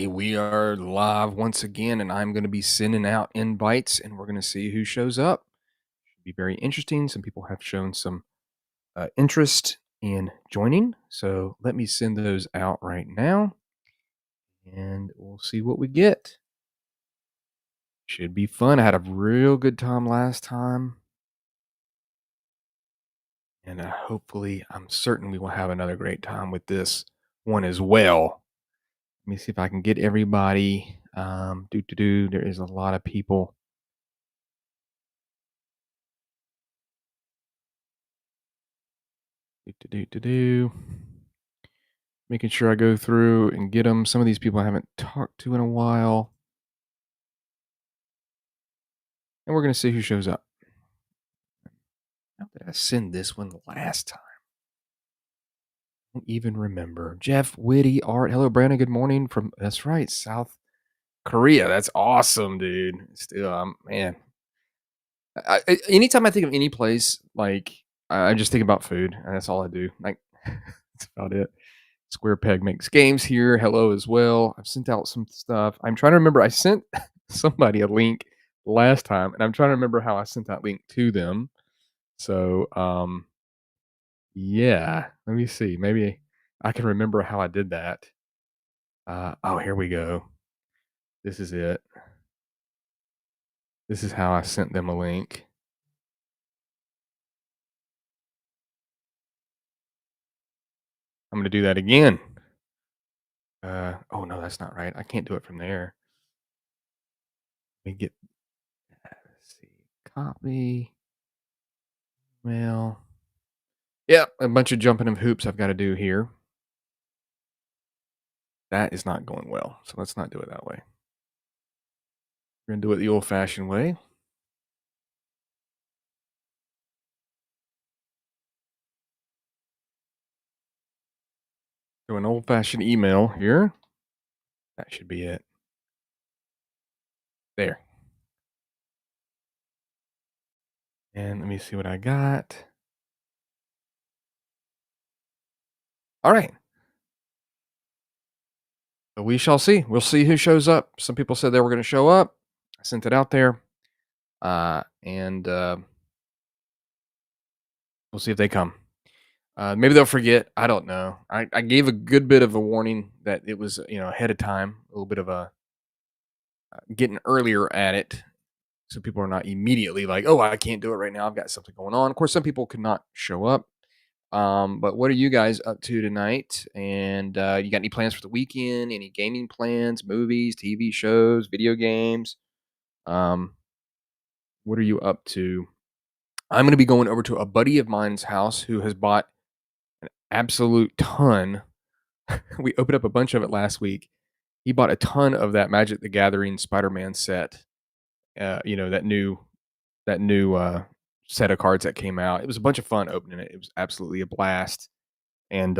We are live once again, and I'm going to be sending out invites, and we're going to see who shows up. Should be very interesting. Some people have shown some interest in joining, so let me send those out right now, and we'll see what we get. Should be fun. I had a real good time last time, and hopefully, I'm certain we will have another great time with this one as well. Let me see if I can get everybody. There is a lot of people. Making sure I go through and get them. Some of these people I haven't talked to in a while. And we're going to see who shows up. How did I send this one last time? I don't even remember. Jeff, Witty, Art. Hello, Brandon. Good morning from, that's right, South Korea. That's awesome, dude. Still, man. Anytime I think of any place, like, I just think about food. And that's all I do. Like, that's about it. Square Peg makes games here. Hello as well. I've sent out some stuff. I'm trying to remember. I sent somebody a link last time, and I'm trying to remember how I sent that link to them. So, yeah. Let me see. Maybe I can remember how I did that. Oh, here we go. This is it. This is how I sent them a link. I'm going to do that again. Oh no, that's not right. I can't do it from there. Let me get. Let's see. Copy. Well. Yeah, a bunch of jumping of hoops I've got to do here. That is not going well, so let's not do it that way. We're going to do it the old-fashioned way. Do an old-fashioned email here. That should be it. There. And let me see what I got. All right. So we shall see. We'll see who shows up. Some people said they were going to show up. I sent it out there. And we'll see if they come. Maybe they'll forget. I don't know. I gave a good bit of a warning that it was, ahead of time, a little bit of a getting earlier at it. So people are not immediately like, oh, I can't do it right now. I've got something going on. Of course, some people could not show up. But what are you guys up to tonight? And you got any plans for the weekend? Any gaming plans, movies, TV shows, video games? What are you up to? I'm going to be going over to a buddy of mine's house who has bought an absolute ton. We opened up a bunch of it last week. He bought a ton of that Magic the Gathering Spider-Man set. That new set of cards that came out. It was a bunch of fun opening it. It was absolutely a blast. And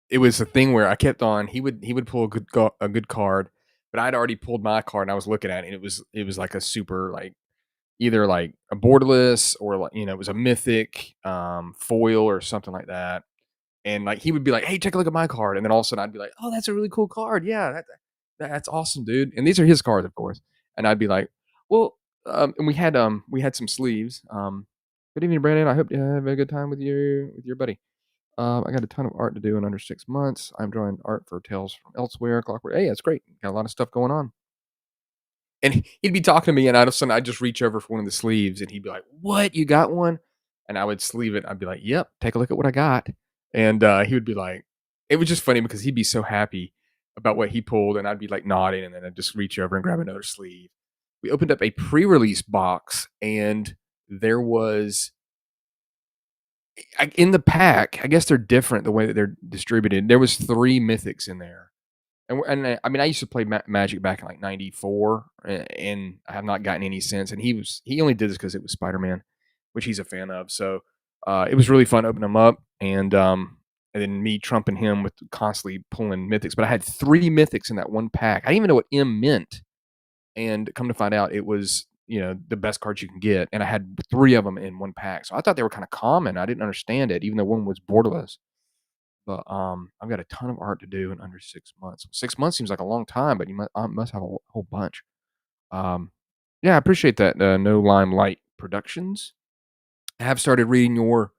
it was a thing where I kept on. He would pull a good card, but I'd already pulled my card and I was looking at it. And it was like a super like either like a borderless or like it was a mythic foil or something like that. And like he would be like, "Hey, take a look at my card," and then all of a sudden I'd be like, "Oh, that's a really cool card. Yeah, that's awesome, dude." And these are his cards, of course. And I'd be like, "Well," and we had some sleeves. Good evening, Brandon. I hope you have a good time with your buddy. I got a ton of art to do in under 6 months. I'm drawing art for Tales from Elsewhere, Clockwork. Hey, that's great. Got a lot of stuff going on. And he'd be talking to me, and all of a sudden I'd just reach over for one of the sleeves, and he'd be like, "What? You got one?" And I would sleeve it. I'd be like, "Yep, take a look at what I got." And he would be like, it was just funny because he'd be so happy about what he pulled, and I'd be like nodding, and then I'd just reach over and grab another sleeve. We opened up a pre-release box, and there was in the pack. I guess they're different the way that they're distributed. There was 3 mythics in there. I mean, I used to play Magic back in like '94, and I have not gotten any since. And he only did this because it was Spider-Man, which he's a fan of. So it was really fun opening them up, and then me trumping him with constantly pulling mythics. But I had 3 mythics in that one pack. I didn't even know what M meant, and come to find out, it was the best cards you can get. And I had 3 of them in one pack, so I thought they were kind of common. I didn't understand it, even though one was borderless. but I've got a ton of art to do in under 6 months. 6 months seems like a long time, but I must have a whole bunch. Um, yeah, I appreciate that. No Limelight Productions. I have started reading your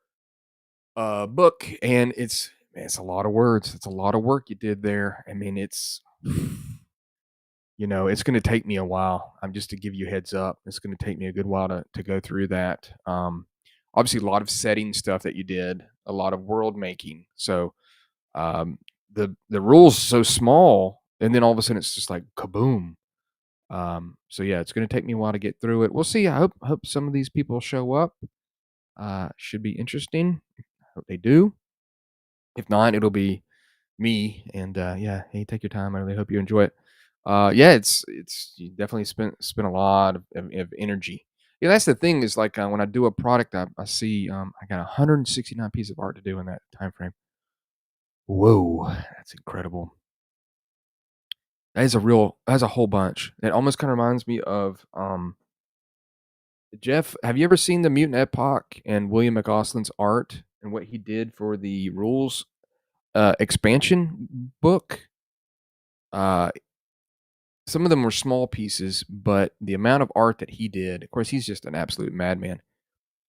book, and it's a lot of words. It's a lot of work you did there. I mean, it's it's going to take me a while. I'm just to give you a heads up. It's going to take me a good while to go through that. Obviously, a lot of setting stuff that you did, a lot of world making. So um, the rules so small, and then all of a sudden it's just like kaboom. So yeah, it's going to take me a while to get through it. We'll see. I hope some of these people show up. Should be interesting. I hope they do. If not, it'll be me. And yeah, hey, take your time. I really hope you enjoy it. Yeah, it's you definitely spent a lot of energy. Yeah, that's the thing is like when I do a product, I see I got 169 pieces of art to do in that time frame. Whoa, that's incredible. That's a whole bunch. It almost kind of reminds me of Jeff. Have you ever seen the Mutant Epoch and William McAuslin's art and what he did for the rules expansion book? Uh, some of them were small pieces, but the amount of art that he did, of course, he's just an absolute madman,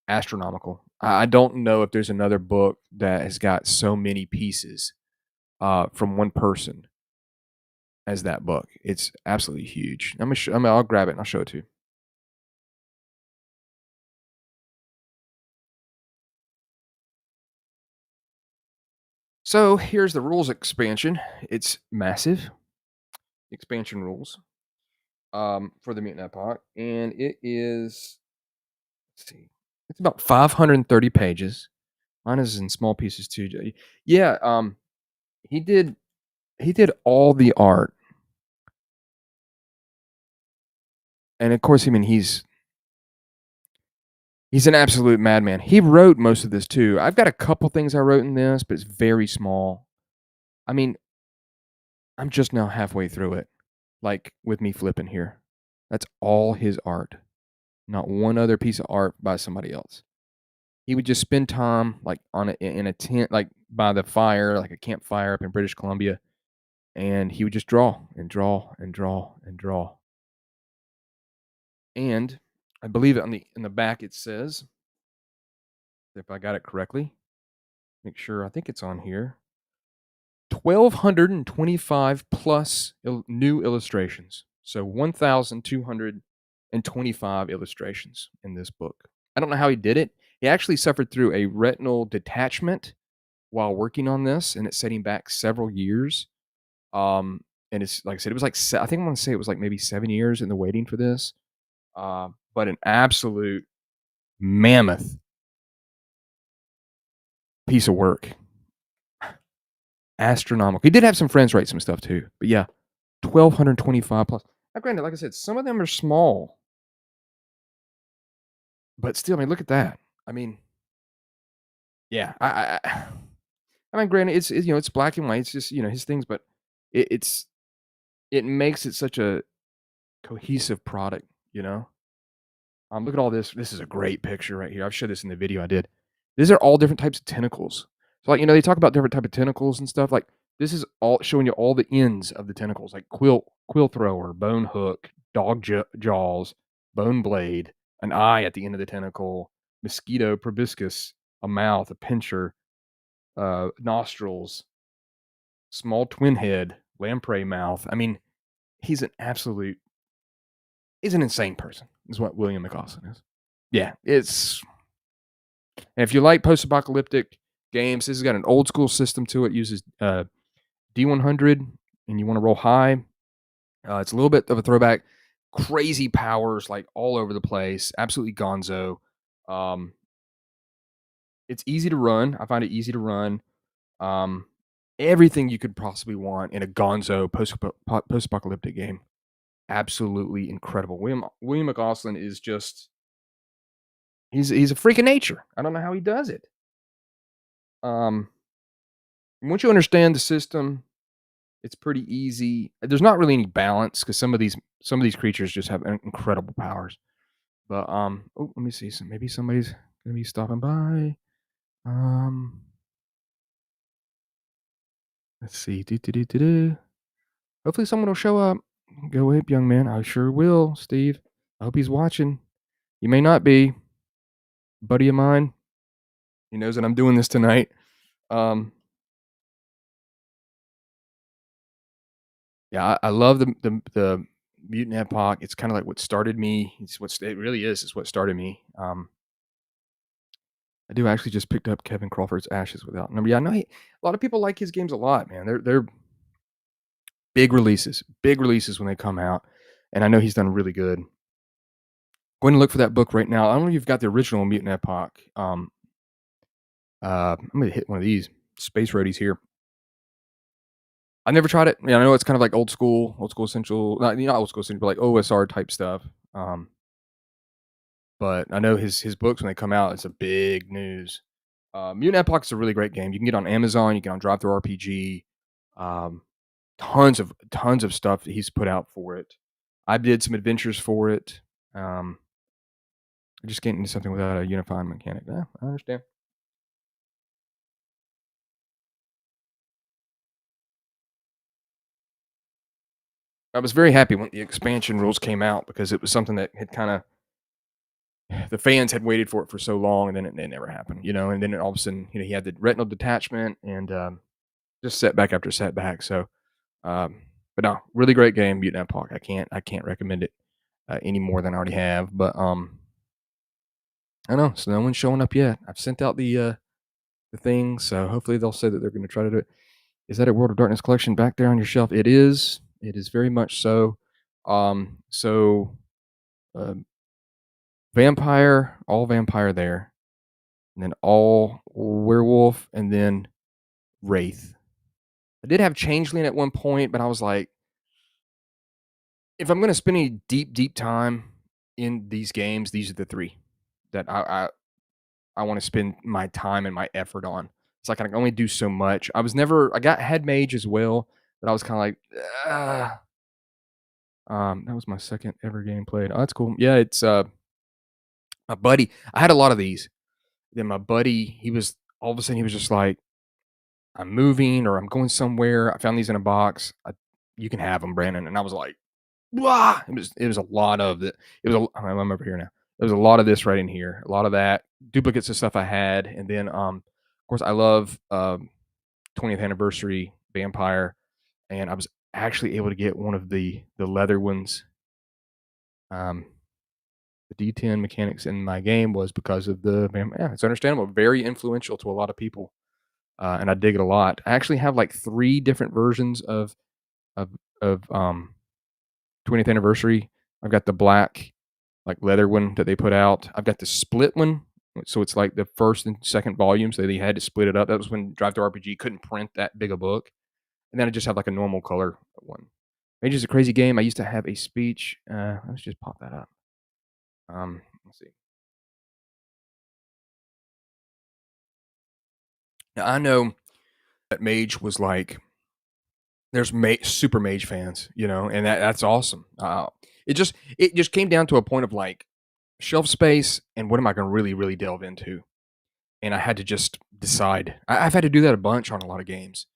astronomical. I don't know if there's another book that has got so many pieces from one person as that book. It's absolutely huge. I'll grab it and I'll show it to you. So here's the rules expansion. It's massive expansion rules for the Mutant Epoch, and it is let's see, it's about 530 pages. Mine is in small pieces too. Yeah, he did he did all the art, and of course, I mean he's an absolute madman. He wrote most of this too. I've got a couple things I wrote in this, but it's very small. I mean, I'm just now halfway through it, like with me flipping here. That's all his art. Not one other piece of art by somebody else. He would just spend time like in a tent, like by the fire, like a campfire up in British Columbia, and he would just draw and draw and draw and draw. And I believe on the in the back it says, if I got it correctly, make sure I think it's on here. 1,225 plus new illustrations. So 1,225 illustrations in this book. I don't know how he did it. He actually suffered through a retinal detachment while working on this, and it's setting back several years. And it's like I said, it was like I think I want to say it was like maybe 7 years in the waiting for this. But an absolute mammoth piece of work, astronomical. He did have some friends write some stuff too, but yeah, 1,225 plus. Now, granted, like I said, some of them are small, but still, I mean, look at that. I mean, yeah, I mean, granted, it's black and white. It's just his things, but it's it makes it such a cohesive product. You know, look at all this. This is a great picture right here. I've showed this in the video I did. These are all different types of tentacles. So, like, they talk about different type of tentacles and stuff. Like, this is all showing you all the ends of the tentacles, like quill thrower, bone hook, dog jaws, bone blade, an eye at the end of the tentacle, mosquito proboscis, a mouth, a pincher, nostrils, small twin head, lamprey mouth. I mean, he's he's an insane person, is what William McAuslin is. Yeah, and if you like post-apocalyptic games, this has got an old school system to it. Uses D100, and you want to roll high. It's a little bit of a throwback. Crazy powers like all over the place. Absolutely gonzo. Um, it's easy to run. I find it easy to run. Um, everything you could possibly want in a gonzo post-apocalyptic game. Absolutely incredible. William McAuslin is just he's a freak of nature. I don't know how he does it. Um, once you understand the system, it's pretty easy. There's not really any balance because some of these creatures just have incredible powers. But oh, let me see. Maybe somebody's gonna be stopping by. Um, Let's see. Do. Hopefully someone will show up. Go ahead, young man. I sure will, Steve. I hope he's watching. He may not be. Buddy of mine. He knows that I'm doing this tonight. Yeah, I love the Mutant Epoch. It's kind of like what started me. It really is. It's what started me. I do actually just picked up Kevin Crawford's Ashes Without Number. Yeah, I know a lot of people like his games a lot, man. They're big releases when they come out, and I know he's done really good. Going to look for that book right now. I don't know if you've got the original Mutant Epoch. I'm gonna hit one of these Space Roadies here. I never tried it. Yeah, I know it's kind of like old school essential, not old school essential, but like OSR type stuff. But I know his books when they come out, it's a big news. Mutant Epoch is a really great game. You can get on Amazon. You can get on Ttrpg. Um, tons of stuff that he's put out for it. I did some adventures for it. I just can't into something without a unifying mechanic. Yeah, I understand. I was very happy when the expansion rules came out because it was something that had kind of the fans had waited for it for so long, and then it never happened, And then all of a sudden, he had the retinal detachment and just setback after setback. So, but no, really great game, Mutant Epoch. I can't recommend it any more than I already have. But I don't know. So no one's showing up yet. I've sent out the thing, so hopefully they'll say that they're going to try to do it. Is that a World of Darkness collection back there on your shelf? It is. It is very much so. So vampire, all vampire there, and then all werewolf, and then wraith. I did have changeling at one point, but I was like, if I'm going to spend any deep time in these games, these are the three that I want to spend my time and my effort on. It's like I can only do so much. I got head mage as well, but I was kind of like, that was my second ever game played. Oh, that's cool. Yeah, it's my buddy. I had a lot of these. Then my buddy, he was all of a sudden he was just like, I'm moving or I'm going somewhere. I found these in a box. You can have them, Brandon. And I was like, "Wah!" It was a lot of it. I'm over here now. There was a lot of this right in here. A lot of that duplicates of stuff I had, and then of course I love 20th anniversary Vampire, and I was actually able to get one of the leather ones. The D10 mechanics in my game was because of yeah, it's understandable. Very influential to a lot of people, and I dig it a lot. I actually have like 3 different versions of of 20th anniversary. I've got the black, like leather one that they put out. I've got the split one, so it's like the first and second volume. So they had to split it up. That was when Drive-Thru RPG couldn't print that big a book, and then I just have like a normal color one. Mage is a crazy game. I used to have a speech. Let's just pop that up. Let's see. Now I know that Mage was like there's super Mage fans, and that's awesome. It just came down to a point of like shelf space and what am I going to really delve into, and I had to just decide. I've had to do that a bunch on a lot of games.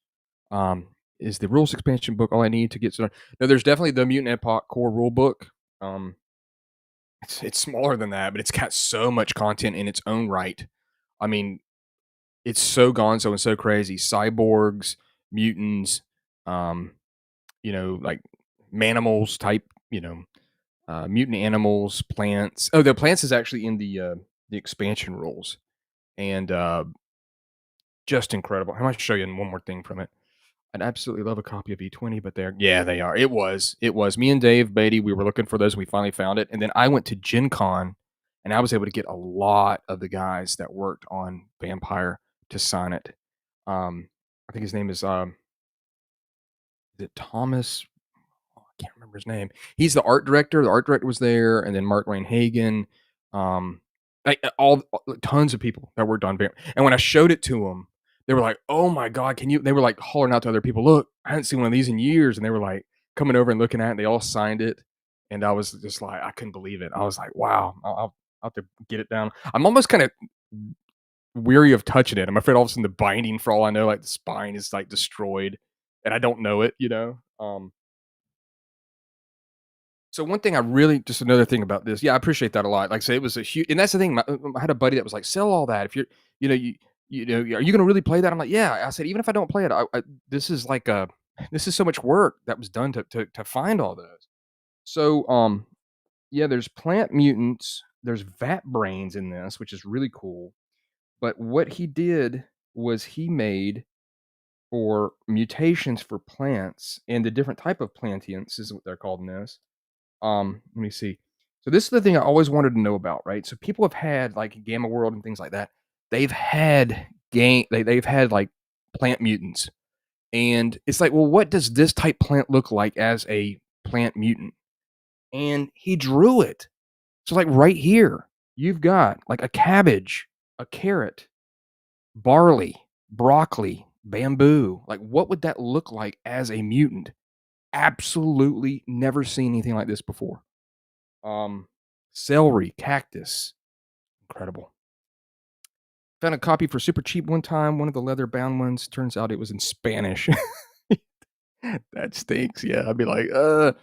Is the rules expansion book all I need to get started? No, there's definitely the Mutant Epoch core rule book. It's smaller than that, but it's got so much content in its own right. I mean, it's so gonzo and so crazy. Cyborgs, mutants, um, like manimals type, mutant animals, plants. Oh, the plants is actually in the expansion rules, and just incredible. I might show you one more thing from it. I'd absolutely love a copy of E20, but they are. It was me and Dave Baity. We were looking for those. And we finally found it, and then I went to Gen Con, and I was able to get a lot of the guys that worked on Vampire to sign it. I think his name is it Thomas? I can't remember his name. He's the art director. The art director was there, and then Mark Wayne Hagen, like tons of people that worked on Vamp. And when I showed it to them, they were like, "Oh my god, can you?" They were like hollering out to other people, "Look, I hadn't seen one of these in years," and they were like coming over and looking at it. And they all signed it, and I was just like, I couldn't believe it. I was like, "Wow, I'll have to get it down." I'm almost kind of weary of touching it. I'm afraid all of a sudden the binding, for all I know, like the spine is like destroyed. and I don't know it, So one thing I really just another thing about this, yeah, I appreciate that a lot. Like I say, it was a huge, and that's the thing. I had a buddy that was like, "Sell all that if you're, you know, are you going to really play that?" I'm like, "Yeah." I said, "Even if I don't play it, this is like a, this is so much work that was done to find all those." So, yeah, there's plant mutants, there's vat brains in this, which is really cool. But what he did was he made for mutations for plants and the different type of plantians is what they're called in this. Let me see. So this is the thing I always wanted to know about, right? So people have had like Gamma World and things like that. They've had they've had like plant mutants. And it's like, well, what does this type plant look like as a plant mutant? And he drew it. So like right here, you've got like a cabbage, a carrot, barley, broccoli, bamboo. Like what would that look like as a mutant? Absolutely never seen anything like this before. Um, Celery, cactus, incredible. Found a copy for super cheap one time, one of the leather bound ones. Turns out it was in Spanish. That stinks. Yeah, I'd be like, do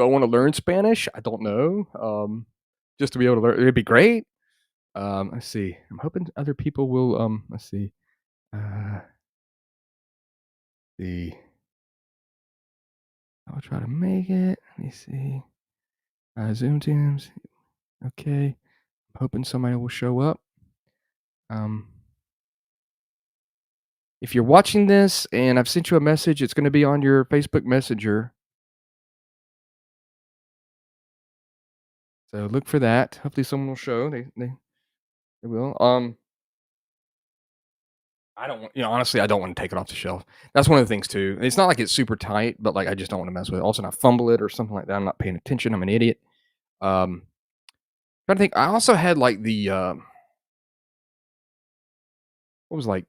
I want to learn Spanish? I don't know. Just to be able to learn, it'd be great. Let's see. I'm hoping other people will. Let's see. Uh, the I'll try to make it. Let me see. Zoom teams. Okay. I'm hoping somebody will show up. Um, if you're watching this and I've sent you a message, it's going to be on your Facebook Messenger. So look for that. Hopefully someone will show. They will. I don't want, honestly, I don't want to take it off the shelf. That's one of the things too. It's not like it's super tight, but like I just don't want to mess with it. Also, not fumble it or something like that. I'm not paying attention. I'm an idiot. Um, Trying to think. I also had like the what was like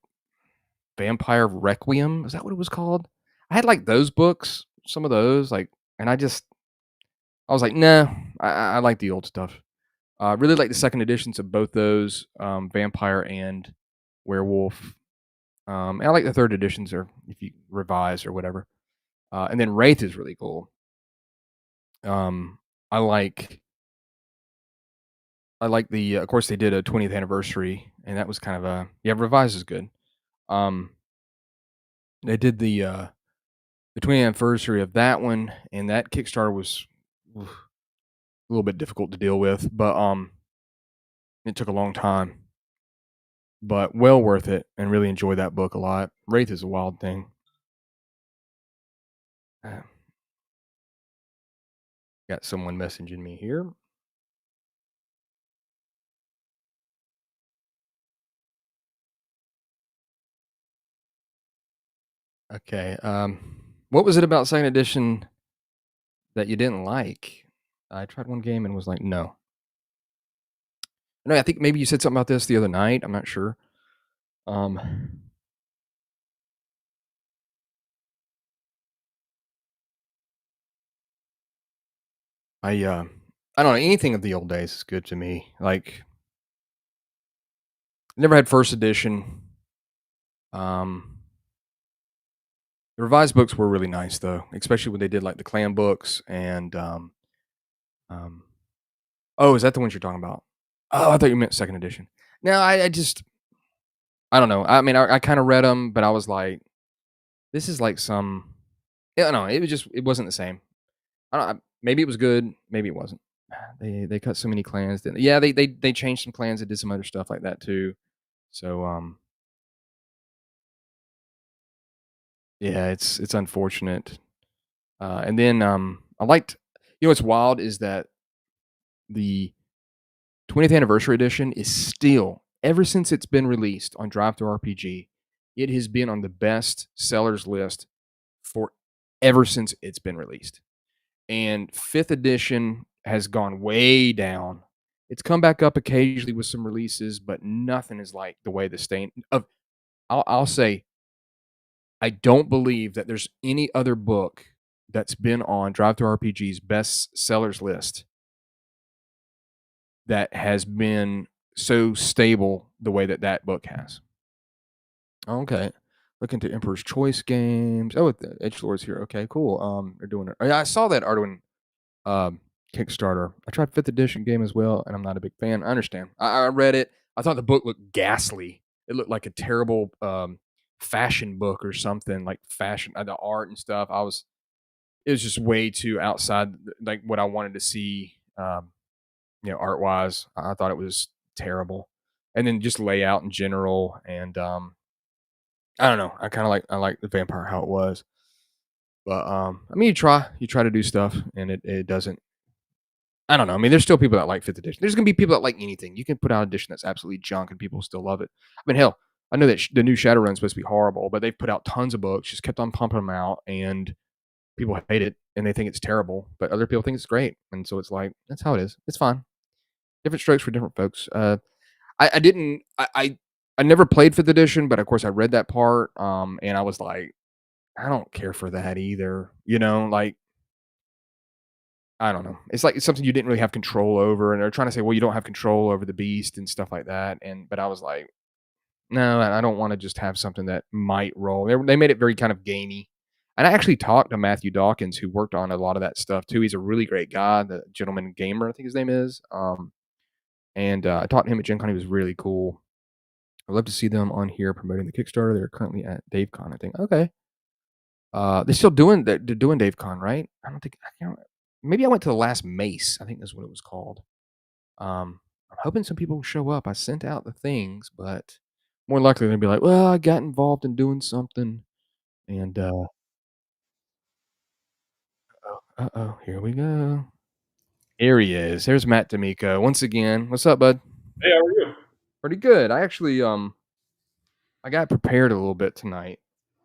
Vampire Requiem? Is that what it was called? I had like those books, some of those, like, and I was like, nah, I like the old stuff. Really like the second editions of both those, Vampire and Werewolf. And I like the third editions, or if you revise or whatever. And then Wraith is really cool. Um, I like I like the of course they did a 20th anniversary, and that was kind of a yeah. Revise is good. Um, they did the 20th anniversary of that one, and that Kickstarter was a little bit difficult to deal with, but it took a long time, but well worth it, and really enjoyed that book a lot. Wraith is a wild thing. Uh, Got someone messaging me here. Okay. What was it about second edition that you didn't like? I tried one game and was like, no. No, I think maybe you said something about this the other night. I'm not sure. Um, I don't know. Anything of the old days is good to me. Like, never had first edition. Um, the revised books were really nice though, especially when they did like the clan books and um. Oh, is that the ones you're talking about? Oh, I thought you meant second edition. No, I just I don't know. I mean, I kind of read them, but I was like, this is like some. Yeah, no, it was just it wasn't the same. I don't. Maybe it was good. Maybe it wasn't. They cut so many clans. Yeah, they changed some clans. They did some other stuff like that too. So yeah, it's unfortunate. And then I liked. What's wild is that the 20th anniversary edition is still ever since it's been released on Drive-Thru RPG, it has been on the best sellers list for ever since it's been released. And 5th edition has gone way down. It's come back up occasionally with some releases, but nothing is like the way the stain of. I'll say, I don't believe that there's any other book that's been on Drive-Thru RPG's best sellers list that has been so stable the way that that book has. Okay. Look into Emperor's Choice games. Oh, the Edgelord's here. Okay, cool. They're doing it. Yeah, I saw that Arduin Kickstarter. I tried 5th edition game as well, and I'm not a big fan. I understand. I read it. I thought the book looked ghastly. It looked like a terrible fashion book or something, like fashion, the art and stuff. It was just way too outside like what I wanted to see, art wise. I thought it was terrible, and then just layout in general. And I don't know. I like the vampire how it was, but I mean, you try to do stuff, and it doesn't. I don't know. I mean, there's still people that like 5th edition. There's gonna be people that like anything. You can put out an edition that's absolutely junk, and people still love it. I mean, hell, I know that the new Shadowrun's supposed to be horrible, but they've put out tons of books, just kept on pumping them out, and people hate it and they think it's terrible, but other people think it's great. And so it's like that's how it is. It's fine. Different strokes for different folks. I didn't. I never played 5th edition, but of course I read that part. And I was like, I don't care for that either. Like I don't know. It's like it's something you didn't really have control over, and they're trying to say, well, you don't have control over the beast and stuff like that. But I was like, no, I don't want to just have something that might roll. They made it very kind of gamey. And I actually talked to Matthew Dawkins, who worked on a lot of that stuff too. He's a really great guy, the gentleman gamer, I think his name is. And I talked to him at Gen Con. He was really cool. I'd love to see them on here promoting the Kickstarter. They're currently at DaveCon, I think. Okay. They're still doing they're doing DaveCon, right? I can't. Maybe I went to the last Mace. I think that's what it was called. I'm hoping some people will show up. I sent out the things, but more likely they're gonna be like, "Well, I got involved in doing something," and uh-oh, here we go. Here he is. Here's Matt D'Amico once again. What's up, bud? Hey, how are you? Pretty good. I actually I got prepared a little bit tonight.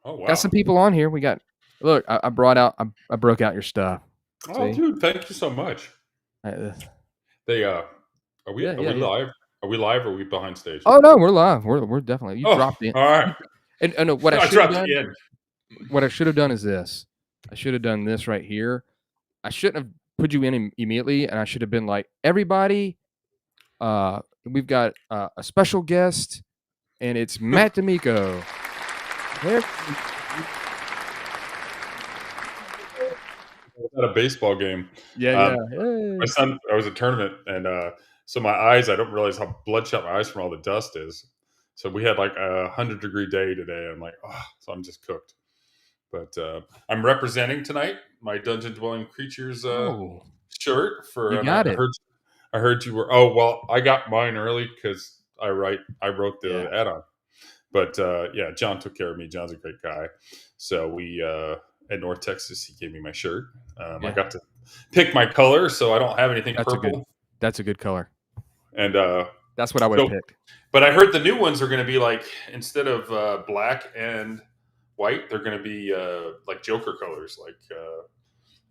Oh, Got wow. some people on here. We got look. I broke out your stuff. Oh, See? dude, thank you so much. Uh, They are we yeah, are yeah, we yeah. live? Are we live or are we behind stage? Oh no, we're live. We're definitely. You Oh, dropped in. all right. You, and no, what I I should have dropped done. you in. What I should have done is this. I should have done this right here. I shouldn't have put you in immediately, and I should have been like, everybody, we've got a special guest, and it's Matt D'Amico. I was at a baseball game. Yeah, Um, yeah. my Hey. son, I was at a tournament, and so my eyes, I don't realize how bloodshot my eyes from all the dust is. So we had like 100-degree day today. I'm like, oh, so I'm just cooked. But I'm representing tonight my Dungeon Dwelling Creatures Oh, shirt you and I got it. heard you were. Oh well, I got mine early because I wrote Yeah, the add-on. But yeah, John took care of me. John's a great guy. So we at North Texas, he gave me my shirt. I yeah. got to pick my color, so I don't have anything That's a good. purple. That's a good color. And That's what I would have so, picked. but I heard the new ones are going to be like instead of black and white, they're going to be like Joker colors,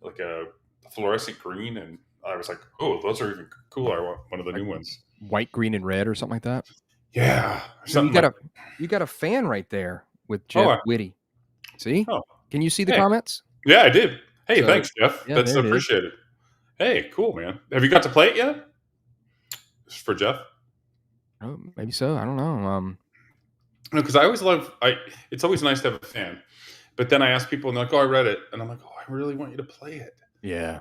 like a fluorescent green. And I was like, oh, those are even cooler. I want one of the Like new ones. white, green, and red, or something like that. Yeah, So something like. you got a fan right there with Oh, Jeff Witty. See? oh, Can you see the hey, comments? yeah, I did. Hey, So thanks, Jeff. yeah, That's there it is. appreciated. Hey, cool, man. Have you got to play it yet? For Jeff? Oh, maybe so. I don't know. No, because I always love. I. It's always nice to have a fan, but then I ask people and they're like, "Oh, I read it," and I'm like, "Oh, I really want you to play it." Yeah.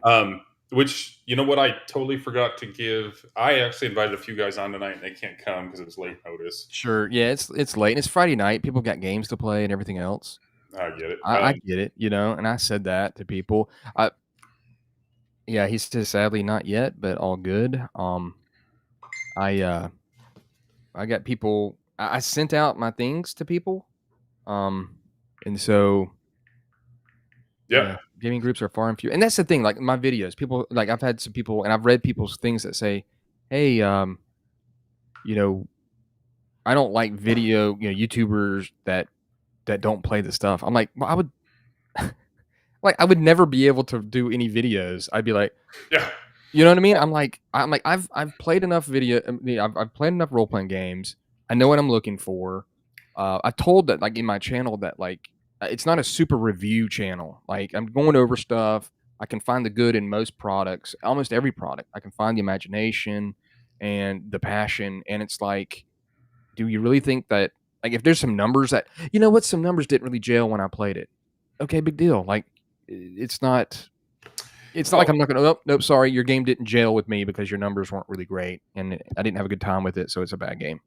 Which you know what I totally forgot to give. I actually invited a few guys on tonight, and they can't come because it was late notice. Sure. Yeah, it's late and it's Friday night. People got games to play and everything else. I get it. I get it, and I said that to people. Yeah, he says sadly not yet, but all good. I I got people. I sent out my things to people. And so Yep. yeah, gaming groups are far and few. And that's the thing. Like my videos, people like I've had some people, and I've read people's things that say, "Hey, you know, I don't like video, YouTubers that don't play the stuff." I'm like, well, I would never be able to do any videos. I'd be like, Yeah. you know what I mean? I'm like, I've played enough I've played enough role playing games. I know what I'm looking for. I told that like in my channel that like it's not a super review channel. Like I'm going over stuff. I can find the good in most products, almost every product. I can find the imagination and the passion, and it's like, do you really think that Like if there's some numbers that some numbers didn't really gel when I played it. Okay, big deal. Like it's not. It's not like Well, I'm not gonna. Oh, nope, sorry, your game didn't gel with me because your numbers weren't really great, and I didn't have a good time with it, so it's a bad game.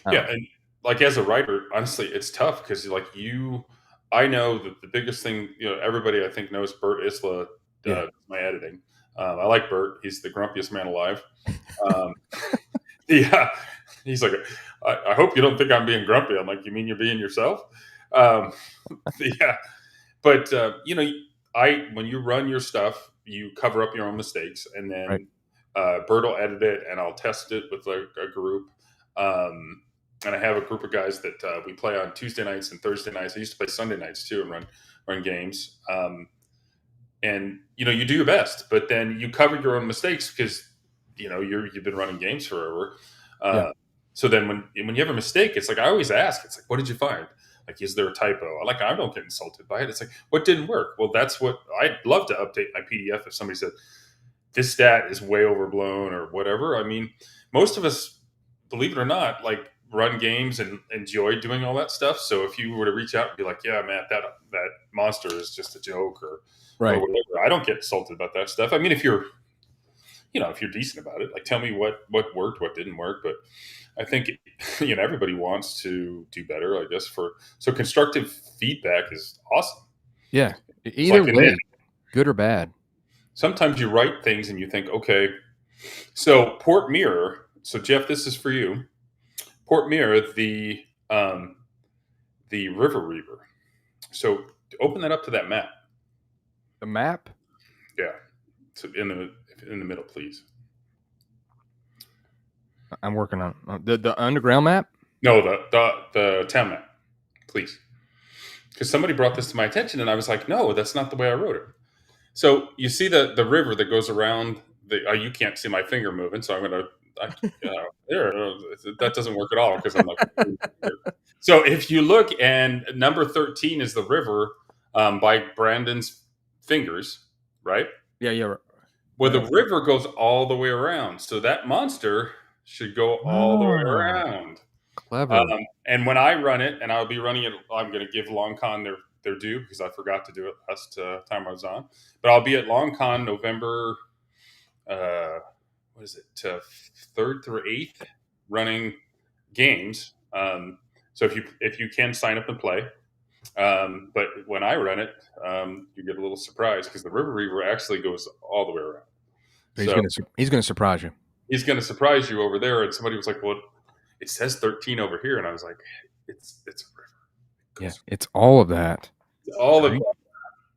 yeah, and like as a writer, honestly, it's tough because I know that the biggest thing, everybody I think knows Bert Isla Yeah, my editing. I like Bert; he's the grumpiest man alive. Um, yeah, he's like, I hope you don't think I'm being grumpy. I'm like, you mean you're being yourself? Um, yeah, but I when you run your stuff, you cover up your own mistakes, and right. then Bert will edit it, and I'll test it with a group. Um, and I have a group of guys that we play on Tuesday nights and Thursday nights. I used to play Sunday nights too and run games. And you do your best, but then you cover your own mistakes because you've been running games forever. Yeah, Uh, so then when you have a mistake, it's like I always ask. It's like, what did you find? Like, is there a typo? I don't get insulted by it. It's like, what didn't work? Well, that's what I'd love to update my PDF if somebody said this stat is way overblown or whatever. I mean, most of us, believe it or not, like run games and enjoy doing all that stuff. So if you were to reach out and be like, "Yeah, Matt, that monster is just a joke," or right. whatever, I don't get insulted about that stuff. I mean, if you're decent about it, like tell me what worked, what didn't work. But I think everybody wants to do better. I guess so constructive feedback is awesome. Yeah, It's either like an way, good or bad. sometimes you write things and you think, okay, so port mirror. So Jeff, this is for you. Port mirror um, the river reaver. So open that up to that map. The map. Yeah, so in the middle, please. I'm working on the underground map. No, the town map, please. Because somebody brought this to my attention, and I was like, no, that's not the way I wrote it. So you see the river that goes around the. You can't see my finger moving, so I'm gonna. There, that doesn't work at all because I'm like. So if you look, and number 13 is the river by Brandon's fingers, right? Yeah, yeah. Well, the river goes all the way around, so that monster should go all the way Oh, around. clever. And when I run it, and I'll be running it, I'm going to give Long Con their due because I forgot to do it last time I was on. But I'll be at Long Con November, what is it, 3rd through 8th, running games. So if you can sign up and play, but when I run it, you get a little surprise because the River Reaver actually goes all the way around. He's So gonna surprise you. he's going to surprise you over there. And somebody was like, "Well, it says 13 over here," and I was like, "It's a river. It Yeah, goes it's all of that. all of Right?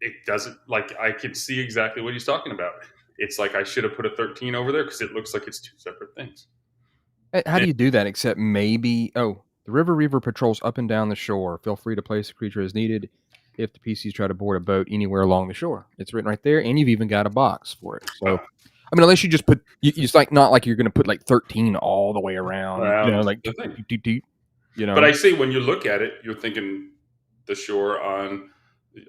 it. Doesn't like I can see exactly what he's talking about. It's like I should have put a 13 over there because it looks like it's two separate things." How do And, you do that except maybe? Oh, the River Reaver patrols up and down the shore. Feel free to place the creature as needed if the PCs try to board a boat anywhere along the shore. It's written right there, and you've even got a box for it. So, I mean, unless you just put, it's like not like you're going to put like 13 all the way around. around Like the thing. But you know. I see when you look at it, you're thinking the shore on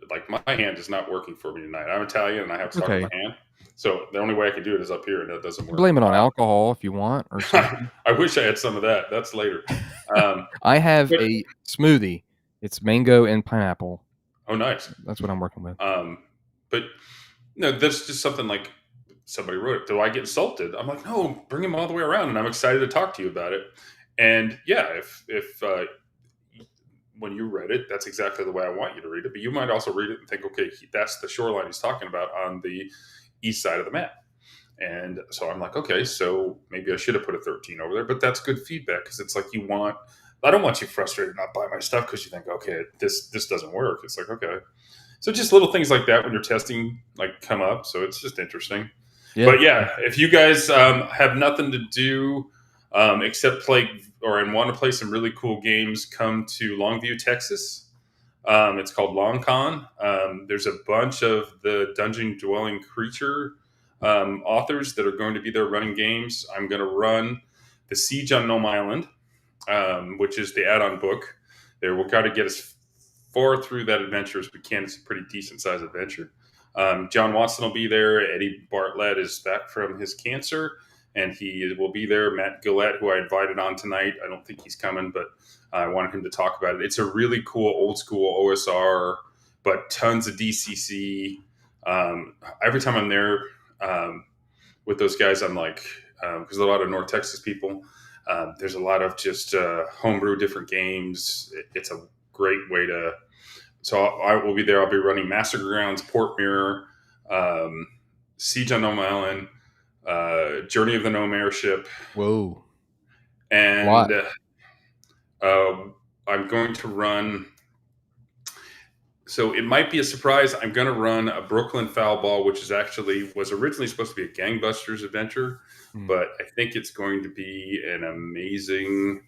like my hand is not working for me tonight. I'm Italian and I have stuck in Okay, my hand. So the only way I can do it is up here and that doesn't you can work. blame it on alcohol if you want or something. I wish I had some of that. That's later. Um, I have but a smoothie. It's mango and pineapple. oh, nice. That's what I'm working with. But no, that's just something like somebody wrote it. Do I get insulted? I'm like, no, bring him all the way around, and I'm excited to talk to you about it. And yeah, if when you read it, that's exactly the way I want you to read it. But you might also read it and think, okay, that's the shoreline he's talking about on the east side of the map. And so I'm like, okay, so maybe I should have put a 13 over there, but that's good feedback because it's like I don't want you frustrated not buy my stuff because you think, okay, this doesn't work. It's like, okay. So just little things like that when you're testing like come up. So it's just interesting. Yeah. But yeah, if you guys have nothing to do except play and want to play some really cool games, come to Longview, Texas. It's called LongCon. There's a bunch of the dungeon dwelling creature authors that are going to be there running games. I'm going to run the Siege on Gnome Island, which is the add-on book. There, we'll try to get as far through that adventure as we can. It's a pretty decent sized adventure. John Watson will be there. Eddie Bartlett is back from his cancer, and he will be there. Matt Gillette, who I invited on tonight. I don't think he's coming, but I wanted him to talk about it. It's a really cool old school OSR, but tons of DCC. Every time I'm there with those guys, I'm like, because a lot of North Texas people, there's a lot of just homebrew different games. It's a great way to. So I will be there. I'll be running Massacre Grounds, Port Mirror, Siege on Gnome Island, Journey of the Gnome Airship, Whoa. and What? I'm going to run. So it might be a surprise. I'm going to run a Brooklyn Foul Ball, which was originally supposed to be a gangbusters adventure, but I think it's going to be an amazing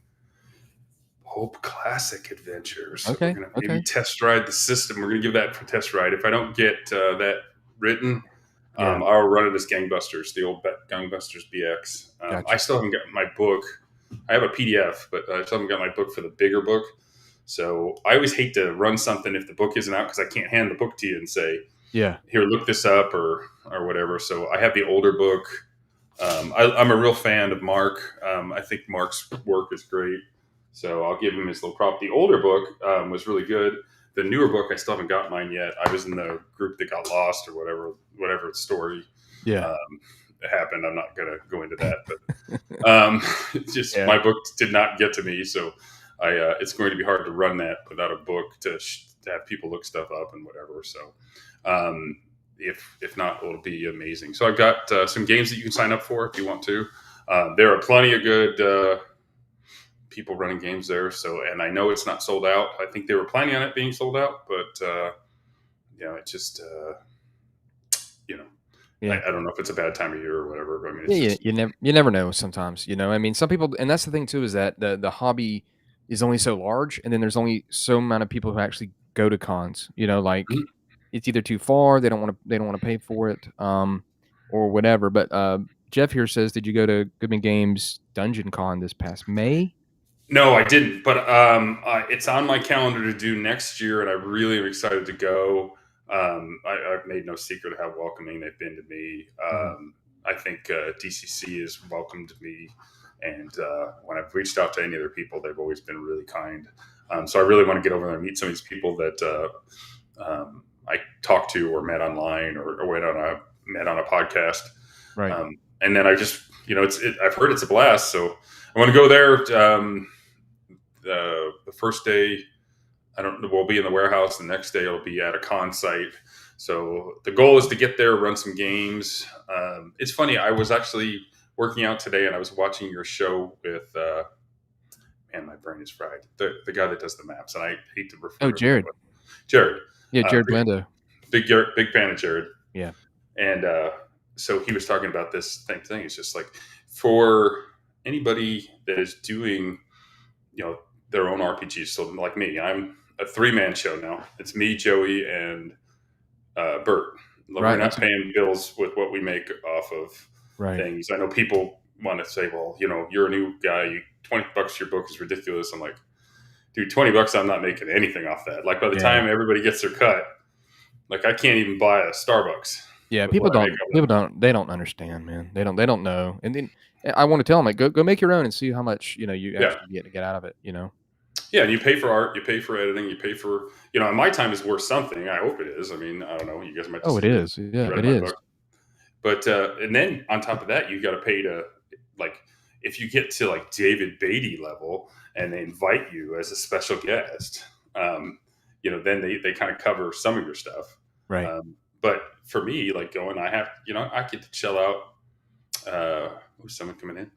Hope Classic adventure. So Okay. we're going to maybe test ride the system. We're going to give that for test ride. If I don't get that written, Yeah. I'll run it as Gangbusters, the old Gangbusters BX. Gotcha. I still haven't got my book. I have a PDF, but I still haven't got my book for the bigger book. So I always hate to run something if the book isn't out because I can't hand the book to you and say, Yeah. here, look this up or whatever. So I have the older book. I'm a real fan of Mark. I think Mark's work is great. So I'll give him his little prop. The older book was really good. The newer book, I still haven't got mine yet. I was in the group that got lost or whatever story happened. I'm not going to go into that, but my book did not get to me. So it's going to be hard to run that without a book to have people look stuff up and whatever. So if not, it'll be amazing. So I've got some games that you can sign up for if you want to. There are plenty of good people running games there. So, and I know it's not sold out. I think they were planning on it being sold out, but it just I don't know if it's a bad time of year or whatever. But I mean, it's you never know sometimes, I mean, some people, and that's the thing too, is that the hobby is only so large, and then there's only so amount of people who actually go to cons, like it's either too far, they don't want to pay for it, or whatever. But Jeff here says, did you go to Goodman Games Dungeon Con this past May? No, I didn't, but it's on my calendar to do next year, and I really am excited to go. I've made no secret of how welcoming they've been to me. I think DCC has welcomed me, and when I've reached out to any other people, they've always been really kind. So I really want to get over there and meet some of these people that I talked to or met online or met on a podcast. Right. And then I just, I've heard it's a blast, so I want to go there. The first day, we'll be in the warehouse. The next day, it'll be at a con site. So the goal is to get there, run some games. It's funny. I was actually working out today, and I was watching your show with. Man, my brain is fried. The guy that does the maps, and I hate to refer. Oh, Jared. Jared. Yeah, Jared Blando. Big fan of Jared. Yeah. And so he was talking about this same thing. It's just like for anybody that is doing, their own RPGs. So like me, I'm a 3-man show now. It's me, Joey, and Bert. We're not paying bills with what we make off of things. I know people want to say, well, you're a new guy. $20 your book is ridiculous. I'm like, dude, $20, I'm not making anything off that. Like by the time everybody gets their cut, like I can't even buy a Starbucks. Yeah, people don't understand, man. They don't know. And then I want to tell them, like, go make your own and see how much, you actually get out of it, Yeah, and you pay for art, you pay for editing, you pay for, and my time is worth something. I hope it is. I mean, I don't know. You guys might. Oh, it is. Yeah, it is. But and then on top of that, you got to pay to, like, if you get to like David Baity level and they invite you as a special guest, then they kind of cover some of your stuff. Right. But for me, like going, I get to chill out. Who's someone coming in?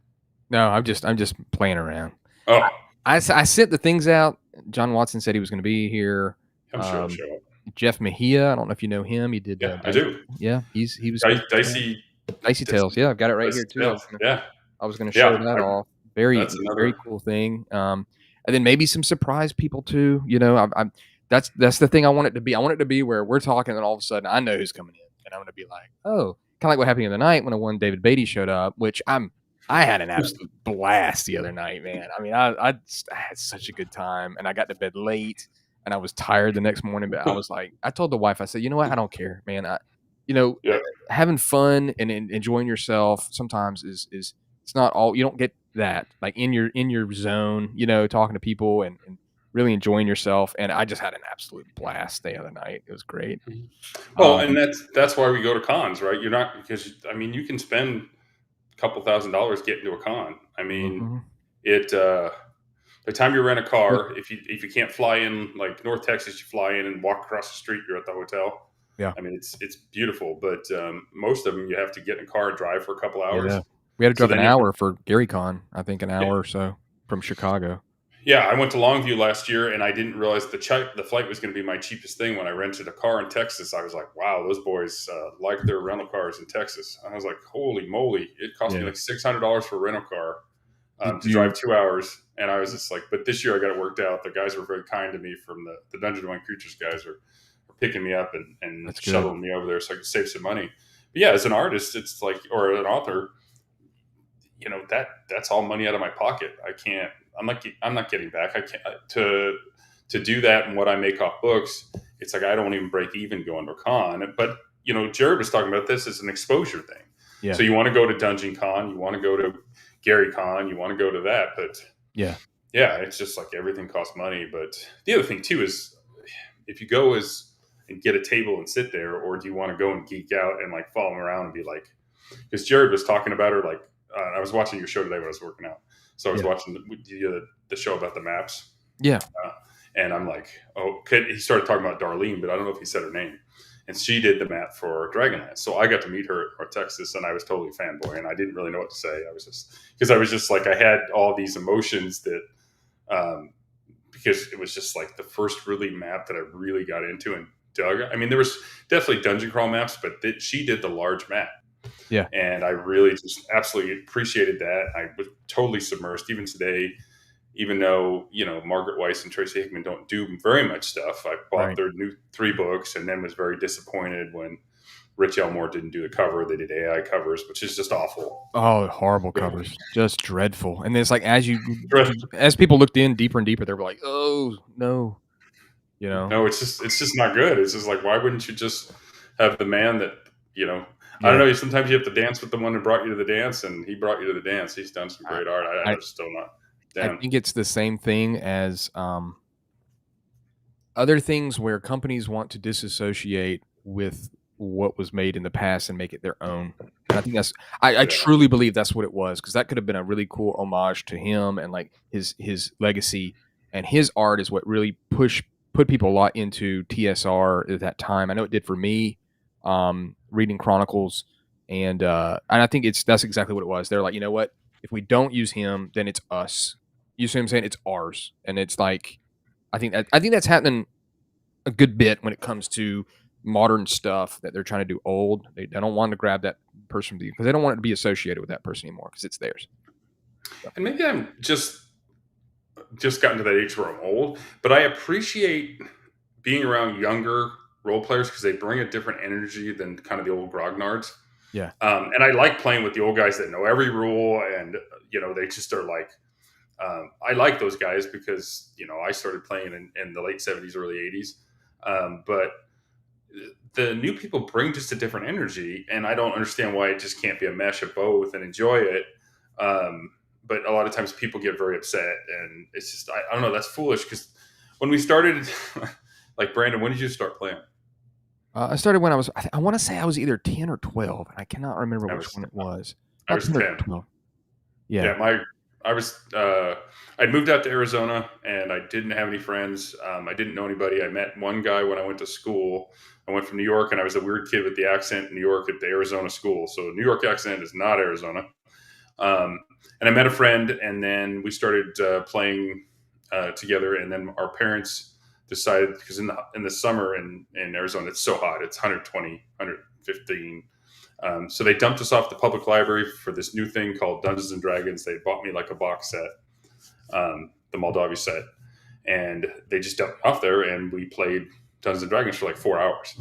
No, I'm just playing around. Oh, I sent the things out. John Watson said he was going to be here. I'm sure he'll show up. Jeff Mejia, I don't know if you know him. He did. Yeah, I do. Yeah, he was Dicey Tales. Yeah, I've got it right here too. I was going to show that off. Very cool thing. And then maybe some surprise people too. That's the thing I want it to be. I want it to be where we're talking and all of a sudden I know who's coming in, and I'm going to be like, oh, kind of like what happened the other night when one David Baity showed up, which I had an absolute blast the other night, man. I mean, I had such a good time, and I got to bed late, and I was tired the next morning. But I was like, I told the wife, I said, you know what? I don't care, man. you know, Yeah. having fun and enjoying yourself sometimes is it's not all you don't get that, like, in your zone, talking to people and really enjoying yourself, and I just had an absolute blast the other night. It was great. Mhm. Well, and Um that's why we go to cons, right? You're not because I mean you can spend a couple $1,000 getting to a con. I mean, mhm. it by the time you rent a Yep. car, if you can't fly in like North Texas, you fly in and walk across the street, you're at the hotel. Yeah. I mean, it's beautiful, but most of them you have to get in a car and drive for a couple Yeah. hours. We had to So drive an then you hour for GaryCon, I think an yeah, hour or so from Chicago. yeah, I went to Longview last year, and I didn't realize the flight was going to be my cheapest thing. When I rented a car in Texas, I was like, "Wow, those boys like their rental cars in Texas." I was like, "Holy moly!" It cost me Yeah. like $600 for a rental car Did to drive you 2 hours, and I was just like, "But this year I got it worked out." The guys were very kind to me from the Dungeon One Creatures guys are picking me up and That's good. shuttling me over there so I could save some money. But yeah, as an artist, it's like or an author, that's all money out of my pocket. I can't. I'm not getting back. I can't to do that and what I make off books. It's like I don't even break even going to a con. But Jared was talking about this as an exposure thing. Yeah. So you want to go to Dungeon Con, you want to go to Gary Con, you want to go to that. But Yeah. yeah, it's just like everything costs money. But the other thing too is if you go as and get a table and sit there, or do you want to go and geek out and like follow them around and be like, because Jared was talking about her like I was watching your show today when I was working out, so I was Yeah. watching the show about the maps, Yeah. uh, and I'm like, oh, he started talking about Darlene, but I don't know if he said her name, and she did the map for Dragonlance, so I got to meet her at Texas, and I was totally fanboy, and I didn't really know what to say. I was just because I was just like I had all these emotions that. Because it was just like the first really map that I really got into and dug. I mean, there was definitely dungeon crawl maps, but she did the large map, Yeah. and I really just absolutely appreciated that. I was totally submersed even today, even though Margaret Weiss and Tracy Hickman don't do very much stuff. I bought Right. their new 3 books and then was very disappointed when Rich Elmore didn't do the cover. They did AI covers, which is just awful. Oh, horrible covers. Just dreadful. And then it's like But as people looked in deeper and deeper, they were like, "Oh, no." You know? no, it's just not good. It's just like why wouldn't you just have the man that you know? I don't Yeah. know. Sometimes you have to dance with the one that brought you to the dance, and he brought you to the dance. He's done some I great art. I I just don't know. I Damn. think it's the same thing as, other things where companies want to disassociate with what was made in the past and make it their own. And I think I Yeah. truly believe that's what it was, because that could have been a really cool homage to him and like his legacy, and his art is what really put people a lot into TSR at that time. I know it did for me, reading Chronicles, and I think that's exactly what it was. They're like, you know what? If we don't use him, then it's us. You see what I'm saying? It's ours, and it's like I think that's happening a good bit when it comes to modern stuff that they're trying to do old. They don't want to grab that person because they don't want it to be associated with that person anymore because it's theirs. So, And maybe I'm just gotten to that age where I'm old, but I appreciate being around younger role players because they bring a different energy than kind of the old grognards. yeah, And I like playing with the old guys that know every rule, and they just are like. I like those guys because I started playing in the late '70s, early '80s, but the new people bring just a different energy, and I don't understand why it just can't be a mesh of both and enjoy it. But a lot of times people get very upset, and it's just I don't know. That's foolish because when we started, like Brandon, when did you start playing? I started when I want to say I was either 10 or 12, and I cannot remember I which was one it was. I About was 10 or 10. 12. Yeah, Yeah, I was I'd moved out to Arizona and I didn't have any friends. I didn't know anybody. I met one guy when I went to school. I went from New York and I was a weird kid with the accent in New York at the Arizona school. So New York accent is not Arizona. Um, and I met a friend and then we started playing together. And then our parents decided because in the summer in Arizona it's so hot, it's 120, 115. So they dumped us off the public library for this new thing called Dungeons and Dragons. They bought me like a box set, the Moldavi set, and they just dumped me off there, and we played Dungeons and Dragons for like 4 hours,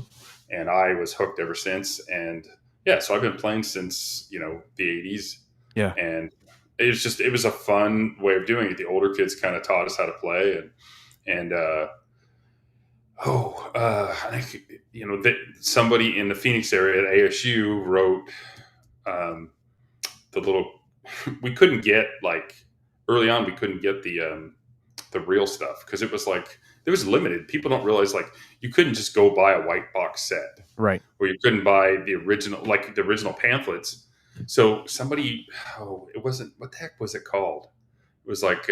and I was hooked ever since. And yeah, so I've been playing since the '80s, yeah, and it was a fun way of doing it. The older kids kind of taught us how to play, and I think that somebody in the Phoenix area at ASU wrote um, the little. We couldn't get like early on. We couldn't get the real stuff because it was like it was limited. People don't realize like you couldn't just go buy a white box set, Right. or you couldn't buy the original pamphlets. So somebody, it wasn't, what the heck was it called? It was like,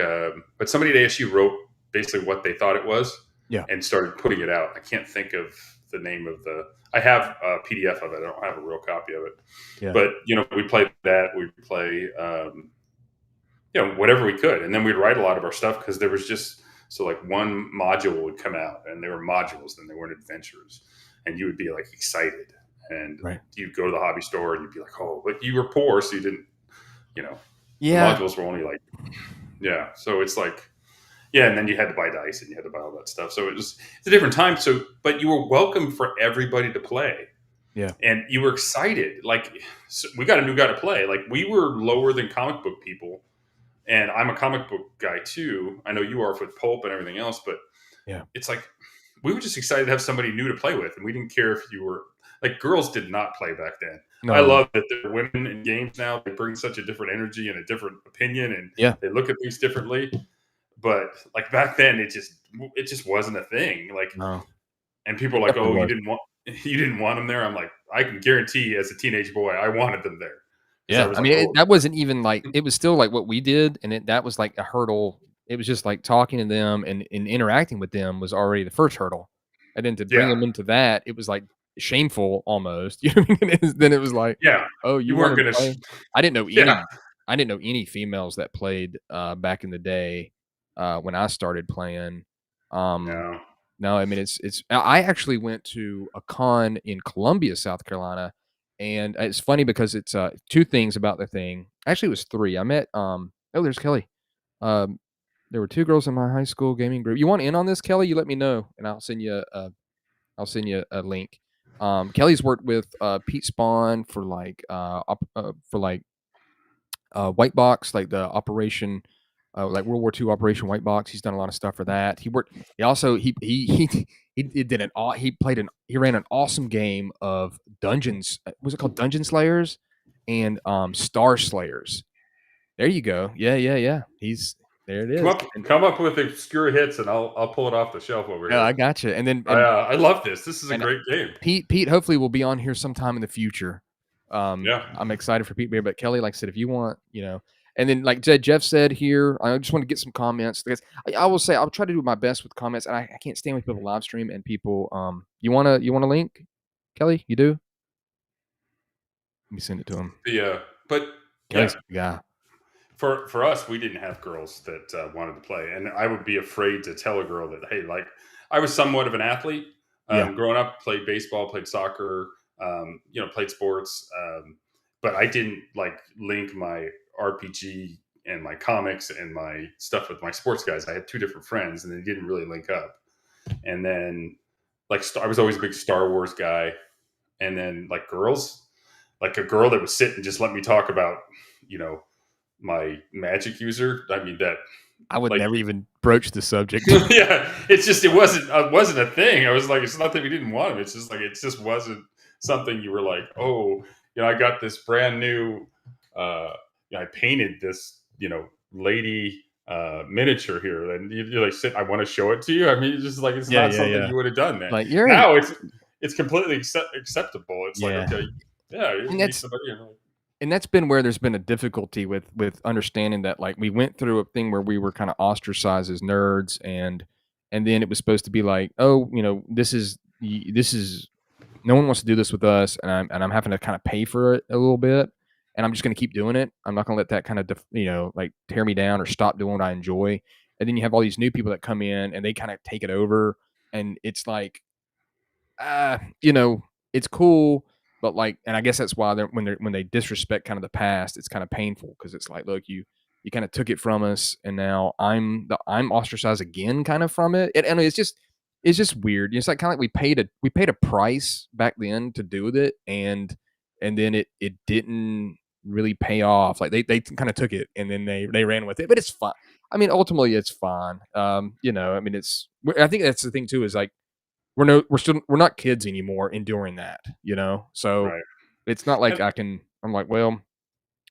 but somebody at ASU wrote basically what they thought it was Yeah. and started putting it out. I can't think of the name of the. I have a PDF of it. I don't have a real copy of it. Yeah. But we play that. We play whatever we could, and then we'd write a lot of our stuff because there was just so like one module would come out, and they were modules, then they weren't adventures, and you would be like excited, and Right. you'd go to the hobby store and you'd be like, oh, but you were poor, so you didn't, the Yeah. modules were only like, yeah, so it's like, yeah, and then you had to buy dice and you had to buy all that stuff, so it's a different time. So, but you were welcome for everybody to play. Yeah. And you were excited, like, so we got a new guy to play. Like, we were lower than comic book people, and I'm a comic book guy too. I know you are with pulp and everything else, but Yeah. it's like we were just excited to have somebody new to play with, and we didn't care if you were like girls did not play back then. I No. love that there are women in games now. They bring such a different energy and a different opinion, and Yeah. they look at things differently. But like back then, it just wasn't a thing. Like, No. and people It are like, definitely "Oh, was. you didn't want them there." I'm like, I can guarantee, as a teenage boy, I wanted them there because I Yeah. was I like, mean, "Oh, that wasn't even like it was still like what we did, and that was like a hurdle. It was just like talking to them and interacting with them was already the first hurdle, and then to bring yeah, them into that, it was like shameful almost. You know what I mean? Then it was like, yeah." oh, You you weren't wanted to gonna, play? I didn't know yeah, any. I didn't know any females that played back in the day when I started playing. Um, no, No, I mean it's I actually went to a con in Columbia, South Carolina, and it's funny because it's, 2 things about the thing. Actually, it was 3. I met, oh, there's Kelly. Um, there were 2 girls in my high school gaming group. You want in on this, Kelly? You let me know, and I'll send you a link. Kelly's worked with, Pete Spawn for, like, for, like, White Box, like the Operation, like World War II Operation White Box. He's done a lot of stuff for that. He worked. He also he did an he played an he ran an awesome game of Dungeons. Was it called Dungeon Slayers and Star Slayers? There you go. Yeah, yeah, yeah. He's there. It come is. up And come up with obscure hits, and I'll pull it off the shelf over yeah, I here. got you. And then I love this. This is a and great game. Pete hopefully will be on here sometime in the future. Yeah, I'm excited for Pete Bear, but Kelly, like I said, if you want, and then like Jeff said here, I just want to get some comments because I will say I'll try to do my best with comments, and I can't stand when people live stream and people. You want a link, Kelly? You do? Let me send it to him. but yeah, Kelly's the guy. for us, we didn't have girls that wanted to play, and I would be afraid to tell a girl that, hey, like, I was somewhat of an athlete Yeah, growing up. Played baseball, played soccer, played sports, but I didn't like link my RPG and my comics and my stuff with my sports guys. I had 2 different friends, and they didn't really link up. And then, like, I was always a big Star Wars guy, and then like girls, like a girl that would sit and just let me talk about, you know, my magic user. I mean that, I would like, never even broach the subject. yeah, it's just it wasn't a thing. I was like, it's not that we didn't want him. It's just like it just wasn't something you were like, oh, I got this brand new. I painted this, lady miniature here, and you're like, sit. I want to show it to you. I mean, it's just like it's Yeah, not yeah, something yeah. you would have done then. Like you're in. Now it's completely acceptable. It's like, Yeah, okay, yeah, you and meet that's somebody. and that's been where there's been a difficulty with understanding that like we went through a thing where we were kind of ostracized as nerds and then it was supposed to be like, oh, this is no one wants to do this with us, and I'm having to kind of pay for it a little bit, and I'm just going to keep doing it. I'm not going to let that kind of like tear me down or stop doing what I enjoy. And then you have all these new people that come in and they kind of take it over, and it's like, uh, you know, it's cool, but like, and I guess that's why when they disrespect kind of the past, it's kind of painful because it's like, look, you kind of took it from us, and now I'm ostracized again, kind of from it. And it's just weird. It's like kind of like we paid a price back then to do with it, and then it didn't really pay off. Like they kind of took it and then they ran with it, but it's fine. I mean, ultimately, it's fine. I mean, I think that's the thing too. Is like we're not kids anymore enduring that, you know? So, Right. it's not like And I'm like, "Well,"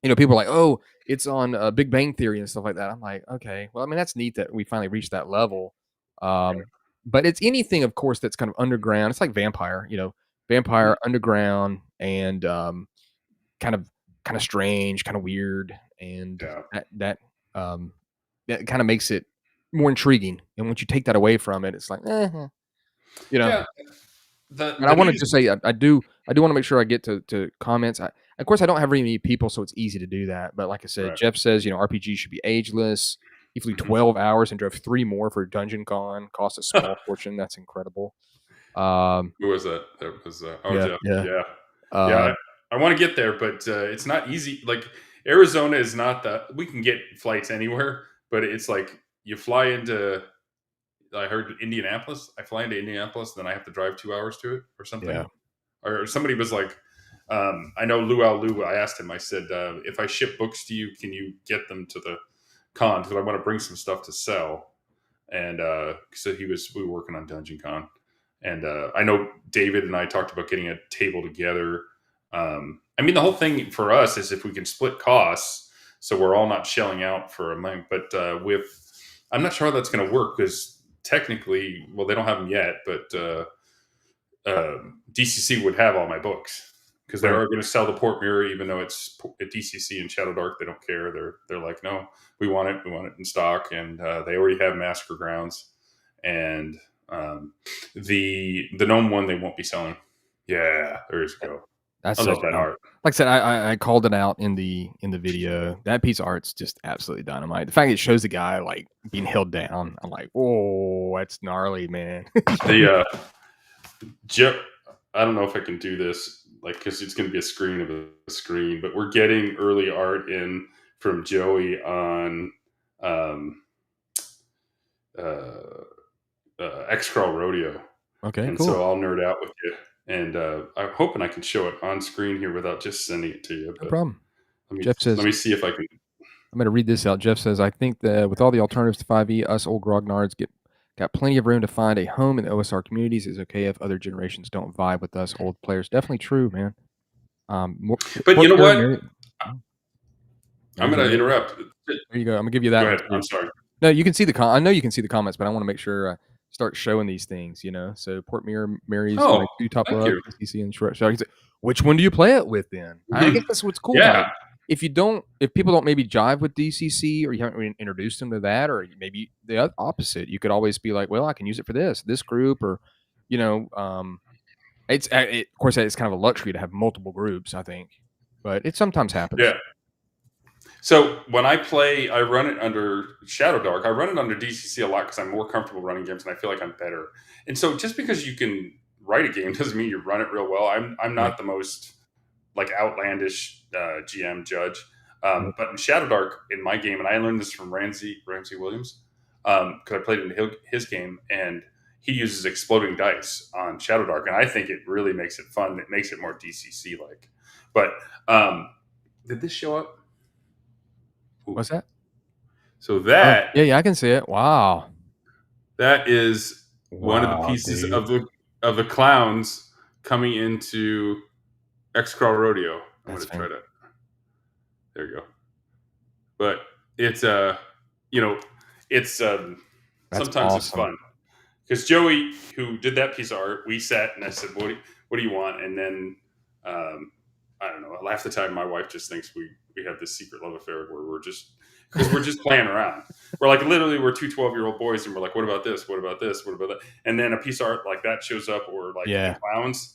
people are like, "Oh, it's on, Big Bang Theory and stuff like that." I'm like, "Okay, well, I mean, that's neat that we finally reached that level." right. Um, but it's anything, of course, that's kind of underground. It's like Vampire, Mhm. Vampire, underground, and, kind of strange, kinda weird, and Yeah. um, that kinda makes it more intriguing, and once you take that away from it, it's like, you know? Yeah. The But I the wanna news. just say I do wanna make sure I get to comments. Of course, I don't have very many people, so it's easy to do that, but like I said, Right. Jeff says, RPG should be ageless. He flew Mhm. 12 hours and drove 3 more for Dungeon Con, cost a small fortune, that's incredible. Um, Who was that? That was, yeah, Jeff. yeah, Yeah. Yeah, um, I wanna get there, but, it's not easy. Like, Arizona is not the we can get flights anywhere, but it's like you fly into I heard Indianapolis. I fly into Indianapolis, then I have to drive 2 hours to it or something. yeah, Or somebody was like, I know Luau Lu. I asked him. I said, if I ship books to you, can you get them to the con? Because I want to bring some stuff to sell. And so we were working on Dungeon Con, and I know David and I talked about getting a table together. I mean, the whole thing for us is if we can split costs, so we're all not shelling out for a month. But I'm not sure how that's going to work because technically, well, they don't have them yet, but DCC would have all my books because they right. are going to sell the Port Mirror, even though it's at DCC and Shadow Dark. They don't care. They're like, no, we want it. We want it in stock, and they already have Massacre Grounds, and the Gnome one they won't be selling. Yeah, there you go. That's I such love a that dynamite. art. Like I said, I called it out in the video. That piece of art's just absolutely dynamite. The fact it shows the guy, like, being held down, I'm like, "Oh, that's gnarly, man." The Joe, I don't know if I can do this, like, because it's going to be a screen of a screen, but we're getting early art in from Joey on um, uh, X Crawl Rodeo, Okay, and cool. so I'll nerd out with you. And I'm hoping I can show it on screen here without just sending it to you. No But problem. let me Jeff says, let me see if I can. I'm gonna read this out. Jeff says, "I think that with all the alternatives to 5e, us old grognards got plenty of room to find a home in the OSR communities. It's okay if other generations don't vibe with us old players." Definitely true, man. More But you Port know Mirror, what? Mary mm, I'm Mary's going to already interrupt. there you go. Imma give you Go that one ahead. I'm too. sorry. No, you can see I know you can see the comments, but I wanna make sure I start showing these things, So Port Mirror marries Oh, my 2 top thank love, you. PCC and Shrek. So I can say, which one do you play it with then? I guess that's what's cool about Yeah, it. If people don't maybe jive with DCC or you haven't really introduced them to that, or maybe the opposite, you could always be like, "Well, I can use it for this group," or, you know, of course, it's kind of a luxury to have multiple groups, I think, but it sometimes happens. yeah. So when I play, I run it under Shadow Dark. I run it under DCC a lot because I'm more comfortable running games and I feel like I'm better. And so just because you can write a game doesn't mean you run it real well. I'm Right. not the most like outlandish GM judge, Right. but in Shadow Dark in my game, and I learned this from Ramsey Williams because I played in his game and he uses exploding dice on Shadow Dark, and I think it really makes it fun. It makes it more DCC like. But did this show up? Ooh. What's that? So Oh, that yeah, yeah, I can see it. Wow. that is one of the Wow, pieces dude. of the clowns coming into X Crawl Rodeo. I'm That's going to try fan to. There you go. But it's you know, it's that's sometimes it's awesome. fun because Joey, who did that piece of art, we sat and I said, what do you want?" And then I don't know. Half the time, my wife just thinks we have this secret love affair where we're just playing around. We're like literally we're two 12-year-old boys and we're like, what about this? What about this? What about that? And then a piece of art like that shows up or like the Yeah. clowns.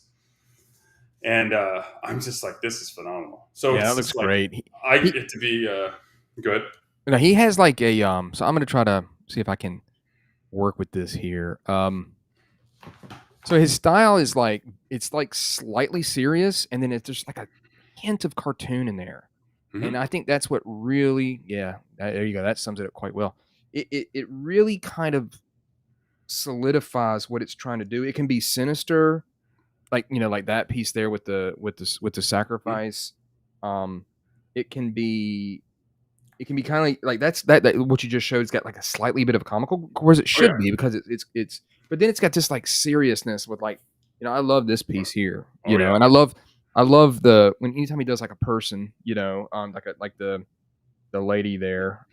And I'm just like, this is phenomenal. So Yeah, that it's looks just like great. I He get to be good. he has like a, so I'm gonna try to see if I can work with this here. So his style is like it's like slightly serious, and then it's just like a hint of cartoon in there. And Hmm. I think that's what really, yeah, there you go. That sums it up quite well. It really kind of solidifies what it's trying to do. It can be sinister, like, like that piece there with the sacrifice. Um, it can be kinda like that's that what you just showed's got, like, a slightly bit of a comical, whereas it Oh yeah, should be because it's but then it's got this like seriousness with like, I love this piece here, Oh yeah, and I love the when anytime he does like a person, like the lady there,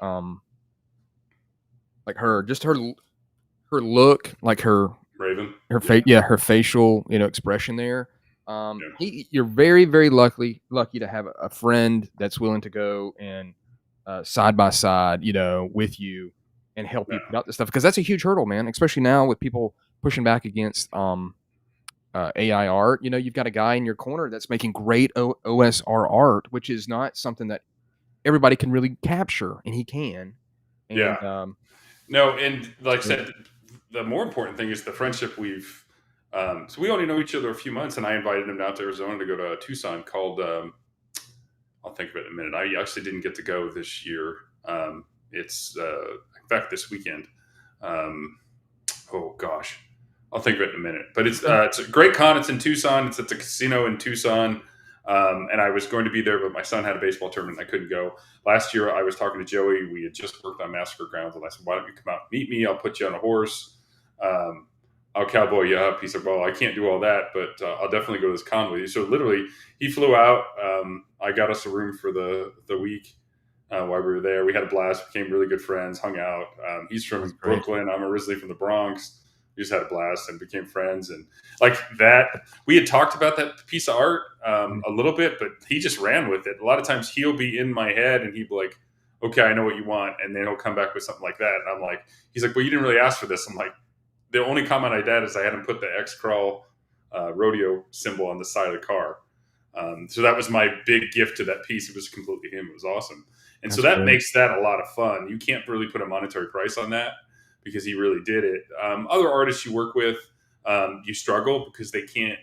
like her look, like Raven. her Yeah, face, yeah, her facial, expression there. yeah, You're very, very lucky to have a friend that's willing to go and side by side, with you and help you yeah, put out this stuff because that's a huge hurdle, man. Especially now with people pushing back against AI art. You've got a guy in your corner that's making great OSR art, which is not something that everybody can really capture, and he can. yeah. And No, and like I great. said, the more important thing is the friendship we've. So we only know each other a few months, and I invited him down to Arizona to go to Tucson. Called I'll think of it in a minute. I actually didn't get to go this year. It's in fact this weekend. Um, oh gosh, I'll think of it in a minute. But it's a great con. It's in Tucson. It's at the casino in Tucson. And I was going to be there, but my son had a baseball tournament. And I couldn't go. Last year, I was talking to Joey. We had just worked on Massacre Grounds, and I said, "Why don't you come out and meet me? I'll put you on a horse. Um, I'll cowboy you up." He said, "Well, I can't do all that, but I'll definitely go to this con with you." So literally, he flew out. I got us a room for the week while we were there. We had a blast. Became really good friends. Hung out. He's That's from great. Brooklyn. I'm originally from the Bronx. We just had a blast and became friends. And like that, we had talked about that piece of art Mhm. a little bit, but he just ran with it. A lot of times he'll be in my head and he'd be like, "Okay, I know what you want," and then he'll come back with something like that. And I'm like, he's like, "Well, you didn't really ask for this." I'm like, the only comment I did is I had him put the X Crawl rodeo symbol on the side of the car. So that was my big gift to that piece. It was completely him. It was awesome. And so That's that great. makes that a lot of fun. You can't really put a monetary price on that because he really did it. Other artists you work with, you struggle because they can't.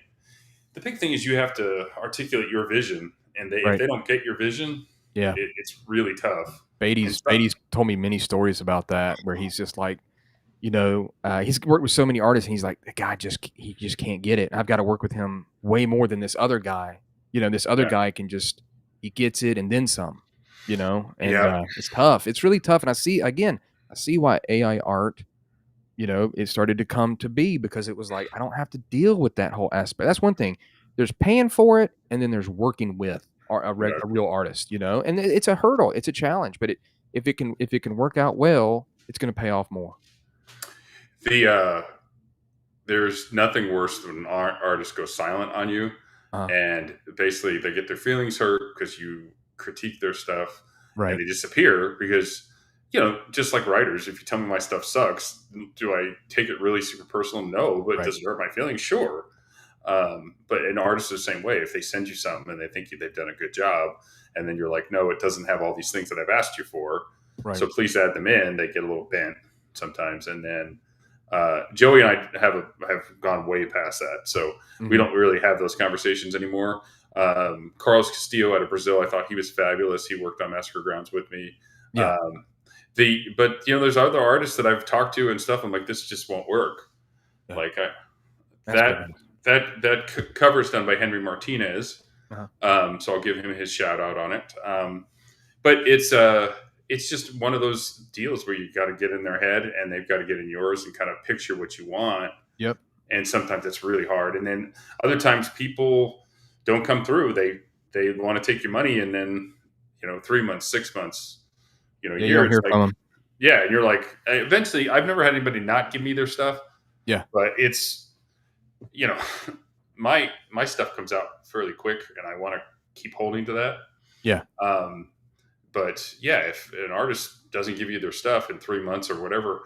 The big thing is you have to articulate your vision, and if Right. they don't get your vision, Yeah. it's really tough. And Beatty's told me many stories about that where he's just like, he's worked with so many artists, and he's like, the guy he just can't get it. I've got to work with him way more than this other guy. This other yeah, guy he gets it and then some. And yeah, it's tough. It's really tough. And I see why AI art, it started to come to be because it was like I don't have to deal with that whole aspect. That's one thing. There's paying for it, and then there's working with yeah. a real artist. And it's a hurdle. It's a challenge, but if it can work out well, it's going to pay off more. The there's nothing worse than an artist goes silent on you, Uh, and basically they get their feelings hurt because you critique their stuff, and right. they disappear because just like writers, if you tell me my stuff sucks, do I take it really super personal? No, but Right. does it hurt my feelings? Sure. But an artist is the same way. If they send you something and they think they've done a good job, and then you're like, no, it doesn't have all these things that I've asked you for, Right. so please add them in. They get a little bent sometimes, and then Joey and I have gone way past that, so we Mhm. don't really have those conversations anymore. Carlos Castillo out of Brazil, I thought he was fabulous. He worked on Massacre Grounds with me. Yeah. Um, but there's other artists that I've talked to and stuff. I'm like, this just won't work. Yeah. Like That's that bad. cover is done by Henry Martinez, Uh-huh. so I'll give him his shout out on it. But it's just one of those deals where you got to get in their head and they've got to get in yours and kind of picture what you want. Yep. And sometimes it's really hard. And then other times people don't come through. They want to take your money, and then 3 months, 6 months, a Yeah, you year. don't It's hear like, from them. yeah, and you're like, eventually, I've never had anybody not give me their stuff, Yeah. but it's you know, my stuff comes out fairly quick, and I want to keep holding to that. Yeah. Um, but yeah, if an artist doesn't give you their stuff in 3 months or whatever,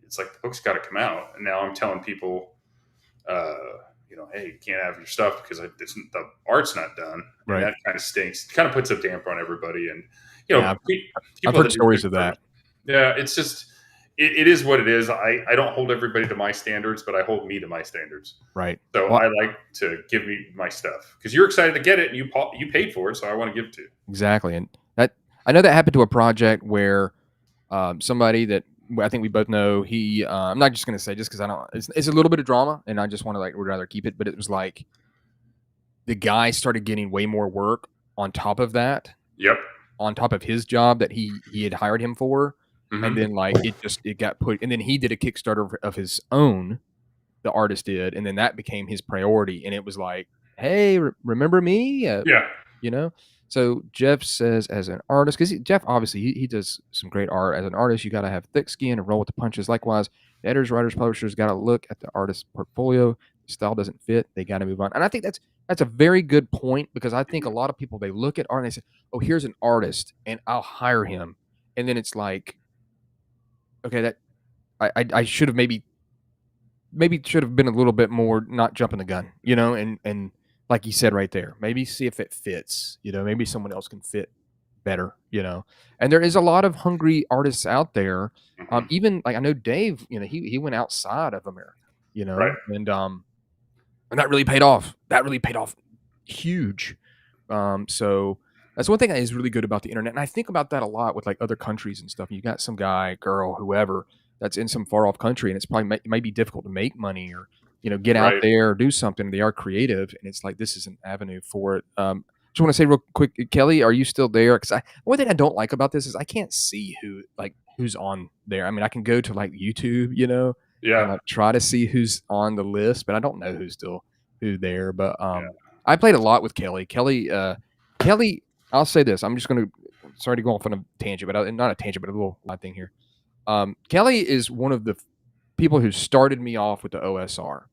it's like the book's got to come out. And now I'm telling people, uh, hey, you can't have your stuff because the art's not done, and Right. that kind of stinks. It kind of puts a damper on everybody, and Yeah, I've people heard that do stories things of for, that. yeah, it's just it is what it is. I don't hold everybody to my standards, but I hold me to my standards. Right. So Well, I like to give me my stuff because you're excited to get it and you paid for it, so I want to give it to you. exactly. And that I know that happened to a project where somebody that I think we both know, I'm not just going to say just because I don't, it's a little bit of drama and I just want to would rather keep it, but it was like the guy started getting way more work on top of that, Yep. on top of his job that he had hired him for. And Hmm. then it got put, and then he did a Kickstarter of his own. the artist did, and then that became his priority. And it was like, hey, remember me? Yeah. You know. So Jeff says, as an artist, because Jeff obviously he does some great art. As an artist, you got to have thick skin and roll with the punches. Likewise, the editors, writers, publishers got to look at the artist's portfolio. The style doesn't fit, they got to move on. And I think that's a very good point, because I think a lot of people, they look at art and they say, oh, here's an artist and I'll hire him. And then it's like, okay, that I should have maybe should have been a little bit more not jumping the gun, and like you said right there, maybe see if it fits, maybe someone else can fit better, and there is a lot of hungry artists out there. Mhm. Even like I know Dave, he went outside of America, Right. and that really paid off. That really paid off huge. So that's one thing that is really good about the internet. And I think about that a lot with like other countries and stuff. You got some guy, girl, whoever that's in some far off country, and it's probably it might be difficult to make money or, get out Right. there or do something. They are creative, and it's like this is an avenue for it. Just want to say real quick, Kelly, are you still there? Because one thing I don't like about this is I can't see who's on there. I mean, I can go to like YouTube, and Yeah. like try to see who's on the list, but I don't know who's there. But Yeah. I played a lot with Kelly. Kelly, I'll say this. I'm just going to, sorry to go off on a tangent, but not a tangent, but a little light thing here. Kelly is one of the people who started me off with the OSR.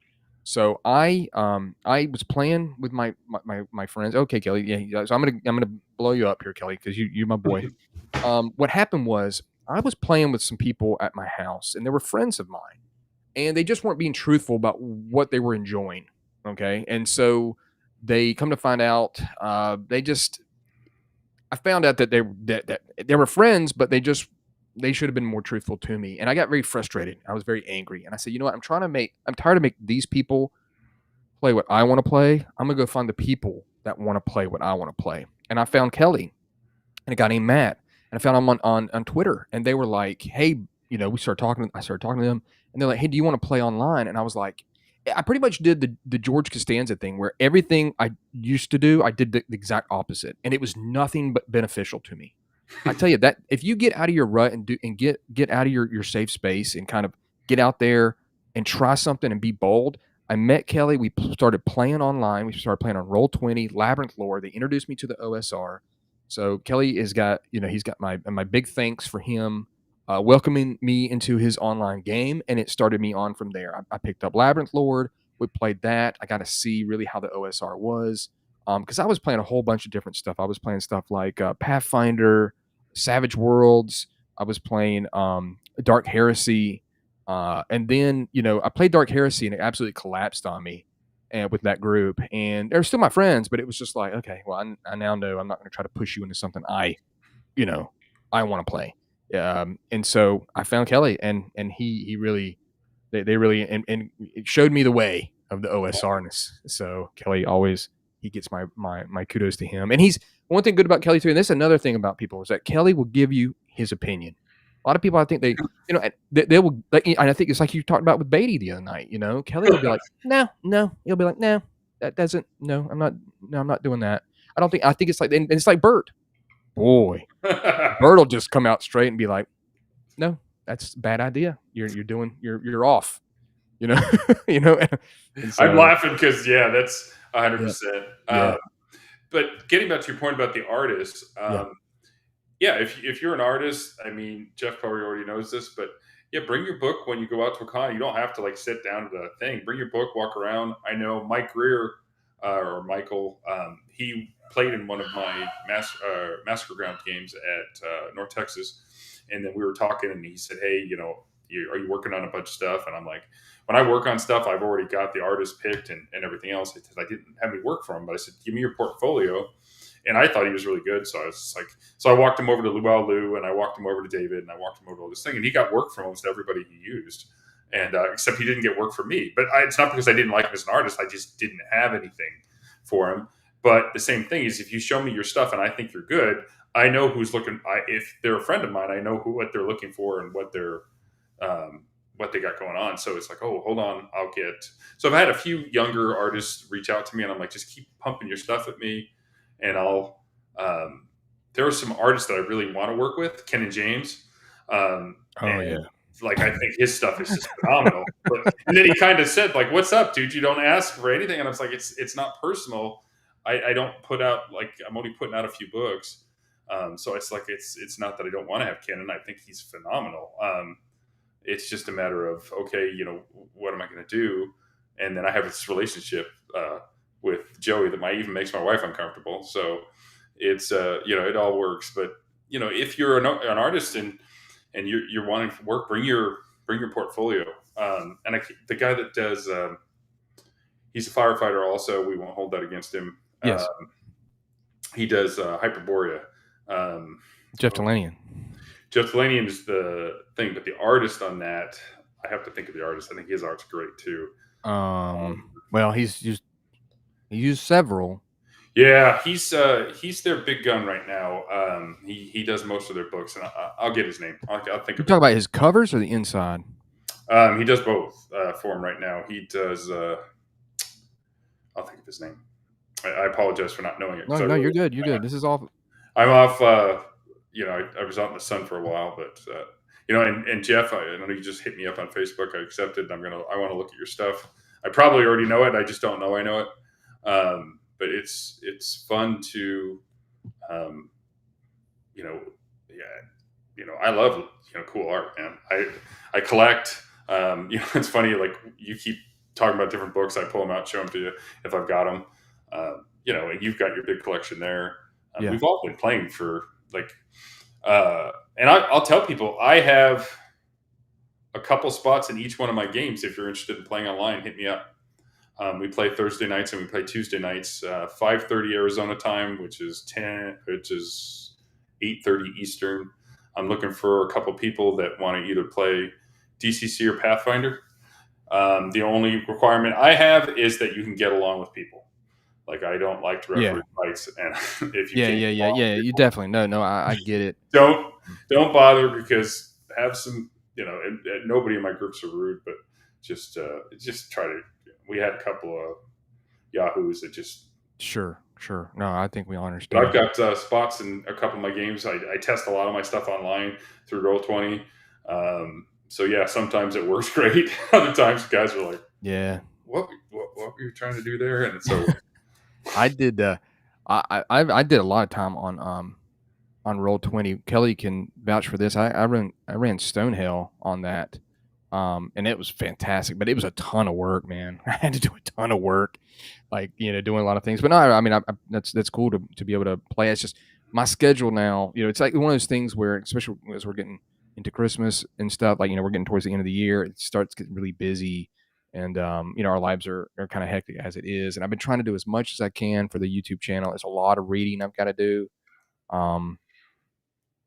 So I was playing with my friends. Okay, Kelly, yeah. So I'm gonna blow you up here, Kelly, because you're my boy. What happened was I was playing with some people at my house, and they were friends of mine, and they just weren't being truthful about what they were enjoying. Okay, and so they come to find out, I found out that they were friends, but they should have been more truthful to me. And I got very frustrated. I was very angry. And I said, you know what? I'm tired of making these people play what I want to play. I'm going to go find the people that want to play what I want to play. And I found Kelly and a guy named Matt. And I found them on Twitter. And they were like, hey, I started talking to them. And they're like, hey, do you want to play online? And I was like, I pretty much did the George Costanza thing, where everything I used to do, I did the exact opposite. And it was nothing but beneficial to me. I tell you that if you get out of your rut and get out of your safe space and kind of get out there and try something and be bold. I met Kelly. We started playing online. We started playing on Roll20, Labyrinth Lore. They introduced me to the OSR. So Kelly has got, he's got my big thanks for him welcoming me into his online game, and it started me on from there. I picked up Labyrinth Lord. We played that. I got to see really how the OSR was, because I was playing a whole bunch of different stuff. I was playing stuff like Pathfinder, Savage Worlds. I was playing Dark Heresy, and then I played Dark Heresy, and it absolutely collapsed on me, and with that group. And they're still my friends, but it was just like, okay, well, I now know I'm not going to try to push you into something I want to play. And so I found Kelly, and he really, they really, and it showed me the way of the OSRness. So Kelly always, he gets my kudos to him. And he's one thing good about Kelly too. And this is another thing about people, is that Kelly will give you his opinion. A lot of people, I think they will, and I think it's like you talked about with Baity the other night, Kelly will be like, no, he'll be like, no, that doesn't, no, I'm not doing that. I think it's like, and it's like Bert. Boy, Bert will just come out straight and be like, no, that's a bad idea. You're off, you know, and I'm so, laughing because that's 100%. yeah, But getting back to your point about the artist, yeah, if you're an artist, I mean, Jeff probably already knows this, but yeah, bring your book when you go out to a con. You don't have to like sit down to the thing. Bring your book, walk around. I know Mike Greer or Michael, he played in one of my Massacre Ground games at North Texas, and then we were talking, and he said, "Hey, are you working on a bunch of stuff?" And I'm like, "When I work on stuff, I've already got the artist picked and everything else." I didn't have any work for him, but I said, "Give me your portfolio." And I thought he was really good. So I was just like, so I walked him over to Luau Lu, and I walked him over to David, and I walked him over to all this thing. And he got work from almost everybody he used. And except he didn't get work from me. But it's not because I didn't like him as an artist. I just didn't have anything for him. But the same thing is, if you show me your stuff and I think you're good, I know who's looking. If they're a friend of mine, I know what they're looking for and what they got going on. So it's like, oh, hold on, I'll get. So I've had a few younger artists reach out to me, and I'm like, just keep pumping your stuff at me, and I'll. There are some artists that I really want to work with, Ken and James, oh and yeah, like I think his stuff is just phenomenal. And then he kind of said, like, "What's up, dude? You don't ask for anything." And I was like, "It's not personal. I don't put out like I'm only putting out a few books, so it's like it's not that I don't want to have Kenan. I think he's phenomenal. It's just a matter of okay, what am I going to do? And then I have this relationship with Joey that might even makes my wife uncomfortable. So it's it all works. But if you're an artist and you're wanting work, bring your portfolio. The guy that does, he's a firefighter. Also, we won't hold that against him. Yes, He does Hyperborea. Jeff Talanian. Jeff Talanian is the thing, but the artist on that, I have to think of the artist. I think his art's great too. Well, he's used several. Yeah, he's their big gun right now. He does most of their books, and I'll get his name. I'll think You of talk about his covers or the inside? He does both for him right now. He does. I'll think of his name. I apologize for not knowing it. No, you're good. You're good. This is all. I'm off. I was out in the sun for a while, but and Jeff, I know you just hit me up on Facebook. I accepted. I want to look at your stuff. I probably already know it. I just don't know I know it. But it's fun to, I love cool art, man. I collect. It's funny. Like you keep talking about different books. I pull them out, show them to you if I've got them. And you've got your big collection there. Yeah. We've all been playing for and I'll tell people I have a couple spots in each one of my games. If you're interested in playing online, hit me up. We play Thursday nights and we play Tuesday nights, 5:30 Arizona time, which is 8:30 Eastern. I'm looking for a couple people that want to either play DCC or Pathfinder. The only requirement I have is that you can get along with people. Like I don't like to referee fights, and if you you definitely no, I get it. Don't bother because have some and nobody in my groups are rude, but just try to. We had a couple of yahoos that just sure. No, I think we all understand. But I've got spots in a couple of my games. I test a lot of my stuff online through Roll20. So yeah, sometimes it works great. Other times guys are like, yeah, what were you trying to do there? And so I did. I did a lot of time on Roll20. Kelly can vouch for this. I ran Stonehell on that, and it was fantastic. But it was a ton of work, man. I had to do a ton of work, doing a lot of things. But no, I mean, that's cool to be able to play. It's just my schedule now. It's like one of those things where, especially as we're getting into Christmas and stuff, we're getting towards the end of the year, it starts getting really busy. And, our lives are kind of hectic as it is. And I've been trying to do as much as I can for the YouTube channel. There's a lot of reading I've got to do.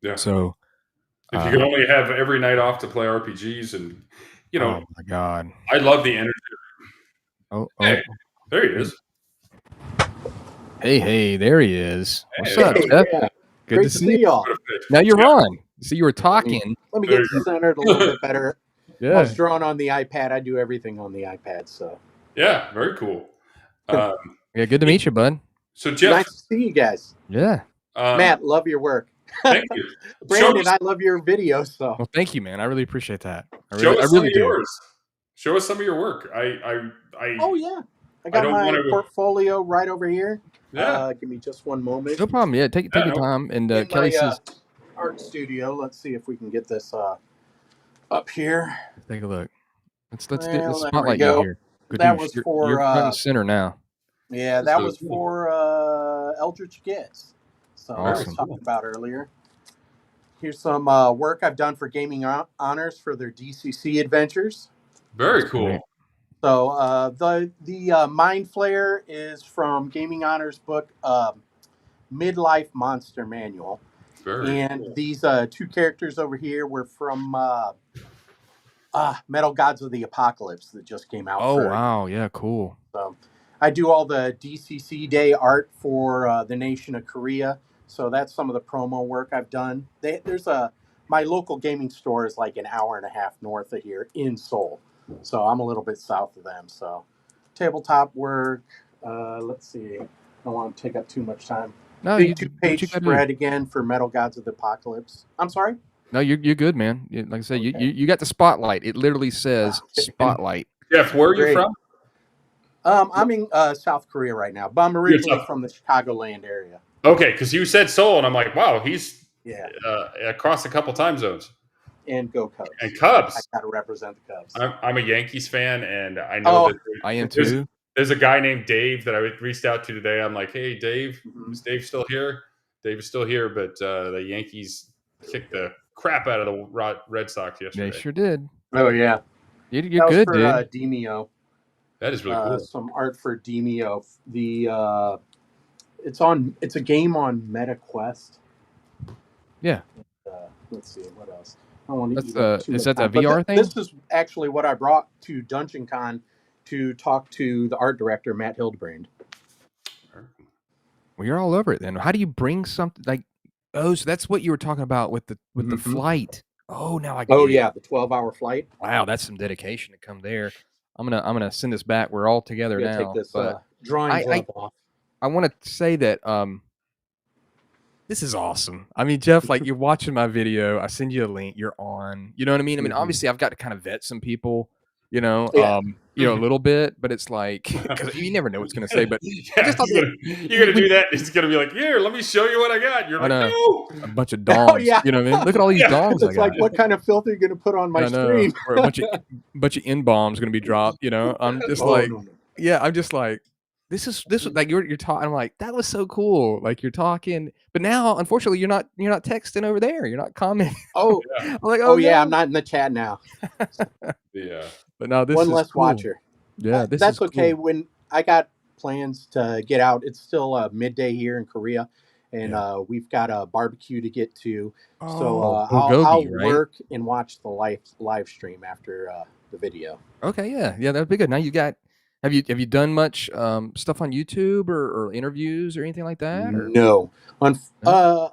Yeah. So if you can only have every night off to play RPGs and, oh my God, I love the energy. Hey, there he is. Hey, there he is. What's Hey, up, Jeff? Yeah. Good Great to see y'all. Now you're on. See, you were talking. Let me get centered a little bit better. Yeah. I was drawn on the iPad. I do everything on the iPad. So yeah, very cool. Yeah, good to meet you, bud. So Jeff, nice to see you guys. Yeah. Matt, love your work. Thank you. Brandon, I love your videos. So well, thank you, man. I really appreciate that. I show us really some of do. yours. Show us some of your work. Oh yeah, I got my portfolio right over here. Yeah. Give me just one moment. No problem. Yeah, take your time. And Kelly says, art studio. Let's see if we can get this up here. Take a look. Let's get the spotlight out here. Good that news. was for you're front and center now. Yeah, that was for Eldritch Gets. So awesome. I was talking about earlier. Here's some work I've done for Gaming Honors for their DCC adventures. Very cool. So the Mind Flare is from Gaming Honors book Midlife Monster Manual. And these two characters over here were from Metal Gods of the Apocalypse that just came out. Oh, wow. Yeah, cool. So I do all the DCC Day art for the nation of Korea. So that's some of the promo work I've done. My local gaming store is like an hour and a half north of here in Seoul. So I'm a little bit south of them. So tabletop work. Let's see. I don't want to take up too much time. No, Big two-page spread again for Metal Gods of the Apocalypse. I'm sorry? No, you're good, man. Like I said, Okay. you got the spotlight. It literally says spotlight. Jeff, where are you Great. from? I'm in South Korea right now, but I'm originally from the Chicagoland area. Okay, because you said Seoul, and I'm like, wow, he's Yeah, across a couple time zones. and go Cubs. And Cubs. I got to represent the Cubs. I'm a Yankees fan, and I know that I am too. there's a guy named Dave that I reached out to today. I'm like, hey, Dave, is Dave still here? Dave is still here, but the Yankees kicked the crap out of the Red Sox yesterday. They sure did. Oh yeah, You're that good, was for, dude. Demio. That is really cool. Some art for Demio. It's a game on MetaQuest. Yeah. Let's see what else. I don't want to is that the VR thing? This is actually what I brought to Dungeon Con to talk to the art director Matt Hildebrand. Well, you're all over it then. How do you bring something like? Oh, so that's what you were talking about with the flight. Oh, now I get it. Yeah, the 12-hour flight. Wow, that's some dedication to come there. I'm gonna send this back. We're all together now. Take this but drawing glove off. I want to say that this is awesome. I mean, Jeff, like you're watching my video. I send you a link. You're on. You know what I mean? I mean, obviously, I've got to kind of vet some people. You know, a little bit, but it's like cause you never know what it's gonna say. But I just thought you're gonna do that. It's gonna be like, here, let me show you what I got. You're like, no, a bunch of dongs. You know what I mean? Look at all these dongs. It's like, what kind of filter are you gonna put on my stream? Or a bunch of N bombs gonna be dropped. You know, I'm just I'm just like. This is like you're talking. I'm like, that was so cool. Like you're talking, but now unfortunately you're not texting over there. You're not commenting. Oh, I'm like, I'm not in the chat now. Yeah, but now this one is less cool. watcher. Yeah, that's okay. Cool. When I got plans to get out, it's still midday here in Korea, and we've got a barbecue to get to. So I'll work and watch the live stream after the video. Okay, yeah, that'd be good. Now you got. Have you done much stuff on YouTube or interviews or anything like that? Or? No, a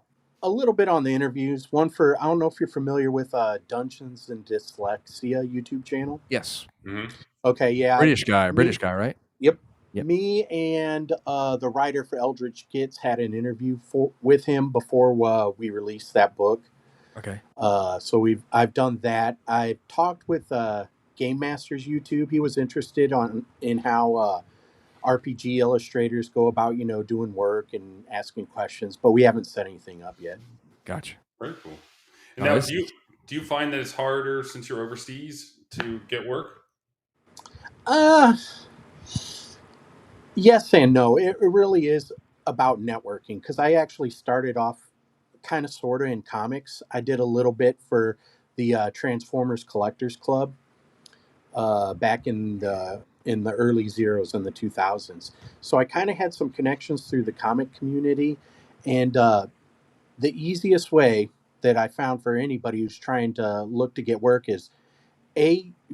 little bit on the interviews. One for I don't know if you're familiar with Dungeons and Dyslexia YouTube channel. Yes. Mm-hmm. Okay, yeah. British guy, right? Yep. Me and the writer for Eldritch Gets had an interview with him before we released that book. Okay. So I've done that. I've talked with Game Master's YouTube. He was interested in how RPG illustrators go about, doing work and asking questions, but we haven't set anything up yet. Gotcha. Very cool. And now, do you find that it's harder since you're overseas to get work? Yes and no. It really is about networking because I actually started off kind of sort of in comics. I did a little bit for the Transformers Collectors Club back in the early zeros in the 2000s. So I kind of had some connections through the comic community, and the easiest way that I found for anybody who's trying to look to get work is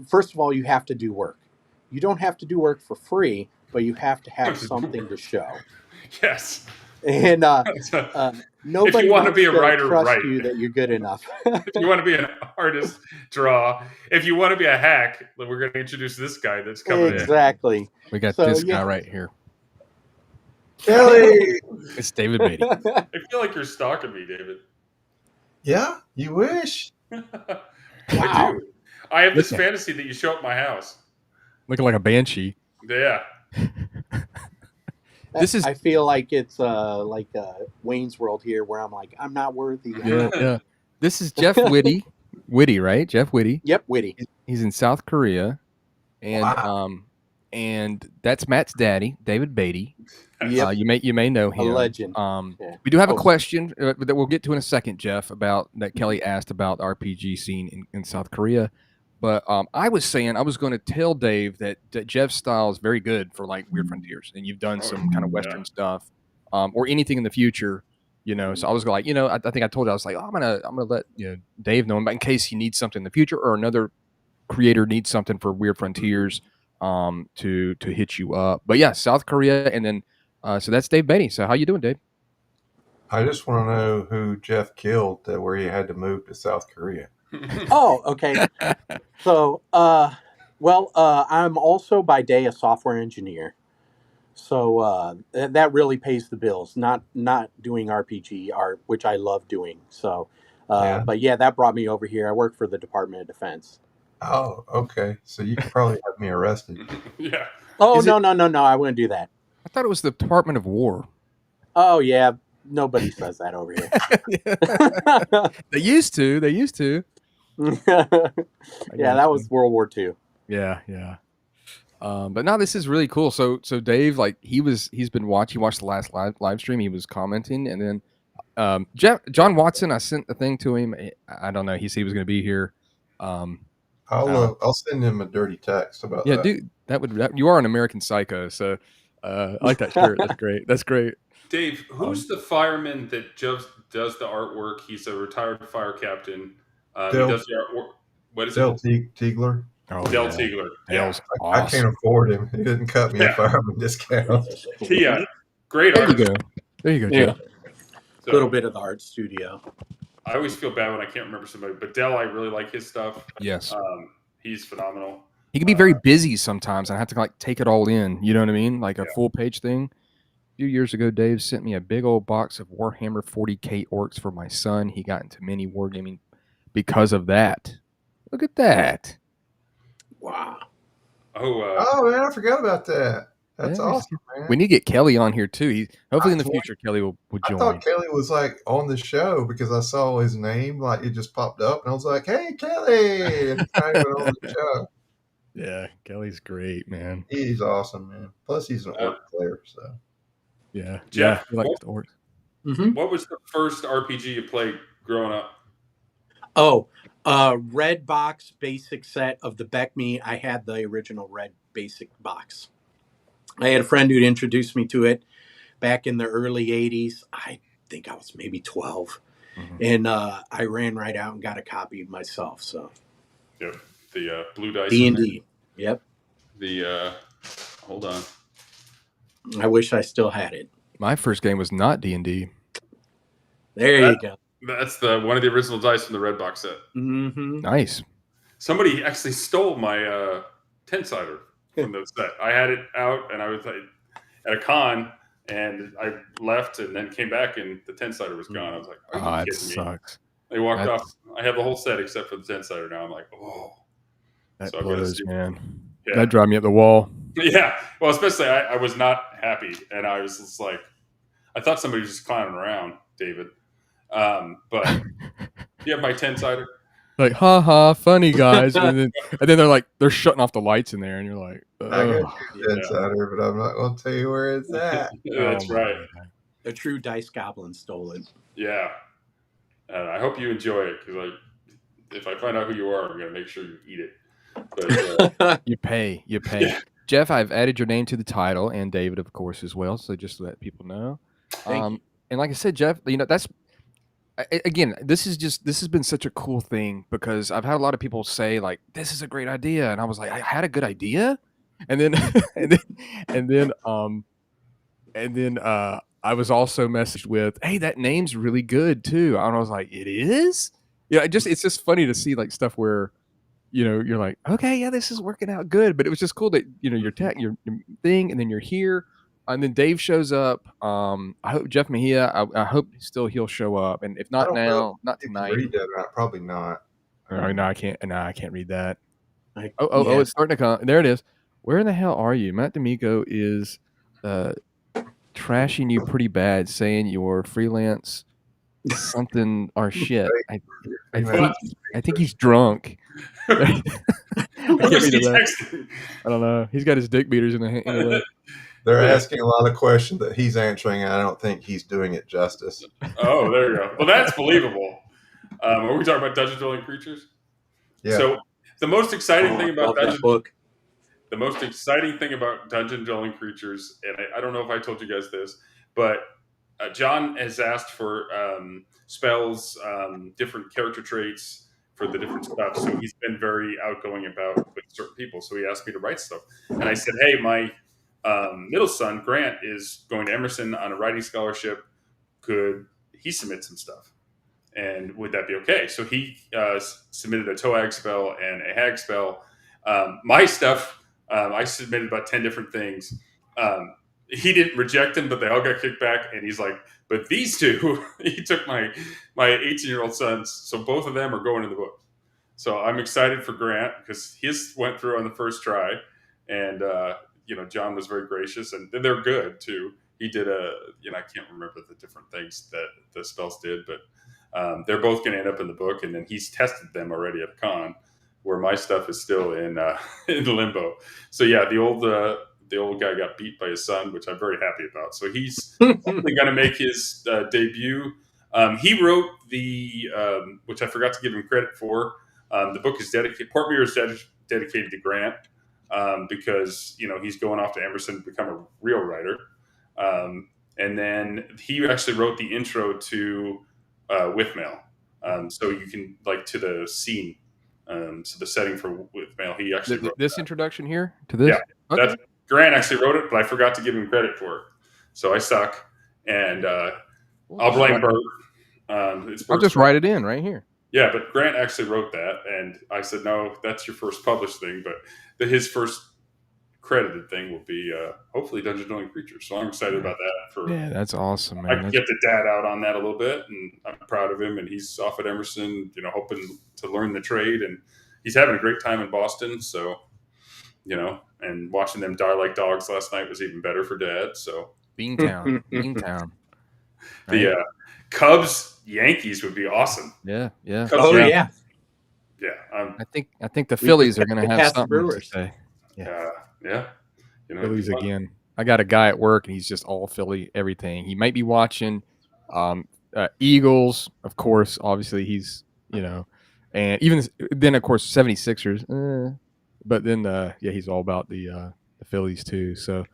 first of all, you have to do work. You don't have to do work for free, but you have to have something to show. Yes. And nobody if you want to be a writer, trust you that you're good enough. If you want to be an artist, draw. If you want to be a hack, we're going to introduce this guy that's coming. Exactly. We got this guy right here. Kelly. It's David Baity. I feel like you're stalking me, David. Yeah, you wish. I do. I have this fantasy that you show up at my house. Looking like a banshee. Yeah. I feel like it's like Wayne's World here, where I'm like, I'm not worthy. Yeah. This is Jeff Witty. Witty, right? Jeff Witty. Yep, Witty. He's in South Korea, and and that's Matt's daddy, David Baity. Yep. You may know him. A legend. We do have a question that we'll get to in a second, Jeff, about that Kelly asked about the RPG scene in South Korea. But I was going to tell Dave that Jeff's style is very good for like Weird Frontiers, and you've done some kind of Western stuff, or anything in the future, So I was like, I think I told you I was like, I'm gonna let Dave know in case he needs something in the future, or another creator needs something for Weird Frontiers, to hit you up. But yeah, South Korea, and then so that's Dave Baity. So how you doing, Dave? I just want to know who Jeff killed where he had to move to South Korea. Oh, okay. So, I'm also by day a software engineer. So that really pays the bills. Not doing RPG art, which I love doing. So Yeah. But yeah, that brought me over here. I work for the Department of Defense. Oh, okay. So you could probably have me arrested. Yeah. Oh, Is it- no. I wouldn't do that. I thought it was the Department of War. Oh, yeah. Nobody says that over here. They used to. Yeah, that was World War II. Yeah. But no, this is really cool. So Dave, like he's been watching. He watched the last live stream. He was commenting, and then John Watson. I sent the thing to him. I don't know. He said he was going to be here. I'll send him a dirty text about Yeah, that. dude, you are an American Psycho. So I like that shirt. That's great. That's great. Dave, who's the fireman that does the artwork? He's a retired fire captain. He Del- does the artwork. What is Del it? Tiegler. Oh, Del yeah. Tiegler. Dale's I awesome. can't afford him. He didn't cut me a Yeah. fireman discount. Yeah, great There you artist. go. There you go, Yeah. Jeff. A little bit of the art studio. I always feel bad when I can't remember somebody, but Del, I really like his stuff. Yes. He's phenomenal. He can be very busy sometimes, and I have to like take it all in. You know what I mean? Like a full page thing. A few years ago, Dave sent me a big old box of Warhammer 40K orcs for my son. He got into mini wargaming because of that. Look at that. Wow. Oh, Man, I forgot about that. That's Yeah, awesome, man. We need to get Kelly on here too. Hopefully in the I future Kelly will I join. thought Kelly was like on the show because I saw his name, like it just popped up, and I was like, "Hey, Kelly!" And he's not even on the show. Yeah, Kelly's great, man. He's awesome, man. Plus, he's an orc player, so Yeah, Jeff, he likes the orcs. Mm-hmm. what was the first RPG you played growing up? Oh, red box basic set of the Beckme. I had the original red basic box. I had a friend who'd introduced me to it back in the early 80s. I think I was maybe 12. Mhm. And I ran right out and got a copy myself. So Yep, the blue dice. D&D. Yep. The hold on. I wish I still had it. My first game was not D&D. There you go. That's the one of the original dice from the red box set. Mm-hmm. Nice. Somebody actually stole my 10-sider from the set. I had it out, and I was at a con, and I left, and then came back, and the 10-sider was gone. I was like, "Are you That kidding me?" sucks. They walked That's- off. I have the whole set except for the 10-sider now. I'm like, oh. That So I've got to blows, see. man. Yeah. That drive me up the wall. Yeah. Well, especially I was not happy, and I was just like, I thought somebody was just clowning around, David. But you have my 10-sider. Like, ha, funny guys, and then they're shutting off the lights in there, and you're like, I ugh. got your insider, but I'm not going to tell you where it's at. That's Oh, my right. God. The true dice goblin stole it. Yeah. I hope you enjoy it, because if I find out who you are, I'm going to make sure you eat it. But You pay. Yeah. Jeff, I've added your name to the title, and David, of course, as well. So just to let people know. Thank you. And like I said, Jeff, that's again, this has been such a cool thing because I've had a lot of people say like, "This is a great idea," and I was like, "I had a good idea," and then I was also messaged with, "Hey, that name's really good too," and I was like, "It is." Yeah, it's just funny to see like stuff where, you're like, okay, yeah, this is working out good. But it was just cool that, your tech, your thing, and then you're here. And then Dave shows up. I hope Jeff Mejia, I hope he'll show up. And if I not don't know now, not You can tonight. read that right? Probably not. Oh, no, I can't. No, I can't read that. Yeah. It's starting to come. There it is. Where in the hell are you? Matt D'Amico is trashing you pretty bad, saying you're freelance something or shit. I think he's drunk. I can't Who's read he that. texting? I don't know. He's got his dick beaters in the They're asking a lot of questions that he's answering, and I don't think he's doing it justice. Oh, there you go. Well, that's believable. Are we talking about dungeon dwelling creatures? Yeah. So the most exciting thing I about love that dungeon book. the most exciting thing about dungeon dwelling creatures, and I don't know if I told you guys this, but John has asked for spells, different character traits for the different stuff. So he's been very outgoing about with certain people. So he asked me to write stuff, and I said, "Hey, my middle son Grant is going to Emerson on a writing scholarship. Could he submit some stuff? And would that be okay?" So he submitted a Toag spell and a Hag spell. My stuff, I submitted about 10 different things. he didn't reject him, but they all got kicked back. And he's like, but these two, he took my 18-year-old sons, so both of them are going in the book. So I'm excited for Grant because his went through on the first try, and John was very gracious, and they're good too. He did I can't remember the different things that the spells did, but they're both going to end up in the book, and then he's tested them already at the con, where my stuff is still in limbo. So yeah, the old guy got beat by his son, which I'm very happy about. So he's hopefully going to make his debut. He wrote which I forgot to give him credit for. The book is dedicated. Port Muir is dedicated to Grant because he's going off to Emerson to become a real writer. And then he actually wrote the intro to Withmail, so you can to the scene. So the setting for Withmail, he actually wrote this that. introduction here to this. Yeah, okay. Grant actually wrote it, but I forgot to give him credit for it, so I suck. And I'll blame Bert. I'll just write it in right here. Yeah, but Grant actually wrote that, and I said, no, that's your first published thing, but his first credited thing will be hopefully Dungeon Dwelling Creatures. So I'm excited about that. Yeah, that's awesome, man. I can get the dad out on that a little bit, and I'm proud of him. And he's off at Emerson, hoping to learn the trade, and he's having a great time in Boston. So, and watching them die like dogs last night was even better for Dad. So Beantown. Right? The Cubs Yankees would be awesome. Yeah. Cubs, yeah. I think the Phillies are going to have something to say. Yeah. Phillies again. I got a guy at work, and he's just all Philly everything. He might be watching Eagles, of course. Obviously, he's and even then, of course, 76ers. But then, he's all about the Phillies too. So,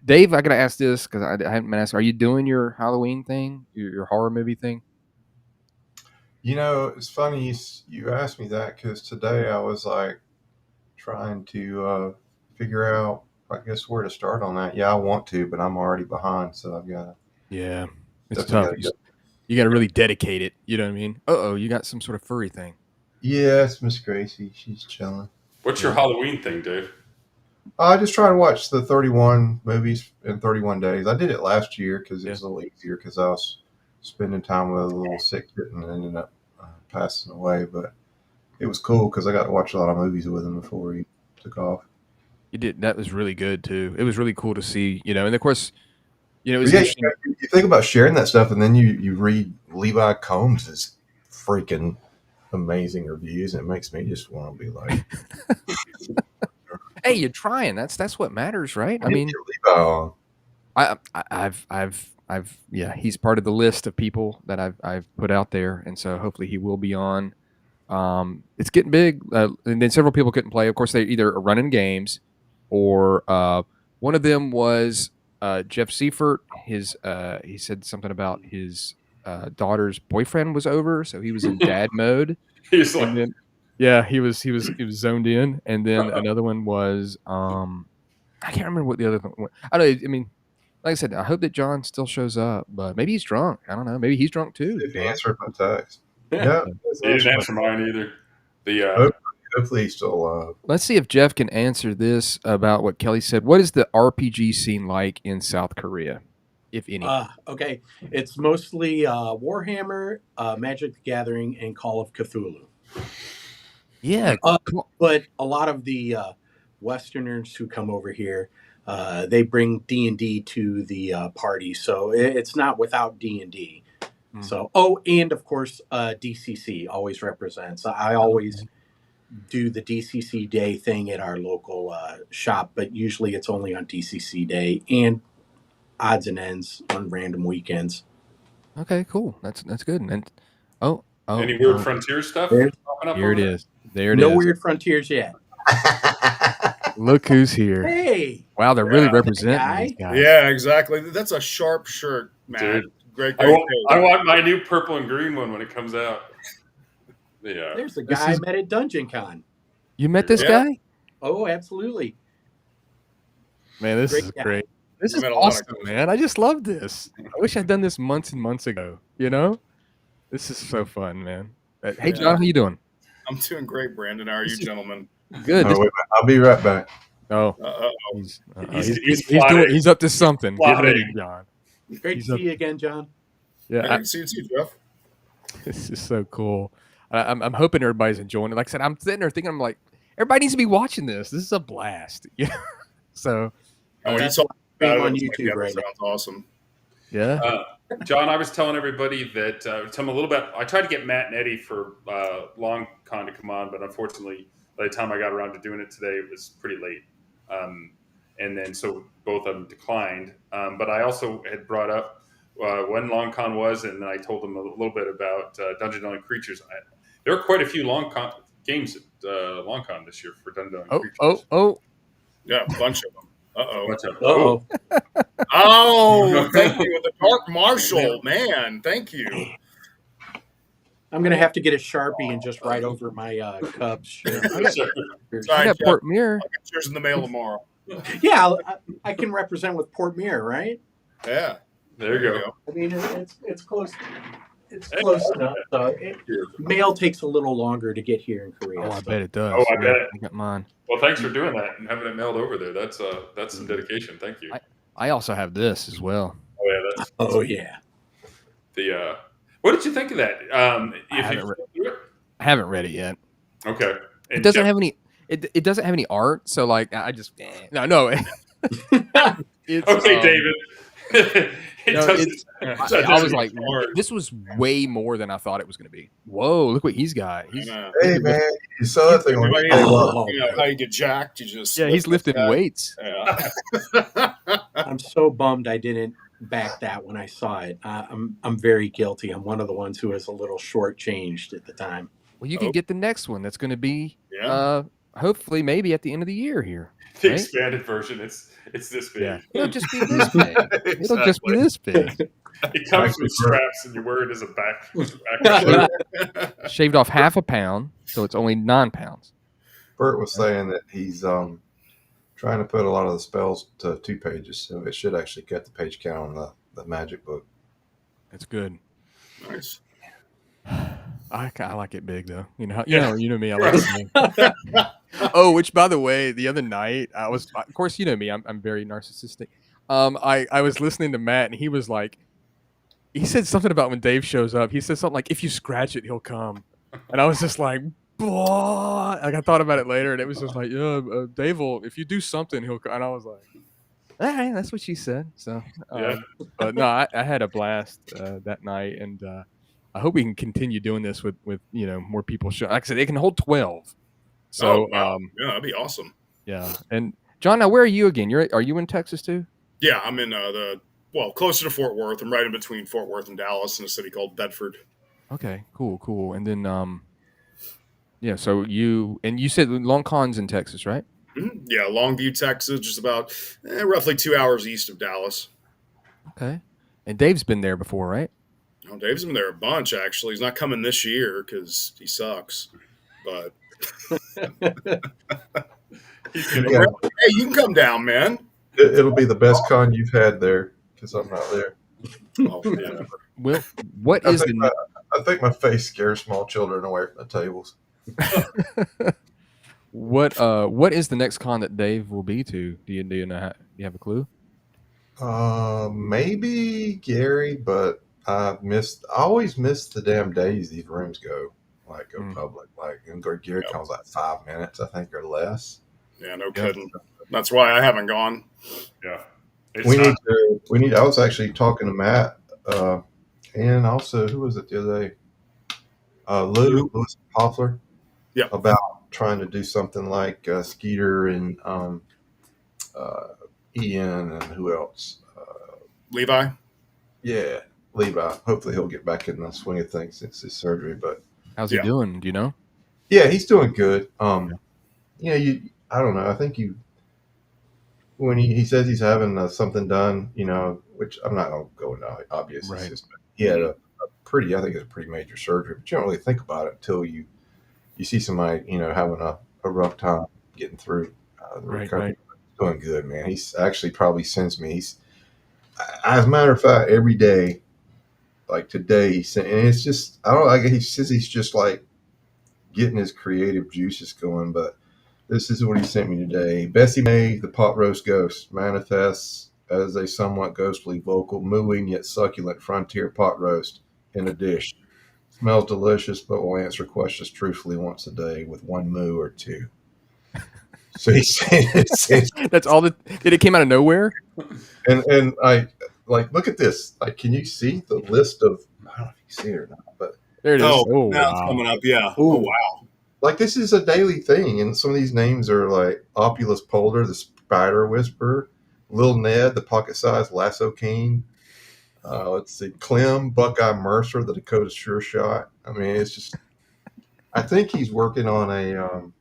Dave, I got to ask this because I haven't been asked. Are you doing your Halloween thing, your horror movie thing? It's funny you asked me that because today I was trying to figure out, I guess, where to start on that. Yeah, I want to, but I'm already behind, so I've got to. Yeah, it's tough. You got to really dedicate it. You know what I mean? You got some sort of furry thing. Yeah, it's Miss Gracie. She's chilling. What's your Halloween thing, Dave? I just try to watch the 31 movies in 31 days. I did it last year because it was a little easier because I was spending time with a little sick kitten and ended up passing away. But it was cool because I got to watch a lot of movies with him before he took off. You did. That was really good too. It was really cool to see, and of course, it was interesting. You think about sharing that stuff, and then you read Levi Combs' freaking amazing reviews, and it makes me just want to be like, "Hey, you're trying. That's what matters, right?" I mean, I've he's part of the list of people that I've put out there, and so hopefully he will be on. It's getting big, and then several people couldn't play. Of course, they either are running games, or one of them was Jeff Seifert. He said something about his daughter's boyfriend was over, so he was in dad mode. He's like, then, he was zoned in, and then another one was I can't remember what the other one. I don't. I mean, like I said, I hope that John still shows up, but maybe he's drunk. I don't know. Maybe he's drunk too. If he answered my text, yeah, he didn't answer mine either. Hopefully he's still alive. Let's see if Jeff can answer this about what Kelly said. What is the RPG scene like in South Korea, if any? Okay, it's mostly Warhammer, Magic the Gathering, and Call of Cthulhu. Yeah, but a lot of the Westerners who come over here, they bring D&D to the party, so it's not without D&D. So, and of course, DCC always represents. I always do the DCC Day thing at our local shop, but usually it's only on DCC Day and odds and ends on random weekends. Okay, cool. That's good. And any weird frontier stuff? Here it is. There it is. No weird frontiers yet. Look who's here. Hey. Wow, they're really representing these guys. Yeah, exactly. That's a sharp shirt, man. Dude. Great. I want my new purple and green one when it comes out. Yeah. There's the guy I met at Dungeon Con. You met this guy? Oh, absolutely. Man, this is great. This is awesome, man. I just love this. I wish I'd done this months and months ago. This is so fun, man. Hey, John, how you doing? I'm doing great, Brandon. How are you, gentlemen? Good. I'll be right back. Oh, Uh-oh. he's plotting. he's up to something. Get ready, plotting. John. Great He's to up- see you again, John. Yeah, Hey, see you too, Jeff. this is so cool. I'm hoping everybody's enjoying it. Like I said, I'm sitting there thinking, I'm like, everybody needs to be watching this. This is a blast. Yeah. So Oh, you That's saw stream that. on Looks YouTube that right now. sounds awesome. yeah. John, I was telling everybody that tell them a little bit. I tried to get Matt and Eddie for Long Con to come on, but unfortunately, by the time I got around to doing it today, it was pretty late. And then so both of them declined. But I also had brought up when Long Con was, and then I told them a little bit about Dungeon Delving Creatures. There are quite a few Long Con games at Long Con this year for Dungeon Delving Creatures. Oh. Yeah, a bunch of them. Uh-oh. Bunch of- Uh-oh. Oh, thank you. The Dark Marshal, man. Thank you. I'm going to have to get a Sharpie and just write over my Cubs shirt. Yes, sir. I Sorry, got Jeff. Port Mirror. I'll get yours in the mail tomorrow. Yeah, I can represent with Port Mirror, right? Yeah. There you go. I mean, it's close. It's close enough. So mail takes a little longer to get here in Korea. Oh, I so. bet it does. Oh, I bet. I got mine. Well, thanks for doing that and having it mailed over there. That's some dedication. Thank you. I also have this as well. Oh yeah, that's Oh yeah. the. What did you think of that? I haven't read it yet. Okay. And It doesn't Jeff- have any. It doesn't have any art, so like I just no. It's, Okay, David. It no, doesn't- I was like, art. this was way more than I thought it was going to be. Whoa, look what he's got. He's Hey man, you saw that thing on Everybody eBay. knows, Oh. you know, how you get jacked. You just yeah, he's lift lifting that. weights. Yeah. I'm so bummed I didn't back that when I saw it. I'm very guilty. I'm one of the ones who was a little shortchanged at the time. Well, you can get the next one. That's going to be Yeah. hopefully maybe at the end of the year here. The right? expanded version. It's this big. Yeah, it'll just be this big. It'll just be this big. It comes with straps, and you wear it as a back. Shaved off half a pound, so it's only 9 pounds. Bert was saying that he's trying to put a lot of the spells to 2 pages, so it should actually cut the page count on the magic book. That's good. Nice. I like it big though. You know me. I like it big. Oh, which by the way, the other night of course, you know me. I'm very narcissistic. I was listening to Matt, and he was like, he said something about when Dave shows up. He said something like, "If you scratch it, he'll come," and I was just like, "Blah." Like I thought about it later, and it was just like, "Yeah, Dave will. If you do something, he'll come." And I was like, "All right, that's what she said." So, Yeah. but no, I had a blast that night, and I hope we can continue doing this with more people. Like I said, they can hold 12. So, wow. Yeah, that'd be awesome. yeah. And John, now where are you again? Are you in Texas too? Yeah, I'm in closer to Fort Worth. I'm right in between Fort Worth and Dallas in a city called Bedford. Okay, cool. And then, yeah. So you said Long Con's in Texas, right? Mm-hmm. Yeah, Longview, Texas, just about roughly 2 hours east of Dallas. Okay. And Dave's been there before, right? Oh, Dave's been there a bunch, actually. He's not coming this year because he sucks. But Yeah. hey, you can come down, man. It'll be the best con you've had there because I'm not there. Oh, yeah. Well, what I is think, I think my face scares small children away from the tables. what is the next con that Dave will be to? Do you know? Do you have a clue? Maybe Gary, but I always miss the damn days these rooms go public. Like, and Gary comes like 5 minutes, I think, or less. Yeah, no kidding. That's why I haven't gone. Yeah. We need. I was actually talking to Matt, and also who was it the other day? Lewis Hoffler. Yeah. About trying to do something like Skeeter and Ian and who else? Levi? Yeah, Levi. Hopefully he'll get back in the swing of things since his surgery. But How's he doing? Do you know? yeah, he's doing good. I don't know. I think when he says he's having something done, which I'm not going to go into obvious. Right. He had a pretty, I think it's a pretty major surgery, but you don't really think about it until you see somebody, having a rough time getting through the recovery. Right. He's doing good, man. He's actually probably sends me. As a matter of fact, every day, like today, and it's just, I don't know, he says he's just like getting his creative juices going, but This is what he sent me today. Bessie May, the pot roast ghost, manifests as a somewhat ghostly, vocal, mooing yet succulent frontier pot roast in a dish. Smells delicious, but will answer questions truthfully once a day with one moo or two. So he said, That's all that. Did it came out of nowhere? and I like look at this. Like, can you see the list of? I don't know if you see it or not, but There it is. Oh, Oh now it's wow. coming up. Yeah. Ooh. Oh, wow. like this is a daily thing, and some of these names are like Opulus Polder, the Spider Whisperer, Lil Ned, the pocket-sized lasso king. Let's see, Clem, Buckeye Mercer, the Dakota Sure Shot. I mean, it's just. I think he's working on a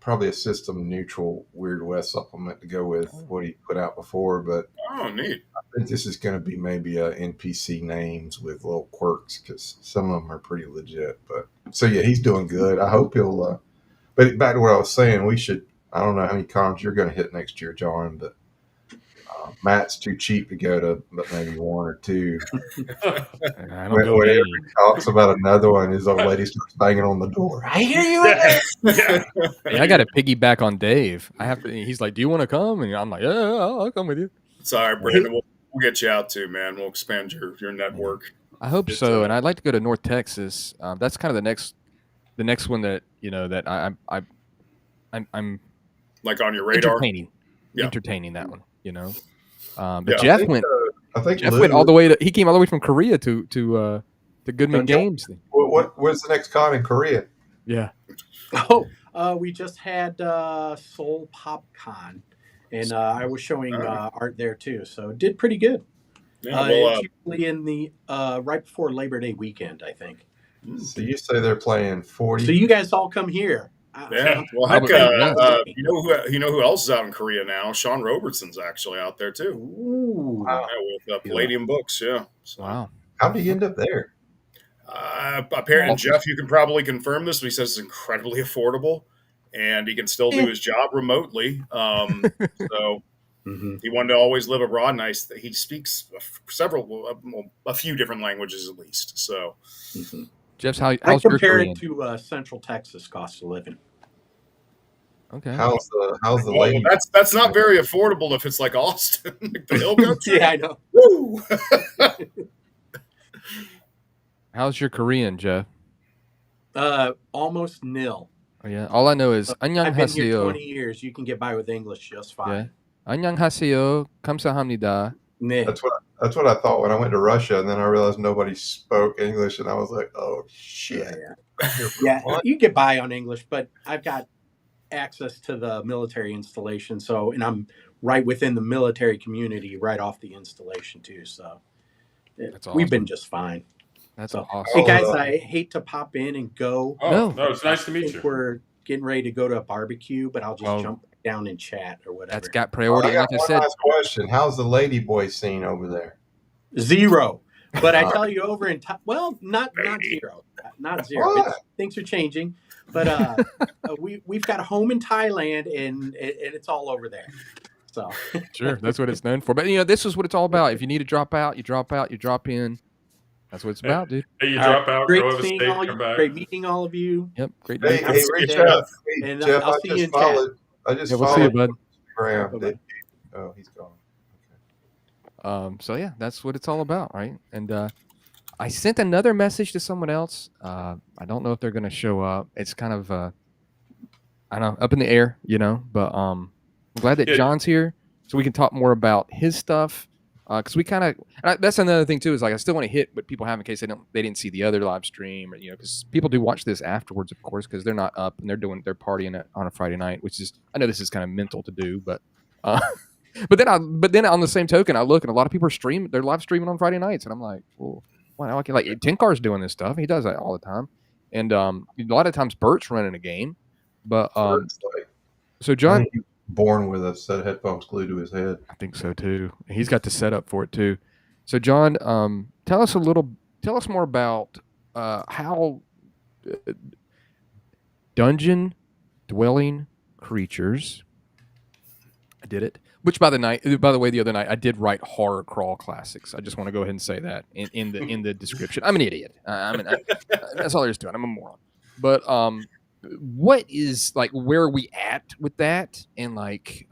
probably a system neutral Weird West supplement to go with what he put out before, but Oh, neat. I think this is going to be maybe NPC names with little quirks because some of them are pretty legit. But so yeah, he's doing good. I hope he'll. But back to what I was saying, we should. I don't know how many cons you're going to hit next year, John, but Matt's too cheap to go to, but maybe one or two. I don't go Whenever any. he talks about another one, his old lady starts banging on the door. I hear you in there. Yeah. Hey, I got to piggyback on Dave. I have to. He's like, "Do you want to come?" And I'm like, "Yeah, I'll come with you." It's all right, Brandon. We'll get you out too, man. We'll expand your network. I hope It's, so, and I'd like to go to North Texas. That's kind of the next one that that I'm Like on your radar. entertaining that one. But Yeah, Jeff went. I think Jeff Lou, went all the way to. He came all the way from Korea to Goodman Jeff- Games thing. what's the next con in Korea? Yeah. We just had Seoul PopCon, and I was showing art there too, so it did pretty good. Yeah, It's usually in the right before Labor Day weekend, I think. So you say they're playing 40? So you guys all come here. yeah. Well, heck, Probably, you know who else is out in Korea now? Sean Robertson's actually out there too. Ooh. Wow. Yeah, with Palladium Books. Yeah. So, Wow. How did he end up there? apparently, Jeff, you can probably confirm this, but he says it's incredibly affordable, and he can still do his job remotely. So he wanted to always live abroad, and he speaks a few different languages at least. So. Jeff's I how's your compare Korean? it to Central Texas cost of living. Okay. How's the Well, lady? that's not very affordable if it's like Austin, like the hill country. Yeah, I know. Woo! How's your Korean, Jeff? Almost nil. Oh yeah. All I know is I've been here 안녕하세요. 20 years. You can get by with English just Yeah. fine. 안녕하세요. 감사합니다. Nah. That's what I thought when I went to Russia, and then I realized nobody spoke English, and I was like, "Oh shit!" Yeah, you get by on English, but I've got access to the military installation, and I'm right within the military community, right off the installation too. So That's we've been awesome. just fine. That's So, awesome. hey guys, I hate to pop in and go. Oh, No. it's nice to I meet think you. we're getting ready to go to a barbecue, but I'll just Oh. jump down and chat or whatever. That's got I priority. got Like I one said, last question: how's the lady boy scene over there? 0. But I tell you, over in not zero, not zero. What? Things are changing, but we've got a home in Thailand, and it's all over there. So sure, that's what it's known for. But this is what it's all about. If you need to drop out, you drop out. You drop in. That's what it's about, dude. Hey, you All drop out, great go have a seeing steak, all you. come back. Great meeting all of you. Yep. Great. Hey, day. hey, reach out. Hey, And, Jeff, I'll I see you just in chat. followed. I just Yeah, we'll see you, followed bud. Instagram. Bye-bye. Oh, he's gone. So yeah, that's what it's all about, right? And I sent another message to someone else. I don't know if they're going to show up. It's kind of I don't know, up in the air, But I'm glad that Yeah. John's here, so we can talk more about his stuff. Because we kind of that's another thing too, is like I still want to hit what people have in case they didn't see the other live stream, or because people do watch this afterwards, of course, because they're not up and they're partying on a Friday night, which is, I know this is kind of mental to do, but but then on the same token, I look and a lot of people are they're live streaming on Friday nights, and I'm like, well, why? Like Tenkar's doing this stuff. He does that all the time, and a lot of times Bert's running a game, but It's like, so I John. think he was born with a set of headphones glued to his head. I think so too. He's got the setup for it too. So John, tell us more about how dungeon dwelling creatures. I did it. Which by the way, the other night I did write horror crawl classics. I just want to go ahead and say that in the description. I'm an idiot. That's all there is to it. I'm a moron. But what is like, where are we at with that? And like,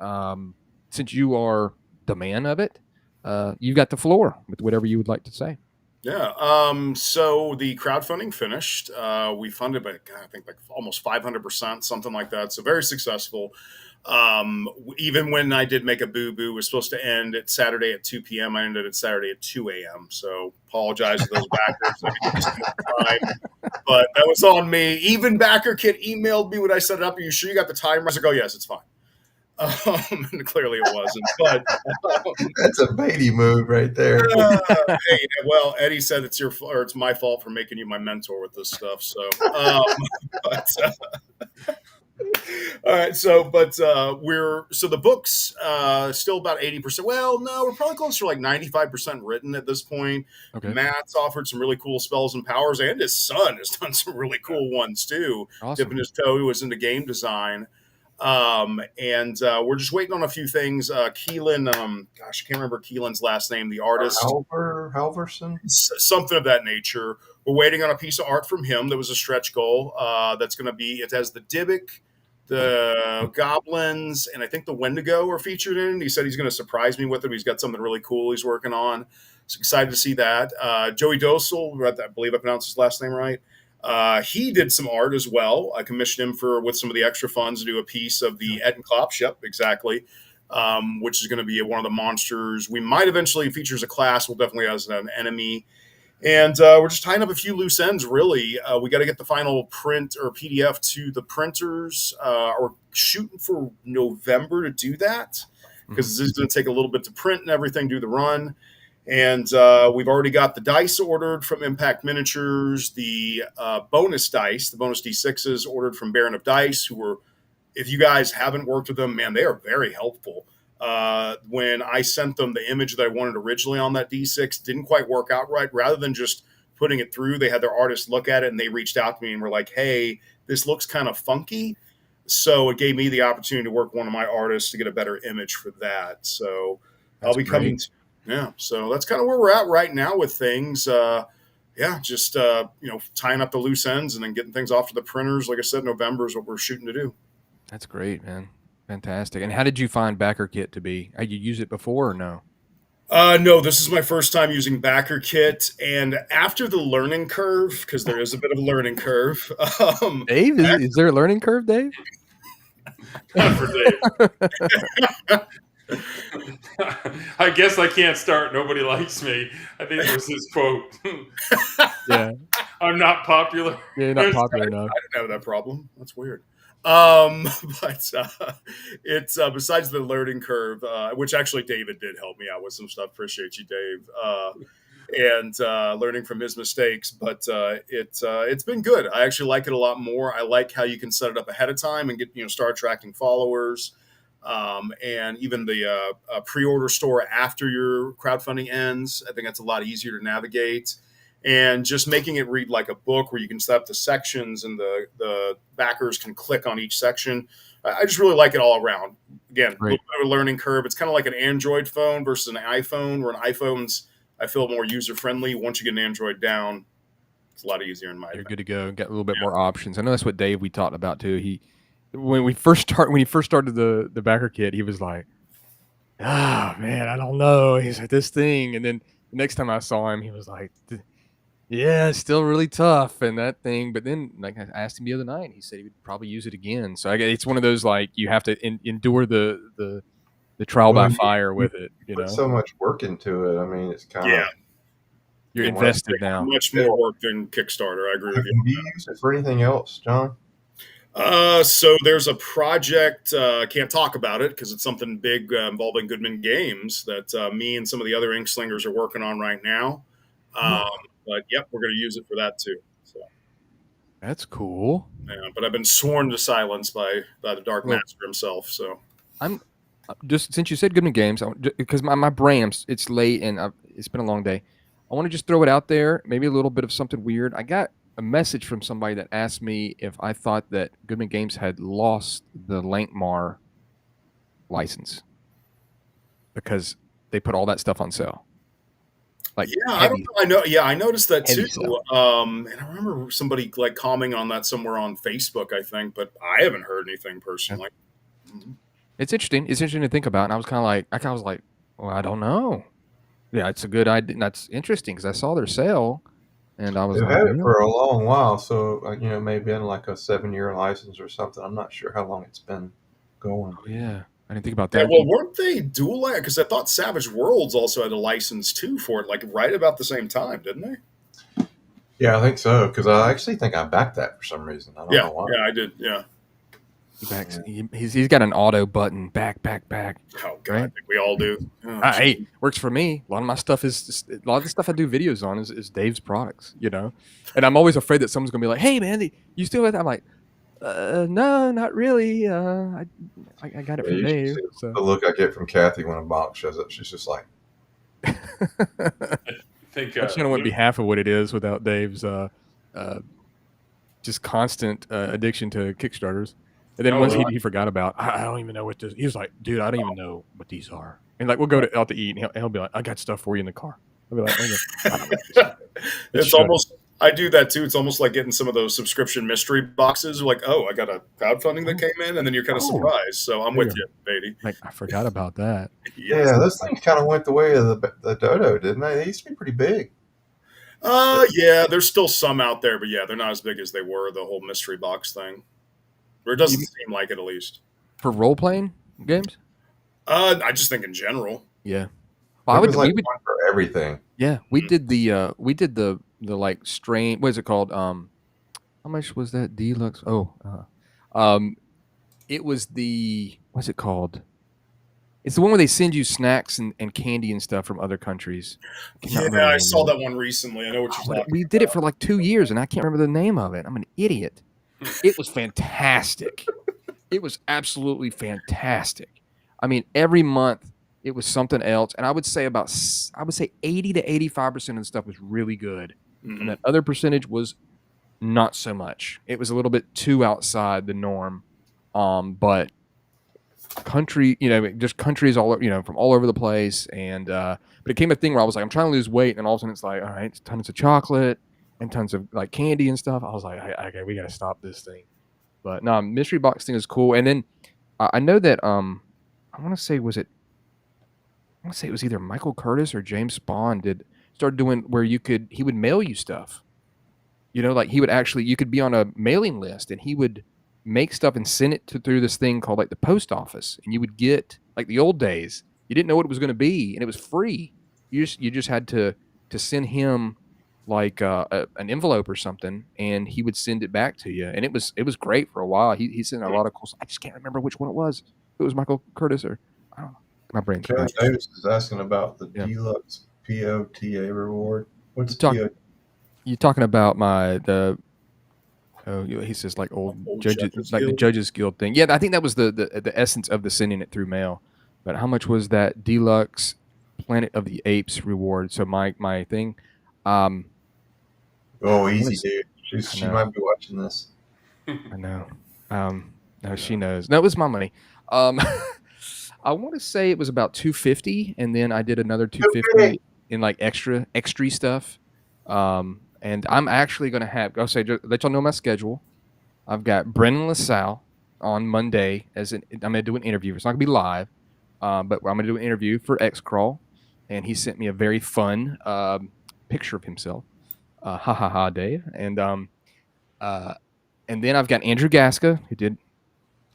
since you are the man of it, you've got the floor with whatever you would like to say. Yeah. So the crowdfunding finished. We funded by, God, I think like almost 500%, something like that. So very successful. Even when I did make a boo boo, was supposed to end at Saturday at 2 p.m. I ended at Saturday at 2 a.m. So apologize to those backers. I mean, just time. But that was on me. Even Backer Kit emailed me when I set it up. Are you sure you got the timer? I was like, oh, yes, it's fine. And clearly it wasn't. But That's a Baity move right there. hey, well, Eddie said it's your or it's my fault for making you my mentor with this stuff. So, but, all right. So, but the book's still about 80%. Well, no, we're probably closer to like 95% written at this point. Okay. Matt's offered some really cool spells and powers, and his son has done some really cool ones too. Awesome. Dipping his toe, he was into game design. And we're just waiting on a few things. Keelan, gosh, I can't remember Keelan's last name, the artist. Halverson? Something of that nature. We're waiting on a piece of art from him that was a stretch goal. That's going to be, it has the Dybbuk, the goblins, and I think the Wendigo are featured in it. He said he's going to surprise me with it. He's got something really cool he's working on. So excited to see that. Joey Dosel, I believe I pronounced his last name right. He did some art as well. I commissioned him with some of the extra funds to do a piece of the Ed and Klops. Yep, exactly. Which is going to be one of the monsters. We might eventually feature as a class. We'll definitely as an enemy. And we're just tying up a few loose ends, really. We got to get the final print or PDF to the printers. We're shooting for November to do that because this is going to take a little bit to print and everything, do the run. And we've already got the dice ordered from Impact Miniatures, the bonus dice, the bonus D6s ordered from Baron of Dice, who were, if you guys haven't worked with them, man, they are very helpful. When I sent them the image that I wanted originally on that D6, didn't quite work out right. Rather than just putting it through, they had their artist look at it and they reached out to me and were like, hey, this looks kind of funky. So it gave me the opportunity to work with one of my artists to get a better image for that. So I'll be coming to. Yeah, so that's kind of where we're at right now with things. Just tying up the loose ends and then getting things off to the printers. Like I said, November is what we're shooting to do. That's great, man. Fantastic. And how did you find Backer Kit to be? Had you used it before or no? No, this is my first time using Backer Kit. And after the learning curve, because there is a bit of a learning curve. Dave, is there a learning curve, Dave? Not for Dave. I guess I can't start. Nobody likes me. I think it was his quote. Yeah. I'm not popular. Yeah, you're not popular enough. I didn't have that problem. That's weird. But it's besides the learning curve, which actually David did help me out with some stuff. Appreciate you, Dave. And learning from his mistakes, but it's been good. I actually like it a lot more. I like how you can set it up ahead of time and start attracting followers. And even the pre-order store after your crowdfunding ends, I think that's a lot easier to navigate. And just making it read like a book where you can set up the sections and the backers can click on each section. I just really like it all around. Again, a little bit of a learning curve. It's kind of like an Android phone versus an iPhone, where an iPhone's, I feel, more user-friendly. Once you get an Android down, it's a lot easier in my opinion. You're good to go. Got a little bit more options. I know that's what Dave, we talked about too. When he first started the Backer Kit, he was like, man, I don't know. He's like, this thing. And then the next time I saw him, he was like, yeah, it's still really tough and that thing. But then, like, I asked him the other night, and he said he would probably use it again. So it's one of those, like, you have to endure the trial by fire with it. Put so much work into it. I mean, it's kind of you're invested now. Much more work than Kickstarter. I agree with you. Do you use it for anything else, John? So there's a project, can't talk about it because it's something big involving Goodman Games that me and some of the other Inkslingers are working on right now. But yep, we're going to use it for that too. So that's cool. Yeah, but I've been sworn to silence by the Dark Master himself. So I'm just, since you said Goodman Games, because my brain, it's late and it's been a long day. I want to just throw it out there, maybe a little bit of something weird. I got a message from somebody that asked me if I thought that Goodman Games had lost the Lankmar license because they put all that stuff on sale. like Yeah, I don't heavy, know. I know. Yeah, I noticed that heavy too. stuff. And I remember somebody like commenting on that somewhere on Facebook, I think, but I haven't heard anything Yeah. personally. Mhm. It's interesting. It's interesting to think about. And I was kind of like, well, I don't know. Yeah, it's a good idea. That's interesting because I saw their sale, and I was They've like, had it yeah, for a long while, so maybe in like a 7-year license or something. I'm not sure how long it's been going. oh, yeah. I didn't think about Yeah, that. well, weren't they dual? Because I thought Savage Worlds also had a license too for it, like right about the same time, didn't they? Yeah, I think so because I actually think I backed that for some reason. I don't Yeah, know why. yeah, I did. Yeah. He backs. Yeah. He's got an auto button. Back. Oh God, I Right. think we all do. Oh, Hey, works for me. A lot of my stuff is a lot of the stuff I do videos on is Dave's products. And I'm always afraid that someone's gonna be like, "Hey, man, you still have that?" I'm like, no, not really. I got it Yeah, from you should Dave. see So the look I get from Kathy when a box shows up. She's just like, my I think channel wouldn't be half of what it is without Dave's just constant addiction to Kickstarters. And then oh, once really? he forgot about, I don't even know what this. He was like, "Dude, I don't even know what these are." And like, we'll go out to eat, and he'll be like, "I got stuff for you in the car." I'll be like, "Okay, I don't know what this is." it's Shut up. almost. I do that too. It's almost like getting some of those subscription mystery boxes. Like, oh, I got a crowdfunding that came in, and then you're kind of Oh, surprised. So I'm there with you you, Baity. like, I forgot about that. Yes. yeah, those things kind of went the way of the dodo, didn't they? They used to be pretty big. Yeah, there's still some out there, but yeah, they're not as big as they were. The whole mystery box thing, or it doesn't You, seem like it at least. for role playing games? I just think in general. Yeah. Well, There was like we would, one for everything. yeah, we did the like strain. What is it called? How much was that deluxe? Oh, it was what's it called? It's the one where they send you snacks and candy and stuff from other countries. I cannot Yeah, remember the I name saw of it. that one recently. I know what you're talking We did it for like 2 years, and I can't remember the name of it. I'm an idiot. It was fantastic. It was absolutely fantastic. I mean, every month it was something else, and I would say 80 to 85% of the stuff was really good, about. and that other percentage was not so much. It was a little bit too outside the norm. But just countries from all over the place, and but it came a thing where I was like, I'm trying to lose weight, and all of a sudden it's like, all right, tons of chocolate and tons of like candy and stuff. I was like, okay, we got to stop this thing. But no, mystery box thing is cool. And then I know that I want to say it was either Michael Curtis or James Bond started doing where he would mail you stuff. Like you could be on a mailing list, and he would make stuff and send it through this thing called like the post office, and you would get, like the old days, you didn't know what it was going to be, and it was free. You just had to send him like an envelope or something, and he would send it back to you, and it was great for a while. He sent a lot of cool. I just can't remember which one it was. If it was Michael Curtis or I don't know. My brain's Kevin scratched. Davis is asking about the Yeah. deluxe POTA reward. What's You talk- POTA? You talking about he says like old judges, like the Judges Guild thing. Yeah, I think that was the essence of the sending it through mail. But how much was that deluxe Planet of the Apes reward? So my thing. Oh, easy, dude. She know. might be watching this. I know. No, she knows. No, it was my money. I want to say it was about $250, and then I did another $250 in like extra stuff. And I'm actually going to I'll let y'all know my schedule. I've got Brennan LaSalle on Monday I'm going to do an interview. It's not going to be live, but I'm going to do an interview for X-Crawl, and he sent me a very fun picture of himself. Dave. And then I've got Andrew Gasca, who did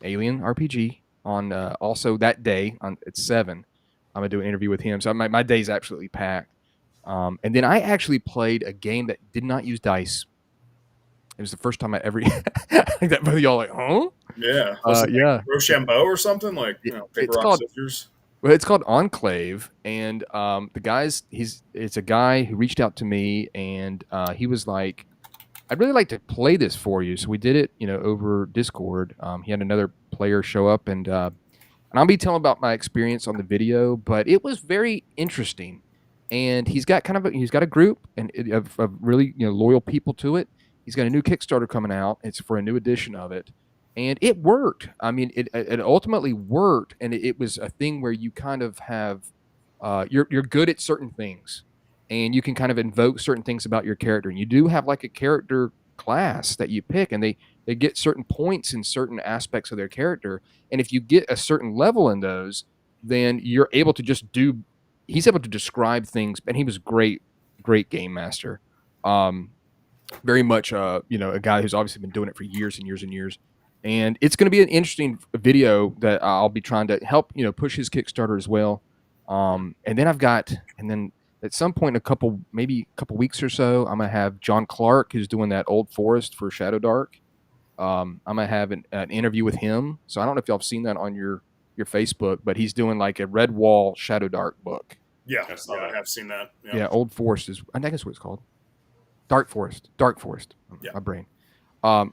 Alien RPG, on also that day at 7. I'm going to do an interview with him. So my day's absolutely packed. And then I actually played a game that did not use dice. It was the first time I ever. I think that both of y'all like, huh? Yeah. Yeah. Rochambeau or something like paper rock scissors. Well, it's called Enclave, and the guy's it's a guy who reached out to me, and he was like, "I'd really like to play this for you." So we did it, over Discord. He had another player show up, and I'll be telling about my experience on the video, but it was very interesting. And he's got a group of really loyal people to it. He's got a new Kickstarter coming out. It's for a new edition of it, and it worked. I mean, it ultimately worked, and it was a thing where you kind of have you're good at certain things, and you can kind of invoke certain things about your character. And you do have like a character class that you pick, and they get certain points in certain aspects of their character. And if you get a certain level in those, then you're able to just do. He's able to describe things, and he was great game master. Very much, a guy who's obviously been doing it for years and years and years. And it's going to be an interesting video that I'll be trying to help, push his Kickstarter as well. And then at some point, maybe a couple weeks or so, I'm going to have John Clark, who's doing that Old Forest for Shadow Dark. I'm going to have an interview with him. So I don't know if y'all have seen that on your Facebook, but he's doing like a Red Wall Shadow Dark book. Yeah, I have seen that. Yeah, Old Forest I think that's what it's called. Dark Forest. Yeah. My brain.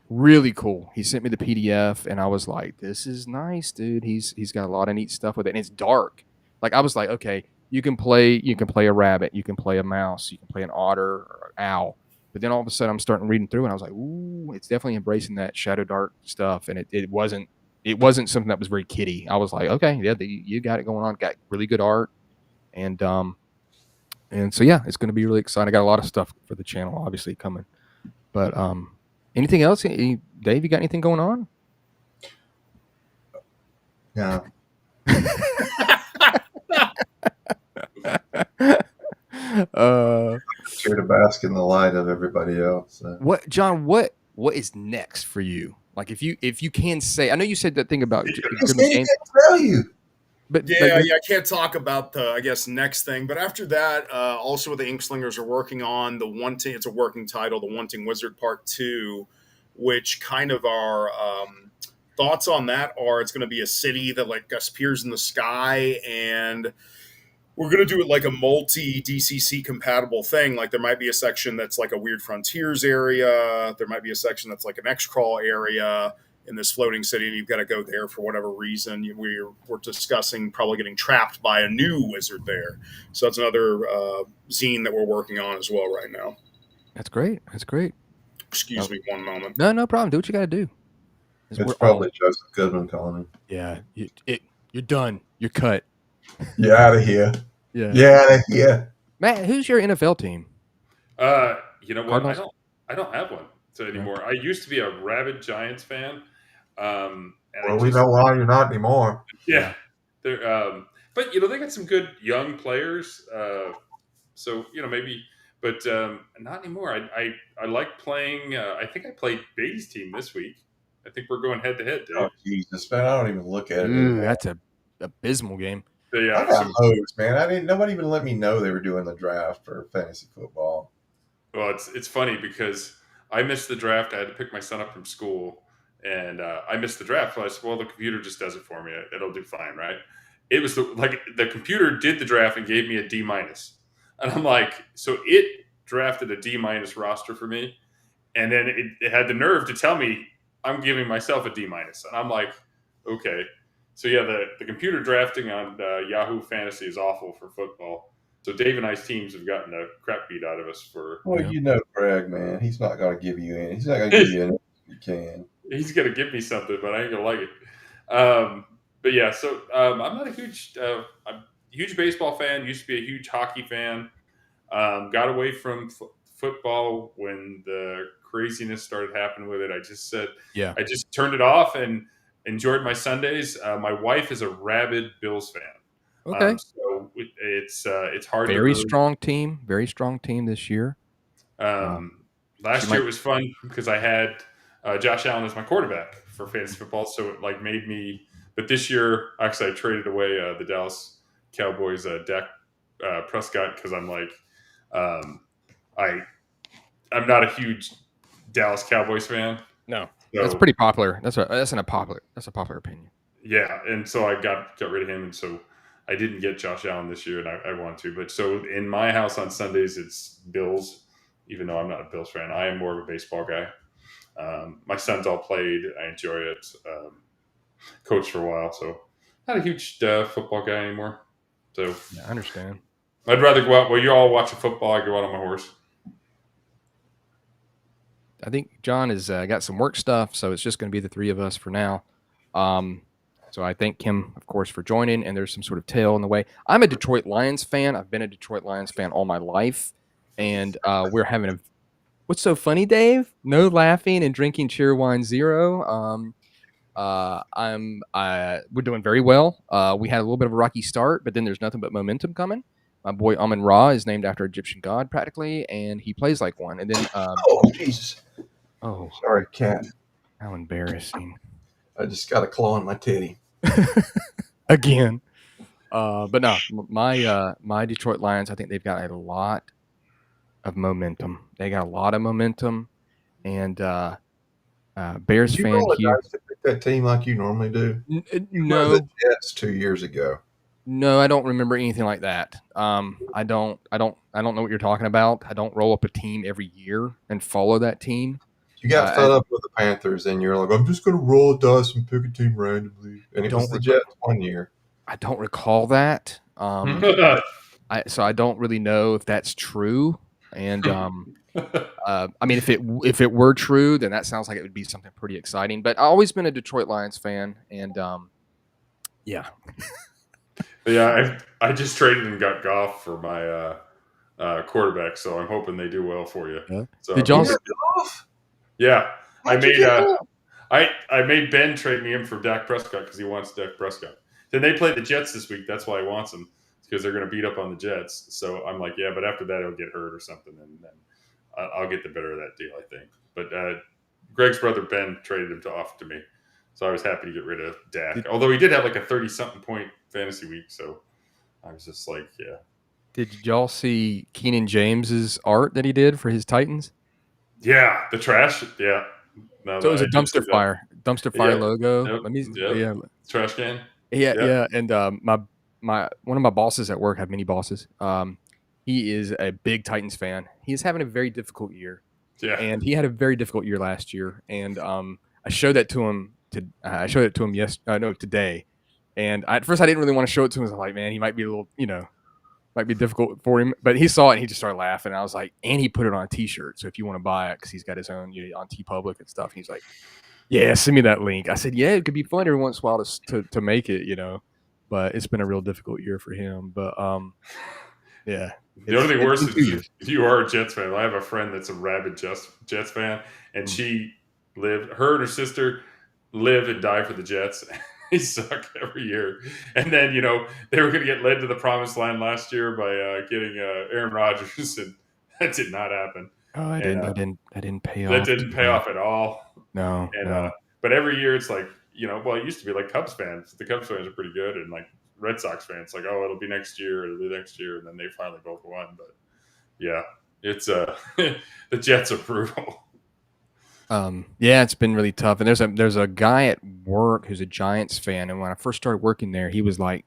Really cool. He sent me the PDF, and I was like, "This is nice, dude." He's got a lot of neat stuff with it, and it's dark. Like I was like, "Okay, you can play a rabbit, you can play a mouse, you can play an otter or an owl." But then all of a sudden, I'm starting reading through, and I was like, "Ooh, it's definitely embracing that Shadow Dark stuff." And it wasn't something that was very kiddie. I was like, "Okay, yeah, you got it going on. Got really good art." And so, yeah, it's going to be really exciting. I got a lot of stuff for the channel, obviously, coming. But anything else? Dave, you got anything going on? Yeah. Here to bask in the light of everybody else. What, John? What is next for you? Like, if you can say, I know you said that thing about games. Tell you. But I can't talk about the, I guess, next thing. But after that, also what the Inkslingers are working on, it's a working title, The Wanting Wizard Part 2, which kind of our thoughts on that are it's going to be a city that like appears in the sky, and we're going to do it like a multi-DCC compatible thing. Like there might be a section that's like a Weird Frontiers area. There might be a section that's like an X-Crawl area in this floating city, and you've got to go there for whatever reason. We're discussing probably getting trapped by a new wizard there. So that's another zine that we're working on as well right now. That's great. Excuse me one moment. No problem. Do what you got to do. It's probably Joseph Goodman calling him. Yeah, you're done. You're cut. You're out of here. Yeah. You're out of here. Matt, who's your NFL team? You know what? Cardinals? I don't have one anymore. I used to be a rabid Giants fan. We know why you're not anymore. Yeah. But they got some good young players. So maybe, but not anymore. I like playing. I think I played Baity's team this week. I think we're going head to head, Dave. Oh Jesus, man! I don't even look at it. Ooh, that's a abysmal game. Yeah, I got hosed, man. Nobody even let me know they were doing the draft for fantasy football. Well, it's funny because I missed the draft. I had to pick my son up from school, and I missed the draft. So I said, "Well, the computer just does it for me. It'll do fine, right?" It was the computer did the draft and gave me a D-, and I'm like, so it drafted a D- roster for me, and then it had the nerve to tell me I'm giving myself a D-, and I'm like, okay. So yeah, the computer drafting on Yahoo Fantasy is awful for football. So Dave and I's teams have gotten a crap beat out of us for. Well, Craig, man, he's not going to give you any. He's not going to give you anything he can. He's going to give me something, but I ain't going to like it. But yeah, so I'm not a huge baseball fan. Used to be a huge hockey fan. Got away from football when the craziness started happening with it. I just said, I just turned it off and enjoyed my Sundays. My wife is a rabid Bills fan. Okay. So it's hard. Very strong team this year. Last year it was fun because I had Josh Allen as my quarterback for fantasy football, so it made me. But this year, actually, I traded away the Dallas Cowboys Dak Prescott because I'm like, I'm not a huge Dallas Cowboys fan. No, so, that's pretty popular. That's a popular opinion. Yeah, and so I got rid of him, and so I didn't get Josh Allen this year, and I want to. But so in my house on Sundays, it's Bills, even though I'm not a Bills fan. I am more of a baseball guy. My sons all played. I enjoy it. Coached for a while, so not a huge football guy anymore. So yeah, I understand. I'd rather go out. Well, you're all watching football. I go out on my horse. I think John has got some work stuff, so it's just going to be the three of us for now. So I thank him, of course, for joining. And there's some sort of tail in the way. I'm a Detroit Lions fan. I've been a Detroit Lions fan all my life, and we're having a. What's so funny, Dave? No laughing and drinking Cheerwine Zero. We're doing very well. We had a little bit of a rocky start, but then there's nothing but momentum coming. My boy Amun Ra is named after Egyptian god practically, and he plays like one. And then, Oh, Jesus. oh, Sorry, cat. how embarrassing! I just got a claw in my titty. Again. But no, my Detroit Lions, I think they've got a lot of momentum. They got a lot of momentum, and Bears Did you fan roll the here. dice to pick that team like you normally do? You were No, the Jets 2 years ago. no, I don't remember anything like that. I don't know what you're talking about. I don't roll up a team every year and follow that team. You got fed up with the Panthers, and you're like, I'm just going to roll a dice and pick a team randomly. And it was the Jets 1 year. I don't recall that. So I don't really know if that's true. And I mean, if it were true, then that sounds like it would be something pretty exciting. But I've always been a Detroit Lions fan, and yeah. Yeah, I just traded and got Goff for my quarterback, so I'm hoping they do well for you. Yeah. So Did y'all? Yeah, How'd you get I made Ben trade me in for Dak Prescott because he wants Dak Prescott. Then they play the Jets this week. That's why he wants him, because they're going to beat up on the Jets. So I'm like, yeah, but after that he'll get hurt or something, and then I'll get the better of that deal, I think. But Greg's brother Ben traded him off to me, so I was happy to get rid of Dak. Although he did have like a 30-something point fantasy week, so I was just like, yeah. Did y'all see Keenan James's art that he did for his Titans? Yeah, the trash. Yeah. No, So it was a dumpster fire logo. Yep. Trash can. Yeah. And one of my bosses at work, I have many bosses. He is a big Titans fan. He's having a very difficult year. Yeah. And he had a very difficult year last year. And I showed that to him. Today. And at first I didn't really want to show it to him. I was like, man, he might be a little, might be difficult for him. But he saw it and he just started laughing. And I was like, and he put it on a T-shirt. So if you want to buy it, because he's got his own on TeePublic and stuff. And he's like, yeah, send me that link. I said, yeah, it could be fun every once in a while to make it, but it's been a real difficult year for him. But yeah. The only thing worse is if you are a Jets fan. I have a friend that's a rabid Jets fan, and her and her sister live and die for the Jets. They suck every year. And then, they were going to get led to the promised land last year by getting Aaron Rodgers, and that did not happen. Oh, I didn't pay off. That didn't pay off at all. No. But every year it's like, it used to be like Cubs fans. The Cubs fans are pretty good, and like Red Sox fans, like, oh, it'll be next year, and then they finally both won. But yeah, it's the Jets are brutal. Yeah, it's been really tough. And there's a guy at work who's a Giants fan, and when I first started working there, he was like,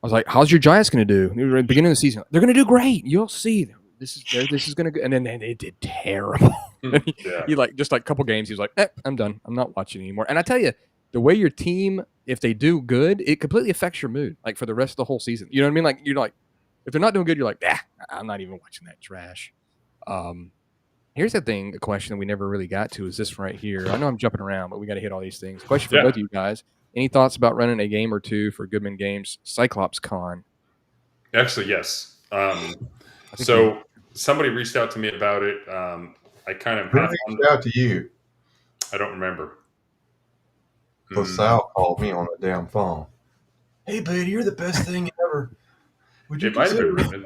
I was like, how's your Giants going to do? At the beginning of the season, they're going to do great. You'll see. This is going to go. And then they did terrible. He just like a couple games, he was like, I'm done. I'm not watching anymore. And I tell you, the way your team, if they do good, it completely affects your mood, like for the rest of the whole season. You know what I mean? Like, you're like, if they're not doing good, you're like, I'm not even watching that trash. Here's a question that we never really got to is this right here. I know I'm jumping around, but we got to hit all these things. Question for both of you guys. Any thoughts about running a game or two for Goodman Games Cyclops Con? Actually, yes. So somebody reached out to me about it. I kind of reached out to you. I don't remember. LaSalle called me on the damn phone. Hey, buddy, you're the best thing ever. Would you it might have been written.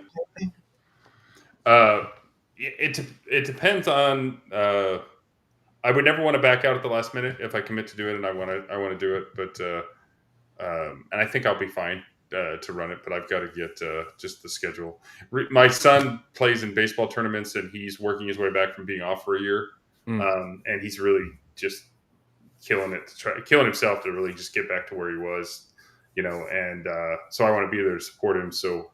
It depends on. I would never want to back out at the last minute if I commit to do it, and I want to do it. But and I think I'll be fine to run it. But I've got to get just the schedule. My son plays in baseball tournaments, and he's working his way back from being off for a year, and he's really just killing himself to really just get back to where he was, And so I want to be there to support him. So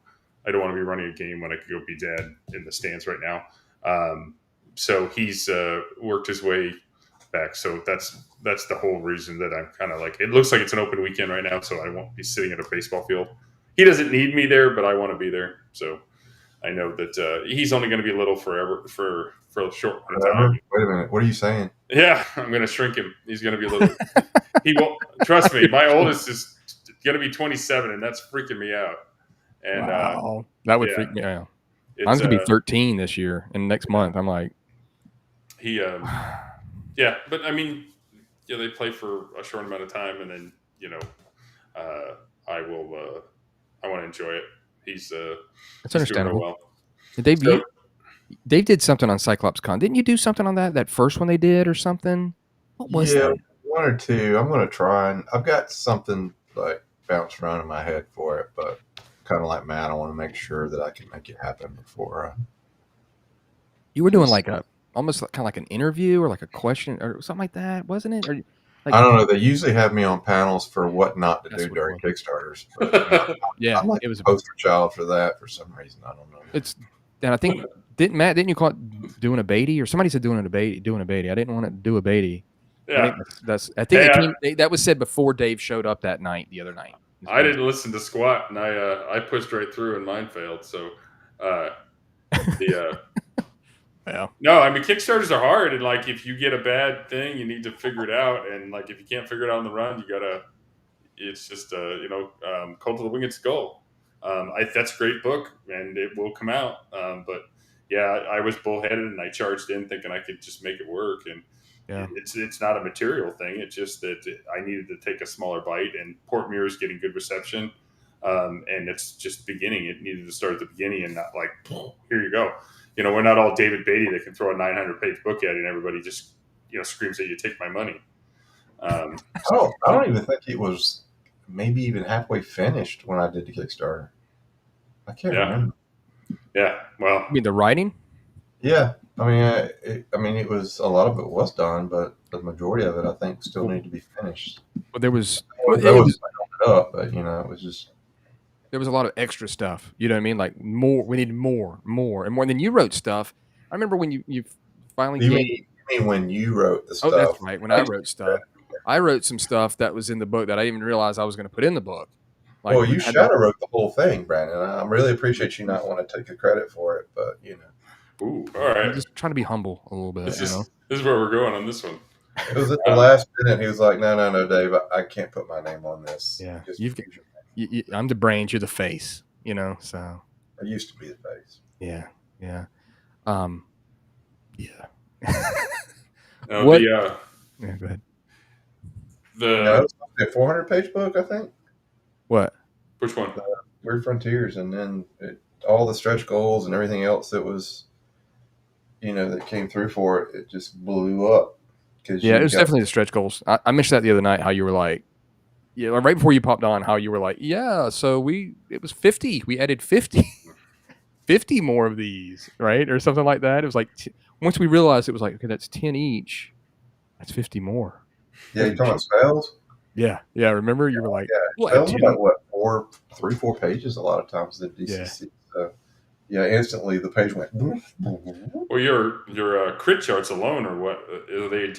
I don't want to be running a game when I could go be dad in the stands right now. So he's worked his way back. So that's the whole reason that I'm kind of like, it looks like it's an open weekend right now, so I won't be sitting at a baseball field. He doesn't need me there, but I want to be there. So I know that he's only going to be little forever for a short time. Wait a minute. What are you saying? Yeah, I'm going to shrink him. He's going to be a little. He won't. Trust me. My oldest is going to be 27, and that's freaking me out. And wow, that would yeah, freak me out. it's Mine's gonna be 13 this year, and next month I'm like, he. Yeah, but I mean, yeah, they play for a short amount of time, and then I will. I want to enjoy it. He's it's he's doing real understandable. well. Dave, So, Dave did something on Cyclops Con. Didn't you do something on that first one they did or something? What was that? One or two. I'm going to try, and I've got something like bounced around in my head for it, but kind of like Matt, I want to make sure that I can make it happen before. You were doing like almost kind of like an interview or like a question or something like that, wasn't it? Or like, I don't know. They usually have me on panels for what not to That's do what during it Kickstarters. But, yeah, I'm like it was a poster child for that for some reason. I don't know. And I think didn't you call it doing a Baity, or somebody said doing a Baity? I didn't want to do a Baity. yeah, I think that was said before Dave showed up that night, the other night. I didn't listen to squat, and I pushed right through, and mine failed. So yeah. No, I mean Kickstarters are hard, and like if you get a bad thing, you need to figure it out, and like if you can't figure it out on the run, you gotta. It's just Cult of the Winged Skull. That's a great book, and it will come out. But yeah, I was bullheaded, and I charged in thinking I could just make it work, and it's not a material thing. It's just that I needed to take a smaller bite, and Port Muir is getting good reception, and it's just beginning. It needed to start at the beginning, and not like here you go. We're not all David Baity that can throw a 900-page book at it, and everybody just screams at you, take my money. I don't even think it was maybe even halfway finished when I did the Kickstarter. I can't remember. Yeah, well, you mean the writing? Yeah, I mean, it was a lot of it was done, but the majority of it, I think, still needed to be finished. Well, there was up, but it was just. There was a lot of extra stuff. You know what I mean? Like more. We needed more, and more. Then you wrote stuff. I remember when you finally. You mean when you wrote the stuff? Oh, that's right. When I wrote stuff, I wrote some stuff that was in the book that I didn't even realize I was going to put in the book. Like, well, you shadow wrote the whole thing, Brandon. I really appreciate you not want to take the credit for it, but Ooh, all right. I'm just trying to be humble a little bit. This is where we're going on this one. It was at the last minute. He was like, "No, Dave, I can't put my name on this." Yeah, I'm the brains, you're the face. So I used to be the face. Yeah. Yeah. What? Yeah, go ahead. It was a 400-page book, I think. What? Which one? Weird Frontiers, and then all the stretch goals and everything else that was, that came through for it. It just blew up. Yeah, it was definitely the stretch goals. I mentioned that the other night. How you were like, right before you popped on, how you were like, yeah. So it was 50. We added 50, 50 more of these, right, or something like that. It was like once we realized it was like, okay, that's 10 each. That's 50 more. Yeah, you talking about spells? Yeah. Remember, you were like, spells about what 3-4 pages a lot of times in DCC. So, instantly the page went. Well, your crit charts alone are what? Are they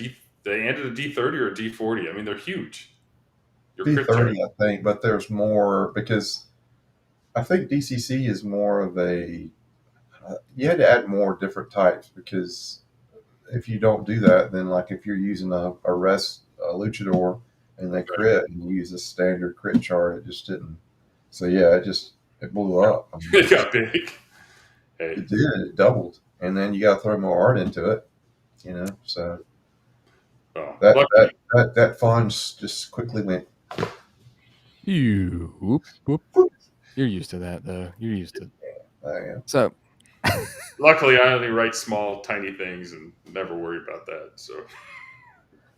they ended a D30 or a D40? I mean, they're huge. Your D30, I think, but there's more because I think DCC is more of a. You had to add more different types because if you don't do that, then like if you're using a luchador and they crit and you use a standard crit chart, it just didn't. So it blew up. It got big. Hey. It did. It doubled, and then you got to throw more art into it. So that funds just quickly went. You're used to that, though. You're used to. I am. So. Luckily, I only write small, tiny things and never worry about that. So.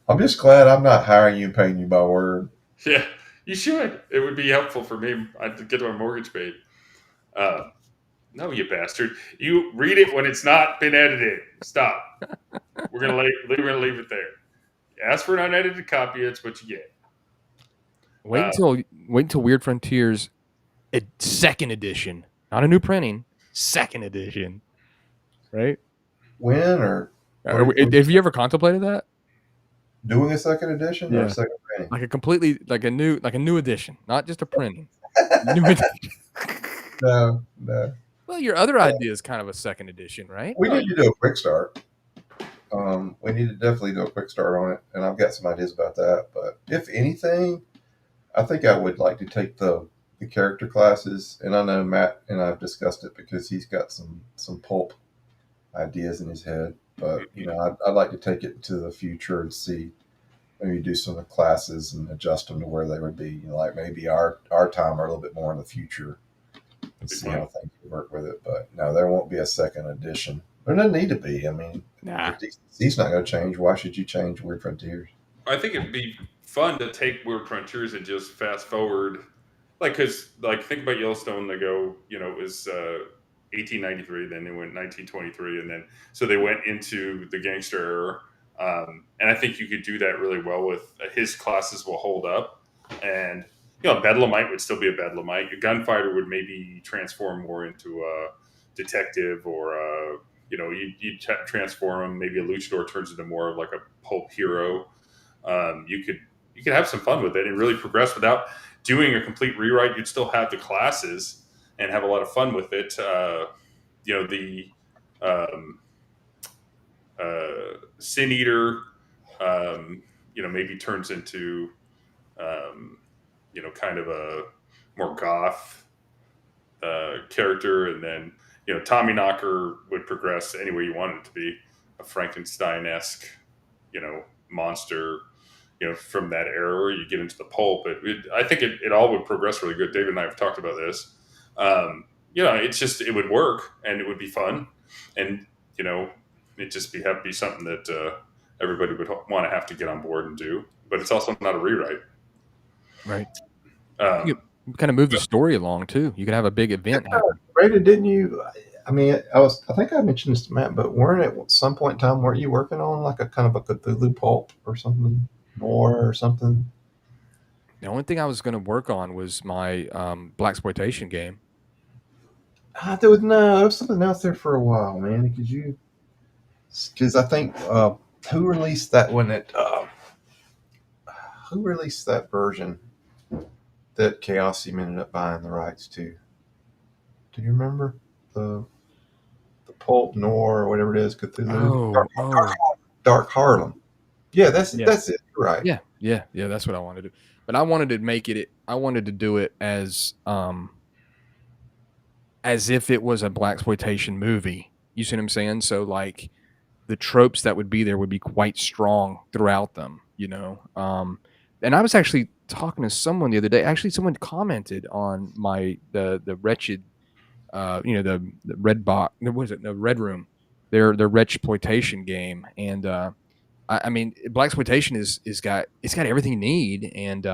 I'm just glad I'm not hiring you and paying you by word. Yeah, you should. It would be helpful for me. I'd get my mortgage paid. No, you bastard. You read it when it's not been edited. Stop. We're gonna leave it there. Ask for an unedited copy. That's what you get. Wait until Weird Frontiers, second edition, not a new printing. Second edition, right? When or have you ever contemplated that? Doing a second edition or a second printing? Like a completely like a new edition, not just a printing. New edition. No. Well, your other idea is kind of a second edition, right? We need to do a quick start. We need to definitely do a quick start on it, and I've got some ideas about that. But if anything, I think I would like to take the character classes, and I know Matt and I've discussed it because he's got some pulp ideas in his head. But I'd like to take it to the future and see, maybe do some of the classes and adjust them to where they would be. Like maybe our time or a little bit more in the future, and see how things work with it. But no, there won't be a second edition. There doesn't need to be. I mean, Nah. he's not going to change. Why should you change Weird Frontiers? I think it'd be fun to take Weird Frontiers and just fast forward, because think about Yellowstone. They go, it was 1893, then they went 1923, and then so they went into the gangster era. And I think you could do that really well with his classes will hold up, and a Bedlamite would still be a Bedlamite. A gunfighter would maybe transform more into a detective, or you transform him. Maybe a luchador turns into more of like a pulp hero. You could have some fun with it and really progress without doing a complete rewrite. You'd still have the classes and have a lot of fun with it. The Sin Eater, maybe turns into, kind of a more goth character, and then Tommy Knocker would progress any way you want it to be, a Frankenstein-esque, monster, from that era, where you get into the pulp. I think it all would progress really good. David and I have talked about this. It's just, it would work and it would be fun, and it'd just be something that everybody would want to have to get on board and do. But it's also not a rewrite, right? You kind of move the story along too. You could have a big event happen. Brandon, didn't you? I mean, I think I mentioned this to Matt, but weren't at some point in time, weren't you working on like a kind of a Cthulhu pulp or something more or something? The only thing I was going to work on was my blaxploitation game. There was something else there for a while, man. Because I think who released that one? Who released that version that Chaosium ended up buying the rights to? Do you remember the pulp Nor or whatever it is, Cthulhu? Dark Harlem. Yeah, that's it. You're right. Yeah. That's what I wanted to do. But I wanted to make it. I wanted to do it as if it was a blaxploitation movie. You see what I'm saying? So like the tropes that would be there would be quite strong throughout them. And I was actually talking to someone the other day. Actually, someone commented on the wretched, the red box. What was it? The Red Room. Their wretchploitation game, and I mean, blaxploitation is got everything you need, and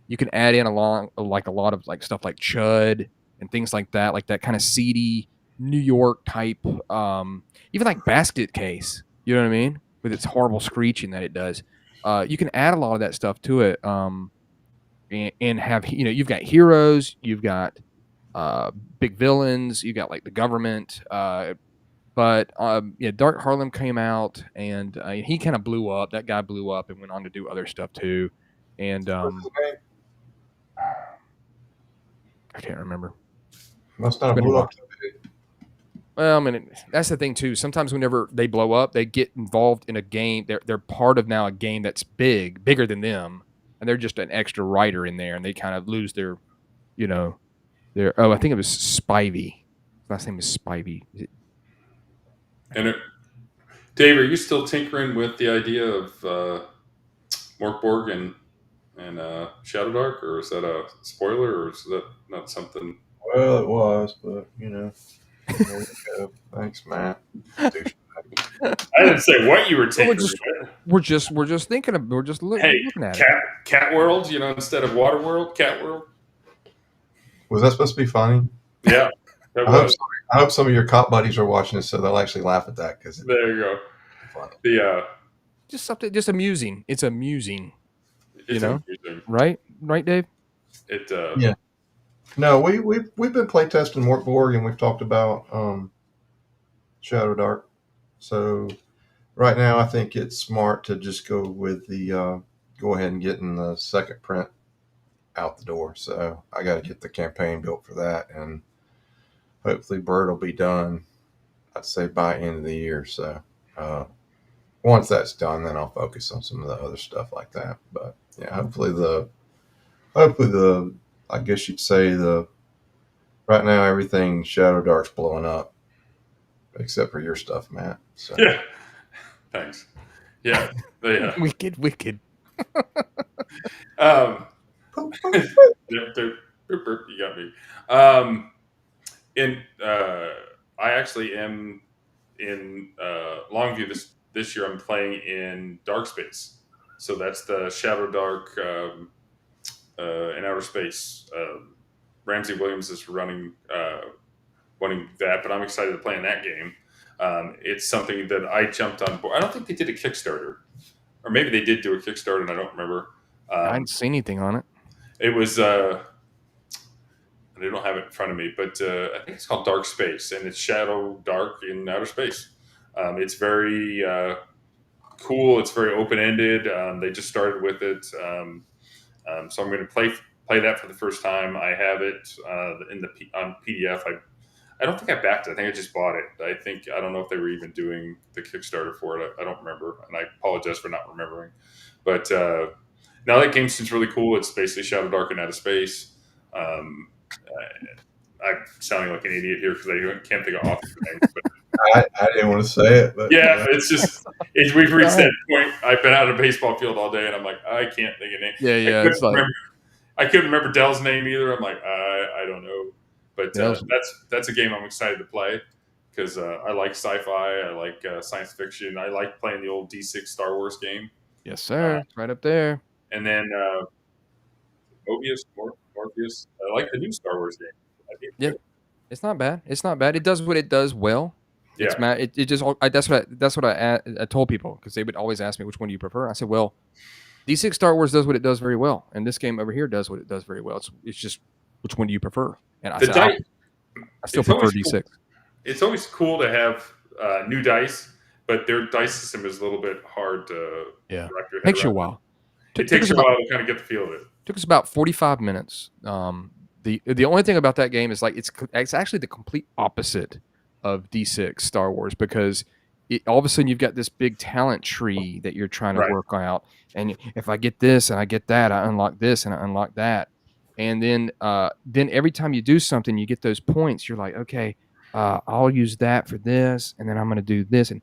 you can add in a lot of like stuff like chud and things like that kind of seedy New York type, even like Basket Case. You know what I mean? With its horrible screeching that it does. You can add a lot of that stuff to it, and have you've got heroes, you've got big villains, you got like the government. But Dark Harlem came out, and he kind of blew up. That guy blew up and went on to do other stuff too. And I can't remember. Must not have blew up. Well, I mean, that's the thing too. Sometimes whenever they blow up, they get involved in a game. They're part of now a game that's bigger than them, and they're just an extra writer in there, and they kind of lose their, I think it was Spivey. Last name is Spivey. Dave, are you still tinkering with the idea of Morkborg and Shadow Dark, or is that a spoiler, or is that not something? Well, it was, but there we go. Thanks, Matt. I didn't say what you were tinkering with. We're just thinking of. We're just looking at it. Cat World, instead of Water World, Cat World. Was that supposed to be funny? Yeah. I hope some of your cop buddies are watching this, so they'll actually laugh at that. There you go. Funny. Just something, just amusing. It's amusing. Amusing. Right, Dave. Yeah. No, we've been playtesting Morkborg, and we've talked about Shadow Dark. So right now, I think it's smart to just go with go ahead and getting the second print out the door. So I got to get the campaign built for that, and hopefully Bert will be done. I'd say by end of the year. So once that's done, then I'll focus on some of the other stuff like that. But yeah, hopefully the I guess you'd say the right now everything Shadow Dark's blowing up except for your stuff, Matt. So Yeah. Thanks. Yeah. Wicked. Um, you got me. I actually am in Longview this year. I'm playing in Dark Space, so that's the Shadow Dark in outer space. Ramsey Williams is running that, but I'm excited to play in that game. It's something that I jumped on board. I don't think they did a Kickstarter, or maybe they did do a Kickstarter, and I don't remember. I didn't see anything on it. It was. They don't have it in front of me, but I think it's called Dark Space, and it's Shadow Dark in outer space. It's very cool. It's very open ended. They just started with it, so I'm going to play that for the first time. I have it on PDF. I don't think I backed it. I think I just bought it. I don't know if they were even doing the Kickstarter for it. I don't remember, and I apologize for not remembering. But now that game seems really cool. It's basically Shadow Dark in outer space. I'm sounding like an idiot here because I can't think of authors' names. But I didn't want to say it, but yeah, it's just we've reached that point. I've been out of a baseball field all day, and I'm like, I can't think of names. Yeah. I couldn't remember Dell's name either. I'm like, I don't know. But that's a game I'm excited to play because I like sci-fi, I like science fiction, I like playing the old D6 Star Wars game. Yes, sir. Right up there. And then Morpheus. I like the new Star Wars game. Yeah, it's not bad. It does what it does well. Yeah. It just that's what I told people because they would always ask me which one do you prefer. I said, well, D6 Star Wars does what it does very well, and this game over here does what it does very well. It's just which one do you prefer? And I said, I still prefer D6. Cool. It's always cool to have new dice, but their dice system is a little bit hard to wrap your head takes you a around. while. It takes you a while to kind of get the feel of it. Took us about 45 minutes. The only thing about that game is like it's actually the complete opposite of D6 Star Wars because all of a sudden you've got this big talent tree that you're trying to work out, and if I get this and I get that, I unlock this and I unlock that, and then every time you do something, you get those points. You're like, okay, I'll use that for this, and then I'm going to do this, and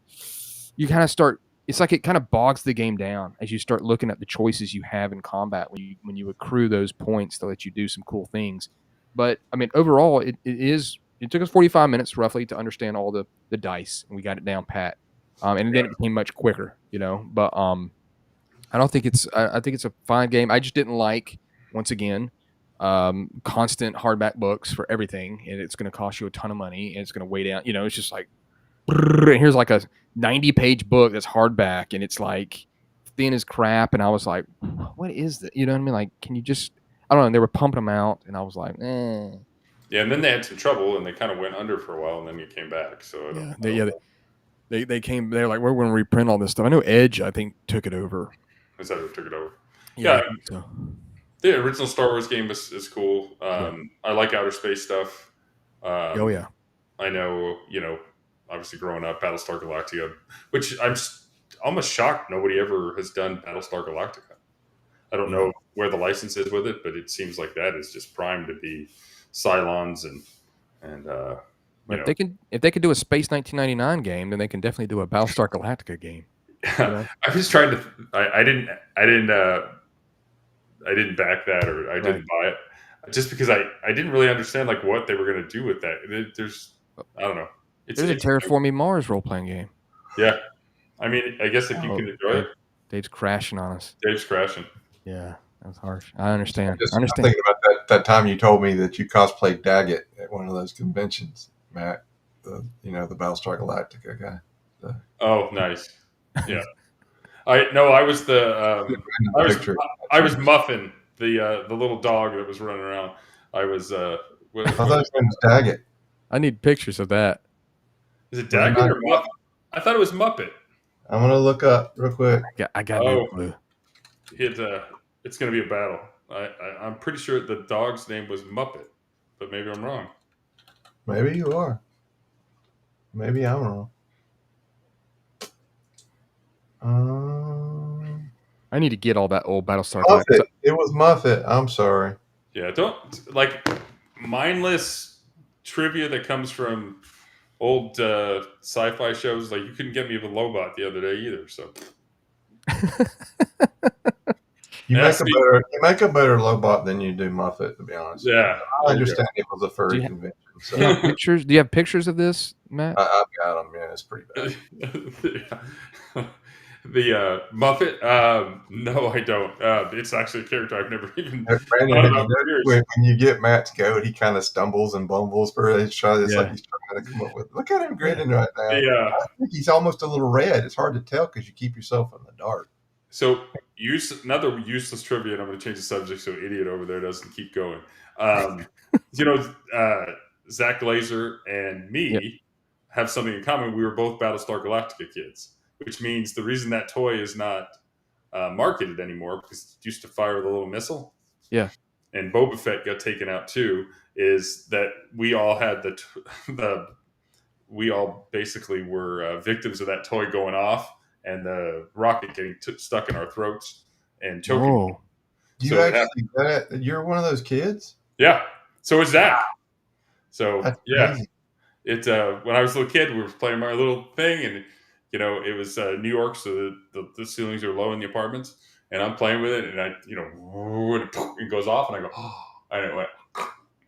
you kind of start. It's like it kind of bogs the game down as you start looking at the choices you have in combat when you accrue those points to let you do some cool things. But I mean, overall, it took us 45 minutes roughly to understand all the dice, and we got it down pat. And then it became much quicker, But I don't think I think it's a fine game. I just didn't like, once again, constant hardback books for everything, and it's going to cost you a ton of money, and it's going to weigh down. It's just like, and here's like a 90-page book that's hardback, and it's like thin as crap. And I was like, what is that? You know what I mean? Like, can you just? I don't know. They were pumping them out, and I was like, eh. Yeah, and then they had some trouble, and they kind of went under for a while, and then it came back. So they came. They're like, we're going to reprint all this stuff. I know Edge, I think, took it over. Is that who took it over? Yeah. The original Star Wars game is cool. I like outer space stuff. Yeah. I know, obviously growing up, Battlestar Galactica, which I'm almost shocked nobody ever has done Battlestar Galactica. I don't know where the license is with it, but it seems like that is just primed to be Cylons and if they could do a Space 1999 game, then they can definitely do a Battlestar Galactica game. I was trying to. I didn't back that, or I didn't buy it, just because I didn't really understand like what they were going to do with that. I don't know. There's a Terraforming Mars role playing game. Yeah, I mean, I guess if you can enjoy it. Dave's crashing on us. Dave's crashing. Yeah, that was harsh. I understand. I'm thinking about that time you told me that you cosplayed Daggett at one of those conventions, Matt. The Battlestar Galactica guy. Oh, nice. Yeah. I was I was Muffin, the little dog that was running around. I was. I thought his name was Daggett. I need pictures of that. Is it Daggett or Muppet? I thought it was Muppet. I'm gonna look up real quick. I got no clue. It's gonna be a battle. I'm pretty sure the dog's name was Muppet, but maybe I'm wrong. Maybe you are. Maybe I'm wrong. I need to get all that old Battlestar Muffet. Galactica. It was Muffet. I'm sorry. Yeah, don't like mindless trivia that comes from old sci-fi shows. Like you couldn't get me with Lobot the other day either. So You Yes, make a better Lobot than you do Muffet, to be honest. yeah, I understand it was a furry Do you- convention. So Do you have pictures? Do you have pictures of this, Matt? I've got them. Yeah, it's pretty bad. The Muffet? No, I don't. It's actually a character I've never even Brandon, thought have about you for years. noticed when you get Matt's goat, he kind of stumbles and bumbles for it's like he's trying to come up with. Look at him grinning right now. The, I think he's almost a little red. It's hard to tell because you keep yourself in the dark. So another useless trivia, and I'm going to change the subject so idiot over there doesn't keep going. Zach Glazer and me have something in common. We were both Battlestar Galactica kids, which means the reason that toy is not marketed anymore because it used to fire the little missile. Yeah. And Boba Fett got taken out too. Is that we all had we all basically were victims of that toy going off and the rocket getting stuck in our throats and choking. Oh, You're one of those kids? Yeah. So is that. So That's yeah, amazing. it when I was a little kid, we were playing my little thing, and it was New York, so the ceilings are low in the apartments, and I'm playing with it, and it goes off, and I go, oh, and it went,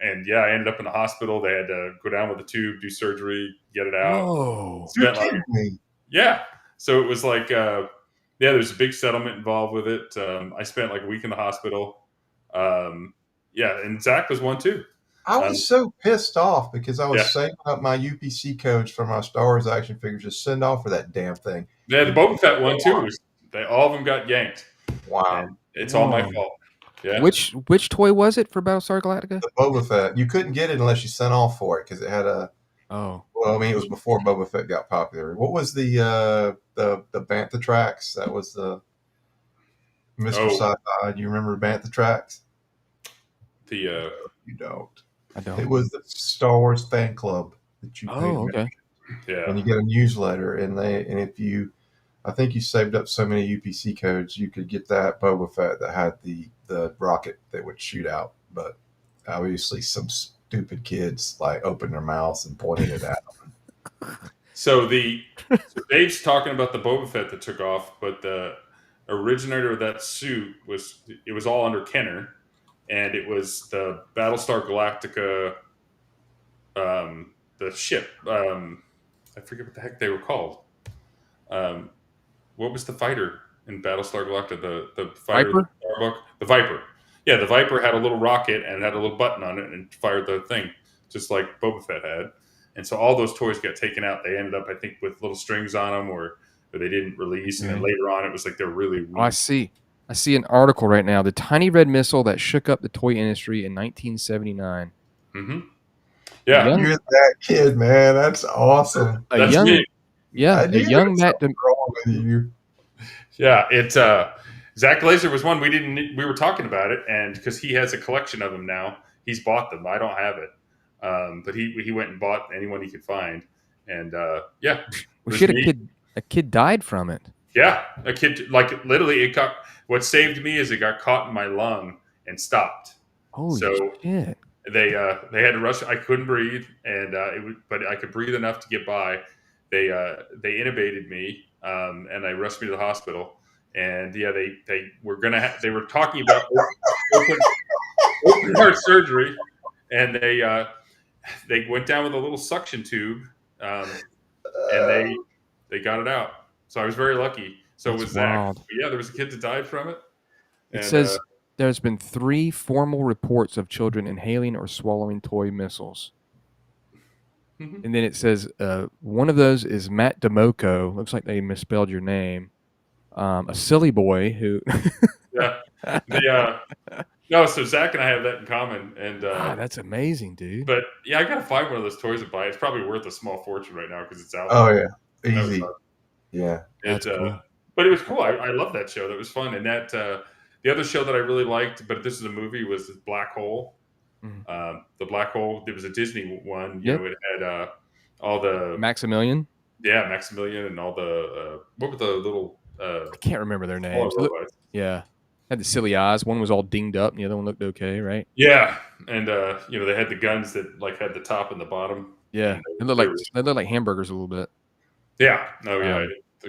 and yeah, I ended up in the hospital. They had to go down with a tube, do surgery, get it out. whoa! You're kidding me. Yeah. So it was like, there's a big settlement involved with it. I spent like a week in the hospital. And Zach was one too. I was so pissed off because I was Yeah. saving up my UPC codes for my Star Wars action figures to send off for that damn thing. Yeah, the Boba Fett one too. All of them got yanked. Wow. And it's all my fault. Yeah. Which toy was it for Battlestar Galactica? The Boba Fett. You couldn't get it unless you sent off for it because it had a. Oh, Well, I mean, it was before Boba Fett got popular. What was the Bantha tracks? That was the Mr. Sci-Fi. Do you remember Bantha tracks? The You don't. I don't. It was the Star Wars fan club that you paid okay. yeah. and you get a newsletter, and if you, I think you saved up so many UPC codes, you could get that Boba Fett that had the rocket that would shoot out. But obviously, some stupid kids like opened their mouths and pointed it at them. So Dave's talking about the Boba Fett that took off, but the originator of that suit was all under Kenner, and it was the Battlestar Galactica, the ship. I forget what the heck they were called. What was the fighter in Battlestar Galactica? The fighter Viper? The Viper. Yeah, the Viper had a little rocket and had a little button on it and fired the thing, just like Boba Fett had. And so all those toys got taken out. They ended up, I think, with little strings on them, or they didn't release. And then later on, it was like they're really weak. Oh, I see an article right now. The tiny red missile that shook up the toy industry in 1979. Mm-hmm. Yeah, You're that kid, man. That's awesome. That's me. Yeah, a young Matt. Wrong with you. Yeah, Zach Glazer was one we were talking about it, and because he has a collection of them now, he's bought them. I don't have it, but he went and bought anyone he could find, and yeah, We should a kid died from it. Yeah, a kid, like literally, what saved me is it got caught in my lung and stopped. Holy shit! They had to rush. I couldn't breathe, and but I could breathe enough to get by. They intubated me, and they rushed me to the hospital. And yeah, they were they were talking about open heart surgery, and they went down with a little suction tube, and they got it out. So I was very lucky. So That's was Zach. wild. Yeah, there was a kid that died from it. It says there's been 3 formal reports of children inhaling or swallowing toy missiles. Mhm. And then it says one of those is Matt DeMoco. Looks like they misspelled your name. A silly boy who. Yeah. No, so Zach and I have that in common, and that's amazing, dude. But yeah, I gotta find one of those toys to buy. It's probably worth a small fortune right now because it's out. Oh yeah, easy. Yeah, cool. But it was cool. I love that show. That was fun. And that the other show that I really liked, but this is a movie, was Black Hole. The black hole. There was a Disney one. Yep. It had all the Maximilian. Maximilian and all the what were the little I can't remember their smaller names. robots. Yeah, had the silly eyes. One was all dinged up, and the other one looked okay, right? Yeah, and they had the guns that like had the top and the bottom. Yeah, and they look like hamburgers a little bit. Yeah, they're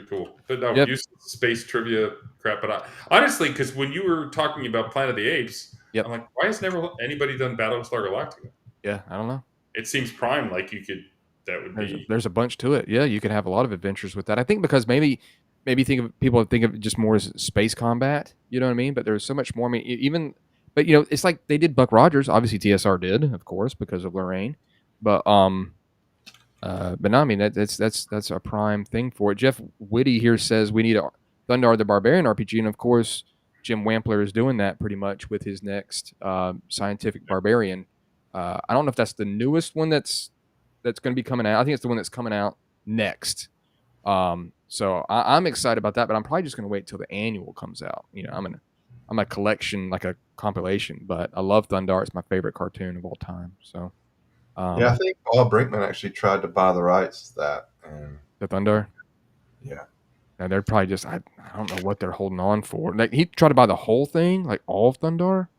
cool. But no, Yep. useless space trivia crap. But honestly, because when you were talking about Planet of the Apes, Yep. I'm like, why has never anybody done Battlestar Galactica? Yeah, I don't know. It seems prime. Like you could. That would be. There's a bunch to it. Yeah, you could have a lot of adventures with that. I think because maybe people think of it just more as space combat. You know what I mean? But there's so much more. I mean, but it's like they did Buck Rogers. Obviously, TSR did, of course, because of Lorraine. But no, I mean that's a prime thing for it. Jeff Witty here says we need a Thundar the Barbarian RPG, and of course, Jim Wampler is doing that pretty much with his next Scientific Barbarian. I don't know if that's the newest one that's going to be coming out. I think it's the one that's coming out next. So I'm excited about that, but I'm probably just going to wait till the annual comes out. I'm a collection, like a compilation, but I love Thundar. It's my favorite cartoon of all time. So, I think Bob Brinkman actually tried to buy the rights to that. And the Thundar. Yeah. And they're probably just, I don't know what they're holding on for. Like he tried to buy the whole thing, like all of Thundar.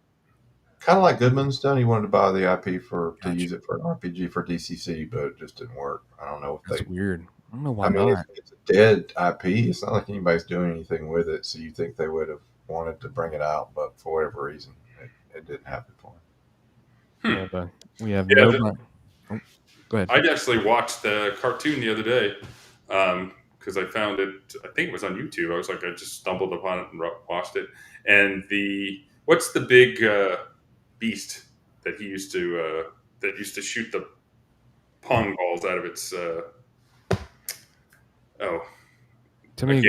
Kind of like Goodman's done. He wanted to buy the IP to use it for an RPG for DCC, but it just didn't work. I don't know if That's weird. I don't know why not. It's a dead IP. It's not like anybody's doing anything with it, so you think they would have wanted to bring it out, but for whatever reason, it didn't happen for them. We have go ahead. I actually watched the cartoon the other day because I found it. I think it was on YouTube. I just stumbled upon it and watched it. And what's the big beast that he used to shoot the pong balls out of its? To me,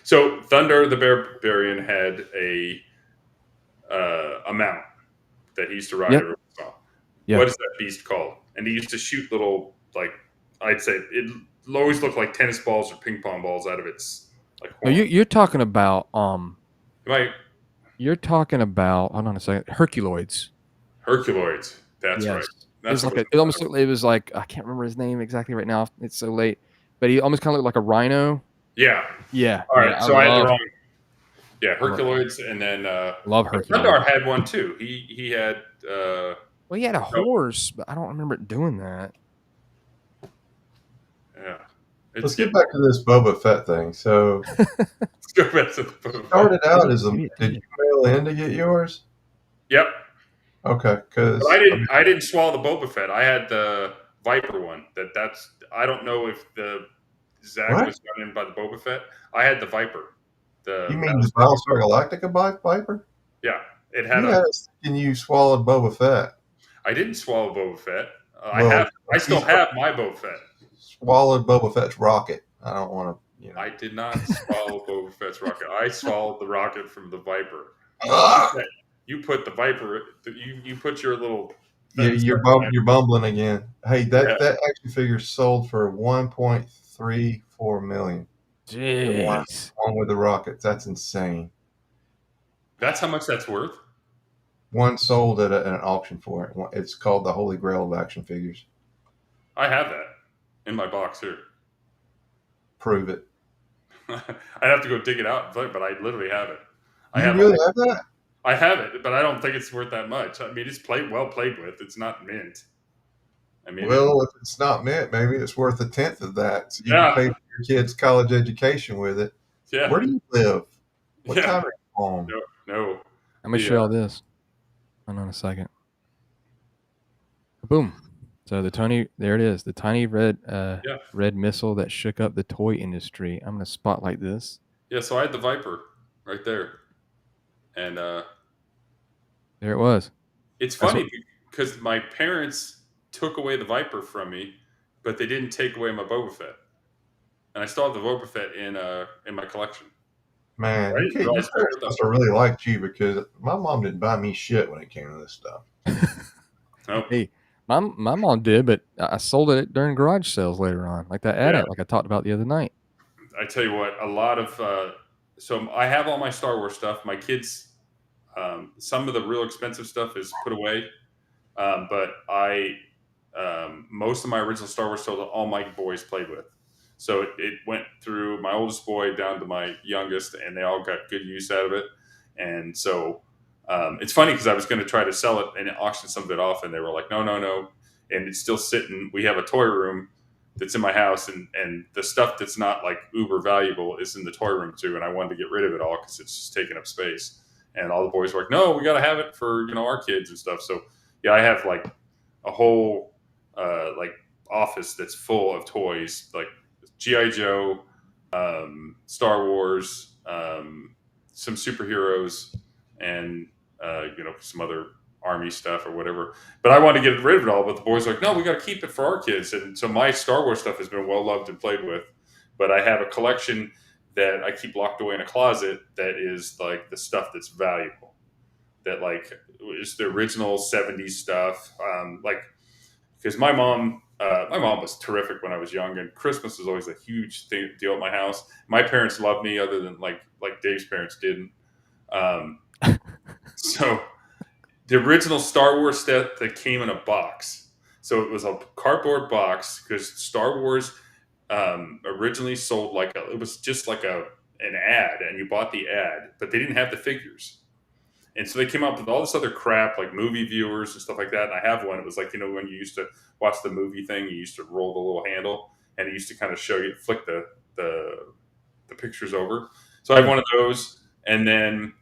so Thunder the Barbarian had a mount that he used to ride every once in a while. Yeah. What is that beast called? And he used to shoot little, like, I'd say it always looked like tennis balls or ping pong balls out of its like. No, you're talking about You're talking about, hold on a second, Herculoids. Herculoids. That's right. That's it was like I can't remember his name exactly right now. It's so late, but he almost kind of looked like a rhino. Yeah. Yeah. All right. So I had the wrong. Yeah, Herculoids, and then love Herculoids. Thundar had one too. He had. Well, he had a horse, but I don't remember it doing that. Yeah. Let's get back to this Boba Fett thing. So, let's go back to the Boba started out as did you mail in to get yours? Yep. Okay, because I didn't swallow the Boba Fett. I had the Viper one. I don't know if the Zach was done in by the Boba Fett. I had the Viper. You mean the Battlestar Galactica Viper? Yeah, it had. And you swallowed Boba Fett. I didn't swallow Boba Fett. I still have my Boba Fett. Swallowed Boba Fett's rocket. I don't want to. I did not swallow Boba Fett's rocket. I swallowed the rocket from the Viper. You put the Viper. You put your little. You're bumbling again. Hey, that action figure sold for $1.34 million. Jeez. One with the rockets. That's insane. That's how much that's worth? One sold at an auction for it. It's called the Holy Grail of action figures. I have that in my box here. Prove it. I'd have to go dig it out, but I literally have it. You really have that? I have it, but I don't think it's worth that much. I mean, it's well played with. It's not mint. Well, if it's not mint, maybe it's worth a tenth of that. So you can pay for your kids' college education with it. Yeah. Where do you live? What time are you home? No. I'm going to show all this. Hold on a second. Boom. So there it is. The tiny red missile that shook up the toy industry. I'm going to spotlight this. Yeah, so I had the Viper right there. And there it was. It's funny because my parents took away the Viper from me, but they didn't take away my Boba Fett. And I still have the Boba Fett in my collection. Man, your parents must have really liked you because my mom didn't buy me shit when it came to this stuff. Nope. Hey, my mom did, but I sold it during garage sales later on, like that ad like I talked about the other night. I tell you what, a lot of so I have all my Star Wars stuff. My kids, some of the real expensive stuff is put away. but I most of my original Star Wars toys all my boys played with. So it went through my oldest boy down to my youngest, and they all got good use out of it. And so it's funny because I was going to try to sell it and auction some of it off, and they were like, no, no, no. And it's still sitting. We have a toy room that's in my house, and the stuff that's not like uber valuable is in the toy room too. And I wanted to get rid of it all because it's just taking up space. And all the boys were like, no, we got to have it for our kids and stuff. So yeah, I have like a whole like office that's full of toys, like G.I. Joe, Star Wars, some superheroes, and some other army stuff or whatever. But I wanted to get rid of it all. But the boys were like, no, we got to keep it for our kids. And so my Star Wars stuff has been well loved and played with. But I have a collection that I keep locked away in a closet that is like the stuff that's valuable. That like is the original '70s stuff. Like because my mom was terrific when I was young, and Christmas was always a huge deal at my house. My parents loved me, other than like Dave's parents didn't. So the original Star Wars stuff that came in a box. So it was a cardboard box because Star Wars originally sold it was just like an ad, and you bought the ad, but they didn't have the figures. And so they came up with all this other crap, like movie viewers and stuff like that. And I have one. It was like, when you used to watch the movie thing, you used to roll the little handle, and it used to kind of show you, flick the pictures over. So I have one of those. And then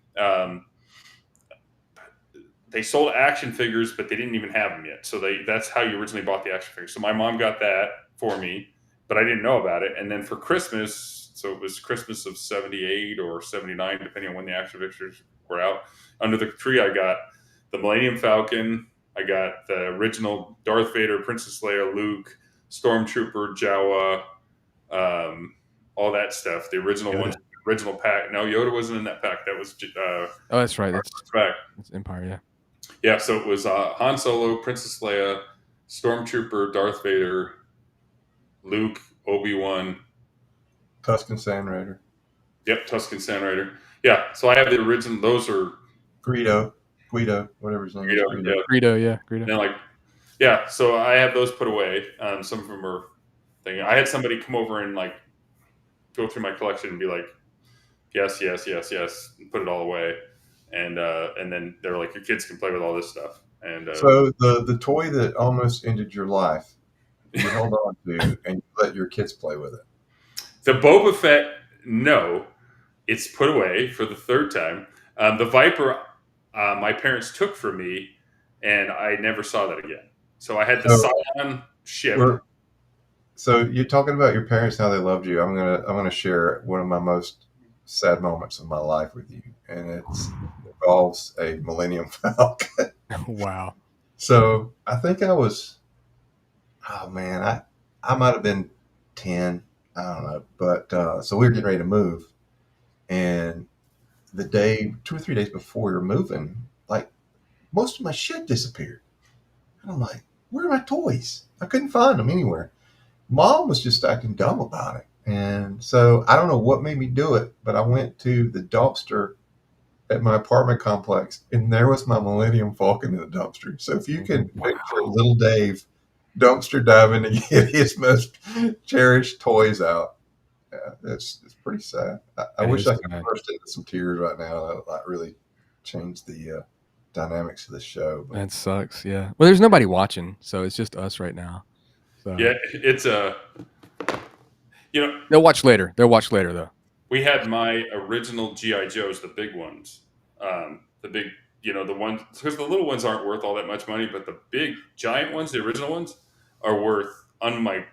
they sold action figures, but they didn't even have them yet. So that's how you originally bought the action figures. So my mom got that for me, but I didn't know about it. And then for Christmas, so it was Christmas of '78 or '79, depending on when the action figures were out. Under the tree, I got the Millennium Falcon. I got the original Darth Vader, Princess Leia, Luke, Stormtrooper, Jawa, all that stuff. The original ones, the original pack. No, Yoda wasn't in that pack. That was oh, that's right. That's Empire, yeah. Yeah, so it was Han Solo, Princess Leia, Stormtrooper, Darth Vader, Luke, Obi-Wan. Tusken Sand Raider. Yep, Tusken Sand Raider. Yeah, so I have the original. Those are Greedo, whatever his name is. Greedo, yeah. And so I have those put away. Some of them are thing. I had somebody come over and like go through my collection and be like, yes, and put it all away. And then they were like, your kids can play with all this stuff. And so the toy that almost ended your life, you held on to, and you let your kids play with it. The Boba Fett, no, it's put away for the third time. The Viper, my parents took from me, and I never saw that again. So I had the Scion ship. So you're talking about your parents, how they loved you. I'm gonna share one of my most sad moments of my life with you, and it involves a Millennium Falcon. Wow. So I think I was, I might have been 10. I don't know, but so we were getting ready to move, and the day, 2 or 3 days before we were moving, like most of my shit disappeared. And I'm like, where are my toys? I couldn't find them anywhere. Mom was just acting dumb about it. And so I don't know what made me do it, but I went to the dumpster at my apartment complex, and there was my Millennium Falcon in the dumpster. So if you can picture little Dave dumpster diving to get his most cherished toys out, it's pretty sad. I wish I could burst into some tears right now. That like really changed the dynamics of the show. But. That sucks. Yeah. Well, there's nobody watching, so it's just us right now. So. Yeah, it's they'll watch later. Though. We had my original G.I. Joes, the big ones, the big, the ones, because the little ones aren't worth all that much money, but the big giant ones, the original ones, are worth oh my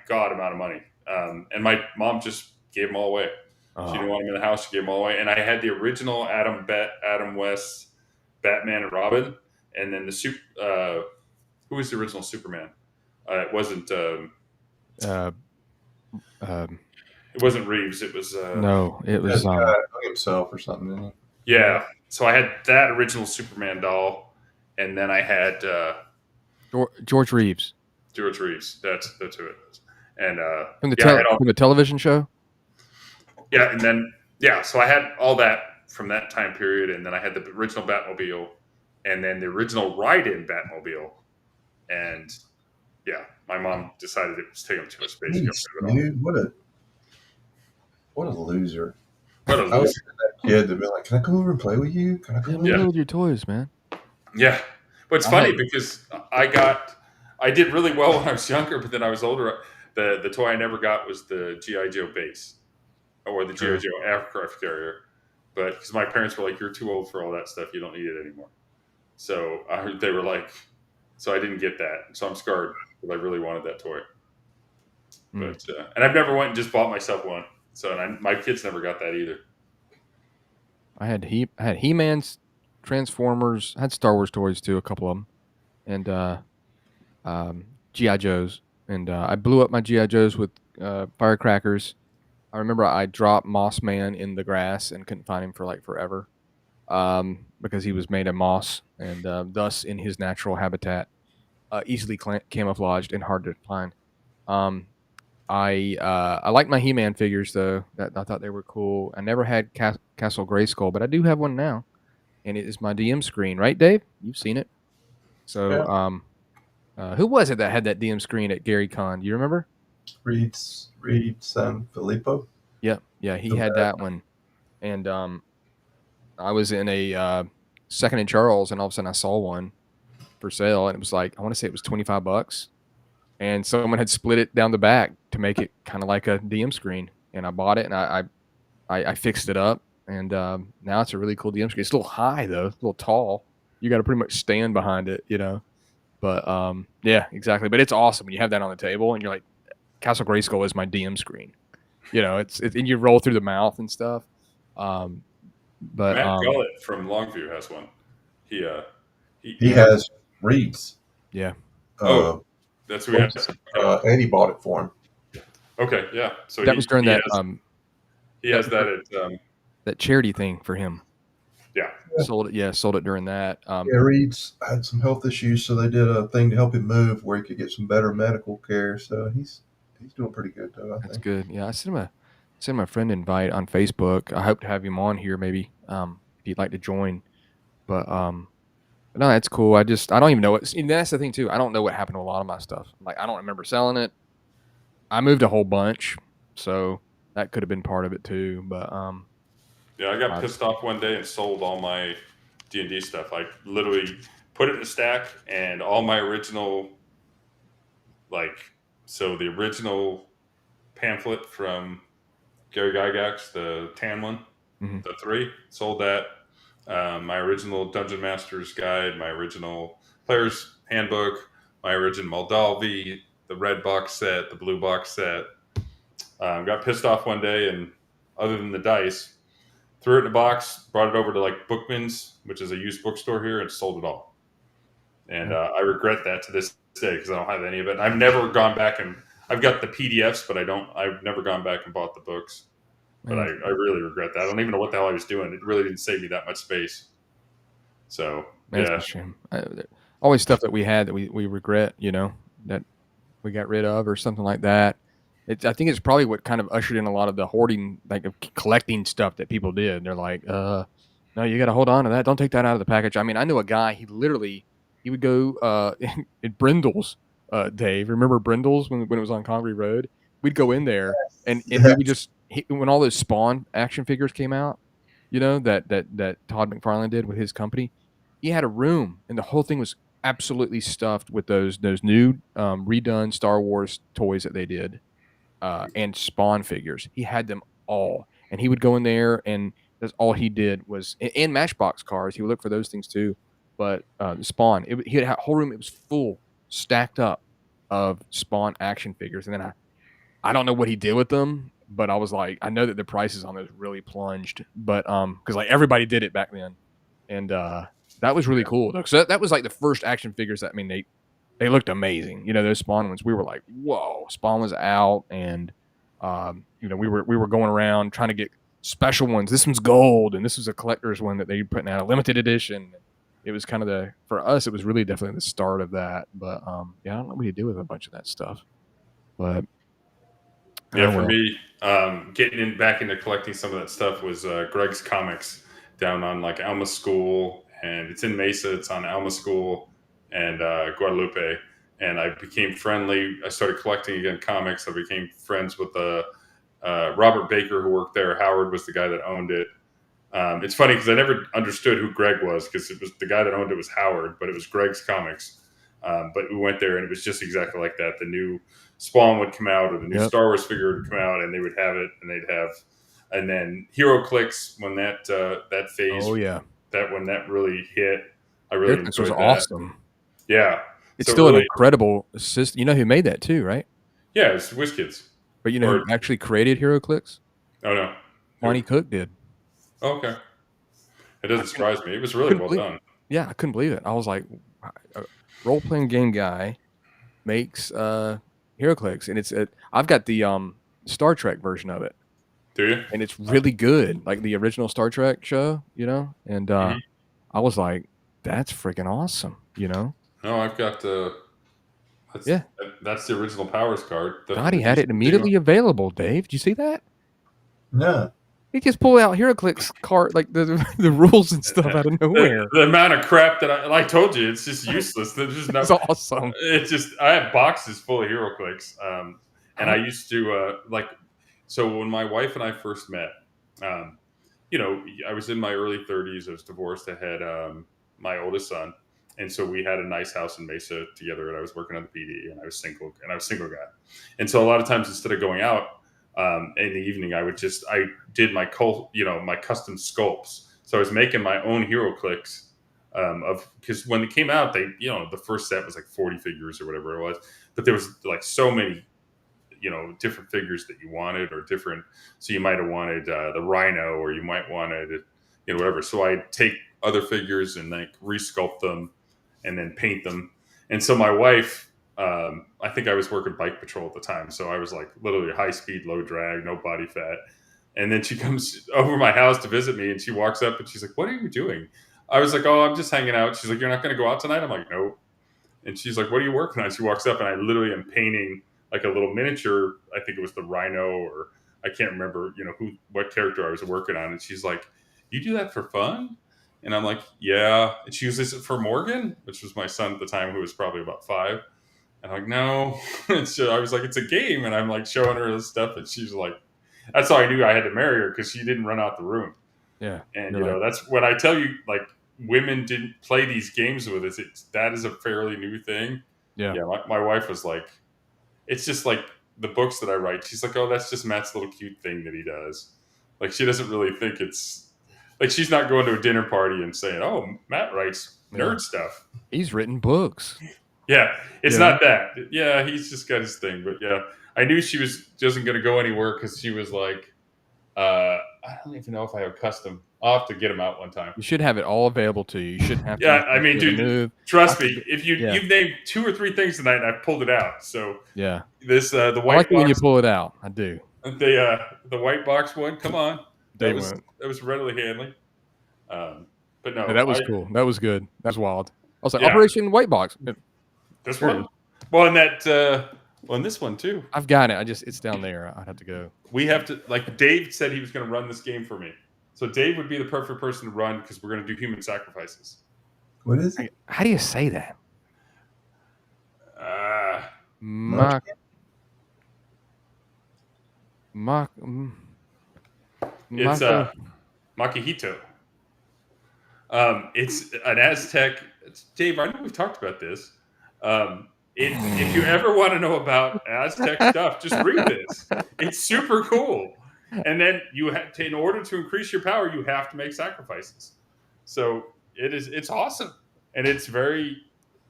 god amount of money. And my mom just gave them all away. She didn't want them in the house. She gave them all away. And I had the original Adam West, Batman and Robin, and then who was the original Superman? It wasn't. It wasn't Reeves. It was no. It was himself or something. Didn't he? Yeah. So I had that original Superman doll, and then I had George Reeves. George Reeves. That's who it is. And from the television show. Yeah, and then so I had all that from that time period, and then I had the original Batmobile, and then the original ride-in Batmobile. And yeah, my mom decided it was taking up too much space. Jeez, dude, what a loser. What a I was loser. that kid to be like, can I come over and play with you? Can I come Yeah, over? move over with your toys, man. Yeah. But it's I funny had- because I did really well when I was younger, but then I was older. The toy I never got was the G.I. Joe base or the G.I. Joe aircraft carrier. But because my parents were like, you're too old for all that stuff. You don't need it anymore. So they were like, so I didn't get that. So I'm scarred because I really wanted that toy. But and I've never went and just bought myself one. So my kids never got that either. I had He-Man's, Transformers. I had Star Wars toys too, a couple of them, and GI Joes. And I blew up my GI Joes with firecrackers. I remember I dropped Moss Man in the grass and couldn't find him for like forever, because he was made of moss and thus in his natural habitat, easily camouflaged and hard to find. Um, I like my He-Man figures though. That I thought they were cool. I never had Castle Grayskull, but I do have one now, and it is my DM screen, right, Dave? You've seen it. So, who was it that had that DM screen at Gary Con? Do you remember? Reed San Filippo. Yeah, he had that one, and I was in a Second and Charles, and all of a sudden I saw one for sale, and it was like, I want to say it was $25, and someone had split it down the back to make it kind of like a DM screen, and I bought it, and I fixed it up, and now it's a really cool DM screen. It's a little high though, it's a little tall. You got to pretty much stand behind it, But yeah, exactly. But it's awesome when you have that on the table, and you're like, Castle Grayskull is my DM screen. It's and you roll through the mouth and stuff. But Matt Gullett from Longview has one. He has Reed's. Yeah. That's who he has. Eddie bought it for him. Okay, yeah. So that was during that. He has that at that charity thing for him. Yeah. Sold it during that. Reed's had some health issues, so they did a thing to help him move where he could get some better medical care. So he's doing pretty good though. That's good. Yeah, I sent him a friend invite on Facebook. I hope to have him on here maybe, if you'd like to join. But no, that's cool. I don't even know what. And that's the thing too. I don't know what happened to a lot of my stuff. Like, I don't remember selling it. I moved a whole bunch, so that could have been part of it too. But yeah, I got pissed off one day and sold all my D&D stuff. I literally put it in a stack, and all my original, the original pamphlet from Gary Gygax, the tan one, the 3, sold that. My original Dungeon Master's Guide, my original Player's Handbook, my original Moldalvi, the red box set, the blue box set. Got pissed off one day, and other than the dice, threw it in a box, brought it over to Bookman's, which is a used bookstore here, and sold it all. And I regret that to this day because I don't have any of it. And I've never gone back and I've got the PDFs, but I've never gone back and bought the books. But I really regret that. I don't even know what the hell I was doing. It really didn't save me that much space. So, that's a shame. Always stuff that we had that we regret, that we got rid of or something like that. I think it's probably what kind of ushered in a lot of the hoarding, like of collecting stuff that people did. They're like, no, you got to hold on to that. Don't take that out of the package. I mean, I knew a guy, he would go at Brindle's, Dave. Remember Brindle's when it was on Congreve Road? We'd go in there and we would just, when all those Spawn action figures came out, that Todd McFarlane did with his company, he had a room and the whole thing was absolutely stuffed with those new redone Star Wars toys that they did. And Spawn figures. He had them all. And he would go in there, and that's all he did was, and Matchbox cars. He would look for those things too. But Spawn, he had a whole room. It was full, stacked up of Spawn action figures. And then I don't know what he did with them, but I was like, I know that the prices on those really plunged. But because everybody did it back then, and that was really cool. So that was like the first action figures that, I mean, they looked amazing. Those Spawn ones, we were like, whoa, Spawn was out. And, we were going around trying to get special ones. This one's gold. And this was a collector's one that they were putting out, a limited edition. It was kind of for us, it was really definitely the start of that. But, I don't know what you do with a bunch of that stuff. But, yeah, for me, getting back into collecting some of that stuff was Greg's Comics down on Alma School and it's in Mesa. It's on Alma School and Guadalupe. And I became friendly. I started collecting again comics. I became friends with Robert Baker, who worked there. Howard was the guy that owned it. It's funny because I never understood who Greg was, because it was the guy that owned it was Howard, but it was Greg's Comics. But we went there and it was just exactly like that. The new Spawn would come out, or the new Star Wars figure would come out, and they would have it, and then HeroClix, when that phase, when that really hit, I really enjoyed was that. Awesome. Yeah, it's still really, an incredible system. You know who made that too, right? Yeah, it's WizKids. But you know who actually created HeroClix? Oh no, Barney Cook did. Oh, okay, it doesn't surprise me. It was really well done. Yeah, I couldn't believe it. I was like, a role-playing game guy makes HeroClix, and I've got the Star Trek version of it. Do you? And it's really good, like the original Star Trek show, you know. And I was like, that's freaking awesome, you know. No, I've got that's the original Powers card. God, he had it immediately available. Dave, did you see that? No. He just pulled out HeroClix card, like the rules and stuff out of nowhere. The amount of crap that I told you, it's just useless. There's just It's awesome. It's just, I have boxes full of HeroClix, and I used to so when my wife and I first met, you know, I was in my early 30s. I was divorced. I had my oldest son, and so we had a nice house in Mesa together. And I was working on the PD, and I was single guy. And so a lot of times, instead of going out in the evening, I did my my custom sculpts. So I was making my own HeroClix because when it came out, the first set was like 40 figures or whatever it was, but there was like so many, different figures that you wanted, or different. So you might have wanted the Rhino, or you might wanted, whatever. So I'd take other figures and like resculpt them and then paint them. And so my wife, I think I was working bike patrol at the time. So I was like literally high speed, low drag, no body fat. And then she comes over my house to visit me, and she walks up and she's like, "What are you doing?" I was like, "Oh, I'm just hanging out." She's like, "You're not going to go out tonight?" I'm like, "No." And she's like, "What are you working on?" She walks up and I literally am painting like a little miniature. I think it was the Rhino, or I can't remember, what character I was working on. And she's like, "You do that for fun?" And I'm like, "Yeah." And she was, "Is it for Morgan?" Which was my son at the time, who was probably about 5. And I'm like, "No." And so I was like, "It's a game." And I'm like showing her this stuff, and she's like, that's how I knew I had to marry her, because she didn't run out the room. Yeah. And that's when I tell you, like, women didn't play these games with us. That is a fairly new thing. Yeah. Yeah. My wife was like, it's just like the books that I write. She's like, "Oh, that's just Matt's little cute thing that he does." Like, she doesn't really think it's like, she's not going to a dinner party and saying, "Oh, Matt writes nerd stuff. He's written books." Yeah. It's not that. Yeah. He's just got his thing. But yeah, I knew she wasn't going to go anywhere, because she was like, I don't even know if I have custom. I'll have to get them out one time. You should have it all available to you. You shouldn't have to. Yeah, I mean, dude, trust me. If you've named 2 or 3 things tonight, and I've pulled it out. So yeah, this the white. I like box, when you pull it out. I do. The white box one. Come on, that was readily handling. But no, that was cool. That was good. That was wild. I was like, Operation White Box. This one. Well, and that. Well, and this one too. I've got it. It's down there. I'd have to go. We have to, like, Dave said he was going to run this game for me. So Dave would be the perfect person to run, because we're going to do human sacrifices. What is it? How do you say that? It's Makihito. It's an Aztec. Dave, I know we've talked about this. If you ever want to know about Aztec stuff, just read this. It's super cool. And then you have to, in order to increase your power, you have to make sacrifices. So it's awesome. And it's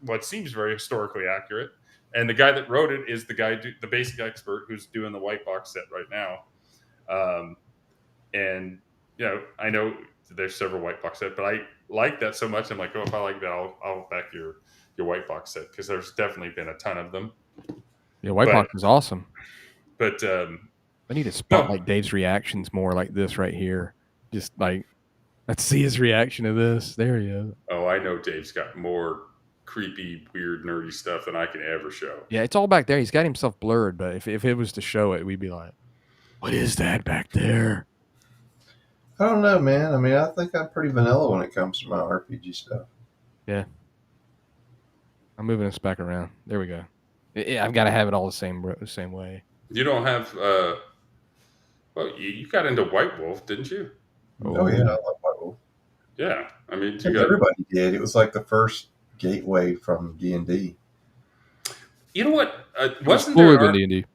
what seems very historically accurate. And the guy that wrote it is the basic expert who's doing the white box set right now. And, I know there's several white box sets, but I like that so much. I'm like, oh, if I like that, I'll back your white box set, because there's definitely been a ton of them. Yeah, white box is awesome. But I need to spotlight Dave's reactions more like this right here. Just like, let's see his reaction to this. There he is. Oh, I know Dave's got more creepy, weird, nerdy stuff than I can ever show. Yeah, it's all back there. He's got himself blurred, but if it was to show it, we'd be like, what is that back there? I don't know, man. I mean, I think I'm pretty vanilla when it comes to my RPG stuff. Yeah. I'm moving us back around. There we go. Yeah, I've got to have it all the same way. You don't have. Well, you got into White Wolf, didn't you? Oh yeah, I love White Wolf. Yeah, I mean, I you think got. everybody did. It was like the first gateway from D&D. You know what? It was Wasn't there cooler an than art D&D.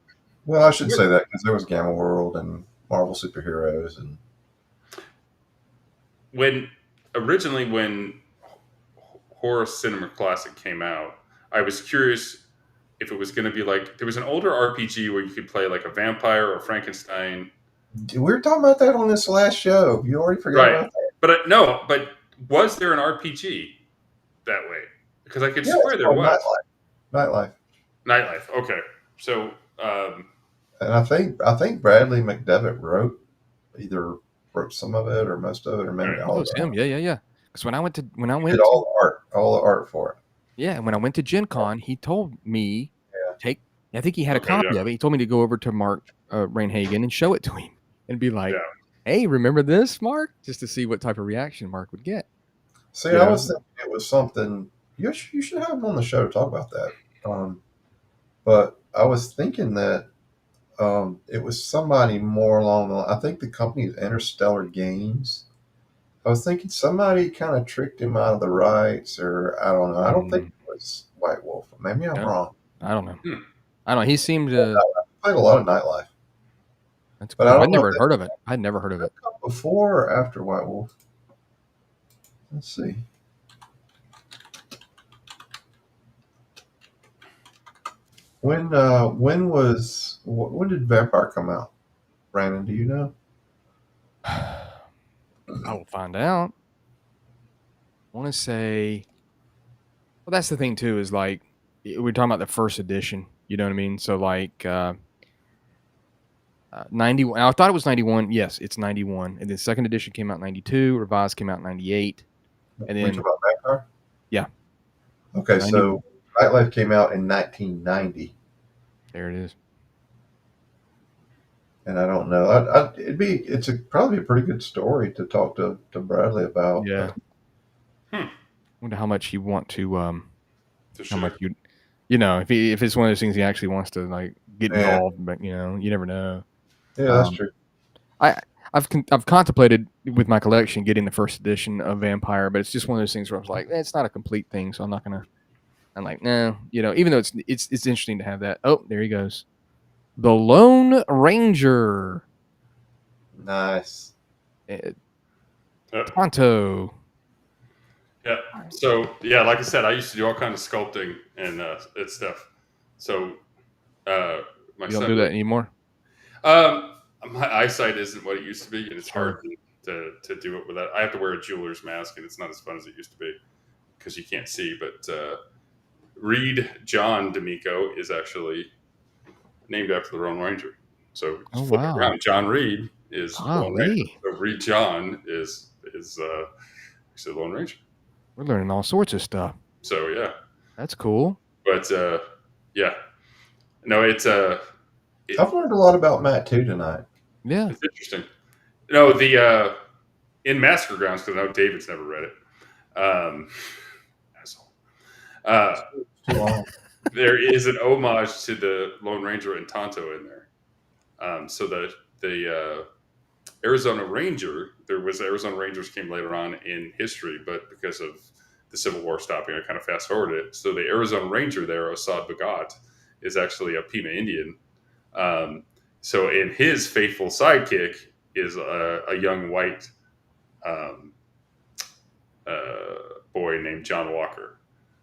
Well, I should say that because there was Gamma World and Marvel Superheroes, and when originally when Horror Cinema Classic came out? I was curious if it was going to be like there was an older RPG where you could play like a vampire or Frankenstein. we were talking about that on this last show. You already forgot Right. about that? But no, but was there an RPG that way? Because I could Yeah, swear it's there called was. Nightlife. Nightlife. Okay. So, And I think Bradley McDevitt wrote some of it or most of it or maybe Right. all It of was it. him. Yeah. Because when I went He did to all the art for it. yeah, when I went to Gen Con, he told me Yeah. I think he had a Okay, copy yeah. of it. He told me to go over to Mark Rainhagen and show it to him and be like, Yeah. "Hey, remember this, Mark?" Just to see what type of reaction Mark would get. See, Yeah. I was thinking it was something you should have him on the show to talk about that. But I was thinking that it was somebody more along the line. I think the company is Interstellar Games. I was thinking somebody kind of tricked him out of the rights, or I don't know. I don't think it was White Wolf. Maybe I'm wrong. I don't know. Hmm. I don't know. He seemed to. I played a lot of Nightlife. That's But cool. I I'd don't know never if heard of it. I'd never heard of it. before or after White Wolf. Let's see. When did Vampire come out? Brandon, do you know? I will find out. I want to say. Well, that's the thing too. Is like we're talking about the first edition. You know what I mean? So like 91. I thought it was 91. Yes, it's 91. And then second edition came out in 92. Revised came out in 98. And We then talk about Vampire? Yeah. Okay, 90. so Nightlife came out in 1990. There it is. And I don't know. Probably a pretty good story to talk to Bradley about. Yeah. Wonder how much you want to how much you if it's one of those things he actually wants to like get involved, but you never know. Yeah, that's true. I've contemplated with my collection getting the first edition of Vampire, but it's just one of those things where I was like, it's not a complete thing, so I'm not gonna. I'm like, no, even though it's interesting to have that. Oh, there he goes, the Lone Ranger. Nice. Tonto. Yeah. So yeah, like I said, I used to do all kinds of sculpting and stuff. So my You son don't do that anymore. My eyesight isn't what it used to be, and it's hard to do it with that. I have to wear a jeweler's mask, and it's not as fun as it used to be because you can't see. But Reed John D'Amico is actually named after the Lone Ranger. So flip it around. John Reed is Lone Ranger. So Reed John is actually the Lone Ranger. We're learning all sorts of stuff. So yeah, that's cool. But yeah, no, it's I've learned a lot about Matt too tonight. Yeah, it's interesting. No, the in Massacre Grounds, because I know David's never read it. Asshole. There is an homage to the Lone Ranger and Tonto in there. So the Arizona Ranger, Arizona Rangers came later on in history, but because of the Civil War stopping, I kind of fast forwarded it. So the Arizona Ranger there, Assad Bagat, is actually a Pima Indian. So in his faithful sidekick is a young white boy named John Walker.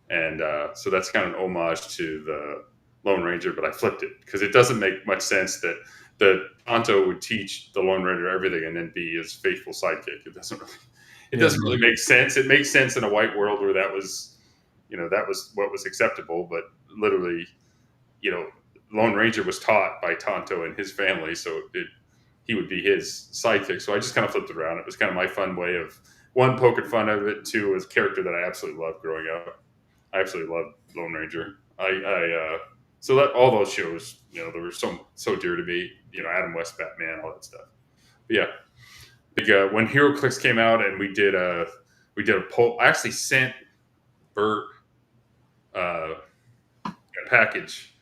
And so that's kind of an homage to the Lone Ranger, but I flipped it because it doesn't make much sense that the Tonto would teach the Lone Ranger everything and then be his faithful sidekick. It doesn't really make sense. It makes sense in a white world where that was what was acceptable, but literally, Lone Ranger was taught by Tonto and his family, so he would be his sidekick. So I just kind of flipped it around. It was kind of my fun way of, one, poking fun of it, two, as a character that I absolutely loved growing up. I absolutely loved Lone Ranger. So that all those shows, they were so dear to me. Adam West, Batman, all that stuff. But yeah, when HeroClix came out, and we did a poll. I actually sent Bert a package.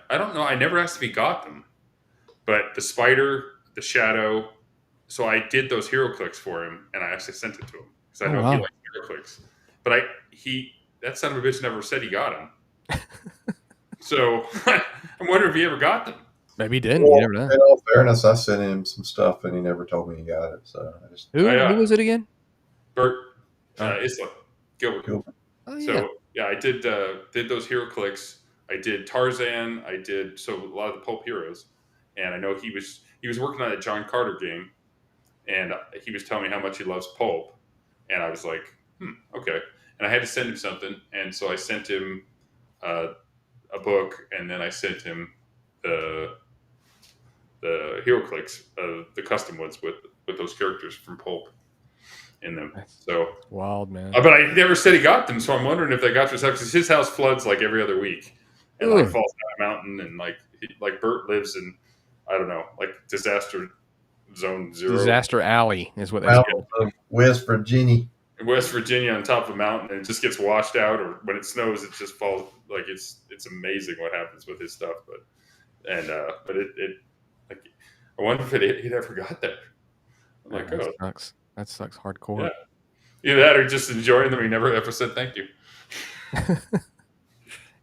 I don't know. I never asked if he got them, but the spider, the shadow. So I did those HeroClix for him, and I actually sent it to him because I know he likes HeroClix. But that son of a bitch never said he got them. So I'm wondering if he ever got them. Maybe he didn't. Well, You never know. in all fairness, I sent him some stuff and he never told me he got it. So I just Who was it again? Bert Isla, Gilbert. Oh, yeah. So yeah, I did those HeroClix. I did Tarzan. I did a lot of the pulp heroes, and I know he was working on a John Carter game, and he was telling me how much he loves pulp, and I was like, okay, and I had to send him something, and so I sent him a book, and then I sent him the HeroClix, the custom ones with those characters from pulp in them. So wild, man. But I never said he got them, so I'm wondering if they got to his house, because his house floods like every other week, and like falls down a mountain, and like Bert lives in, I don't know, like disaster zone 0. Disaster alley is what they call it. West Virginia. In West Virginia, on top of a mountain, and it just gets washed out, or when it snows, it just falls. Like it's amazing what happens with his stuff, but it like, I wonder if he ever got there. I'm like, that sucks. That sucks hardcore. Yeah. Either that or just enjoying them. He never ever said thank you.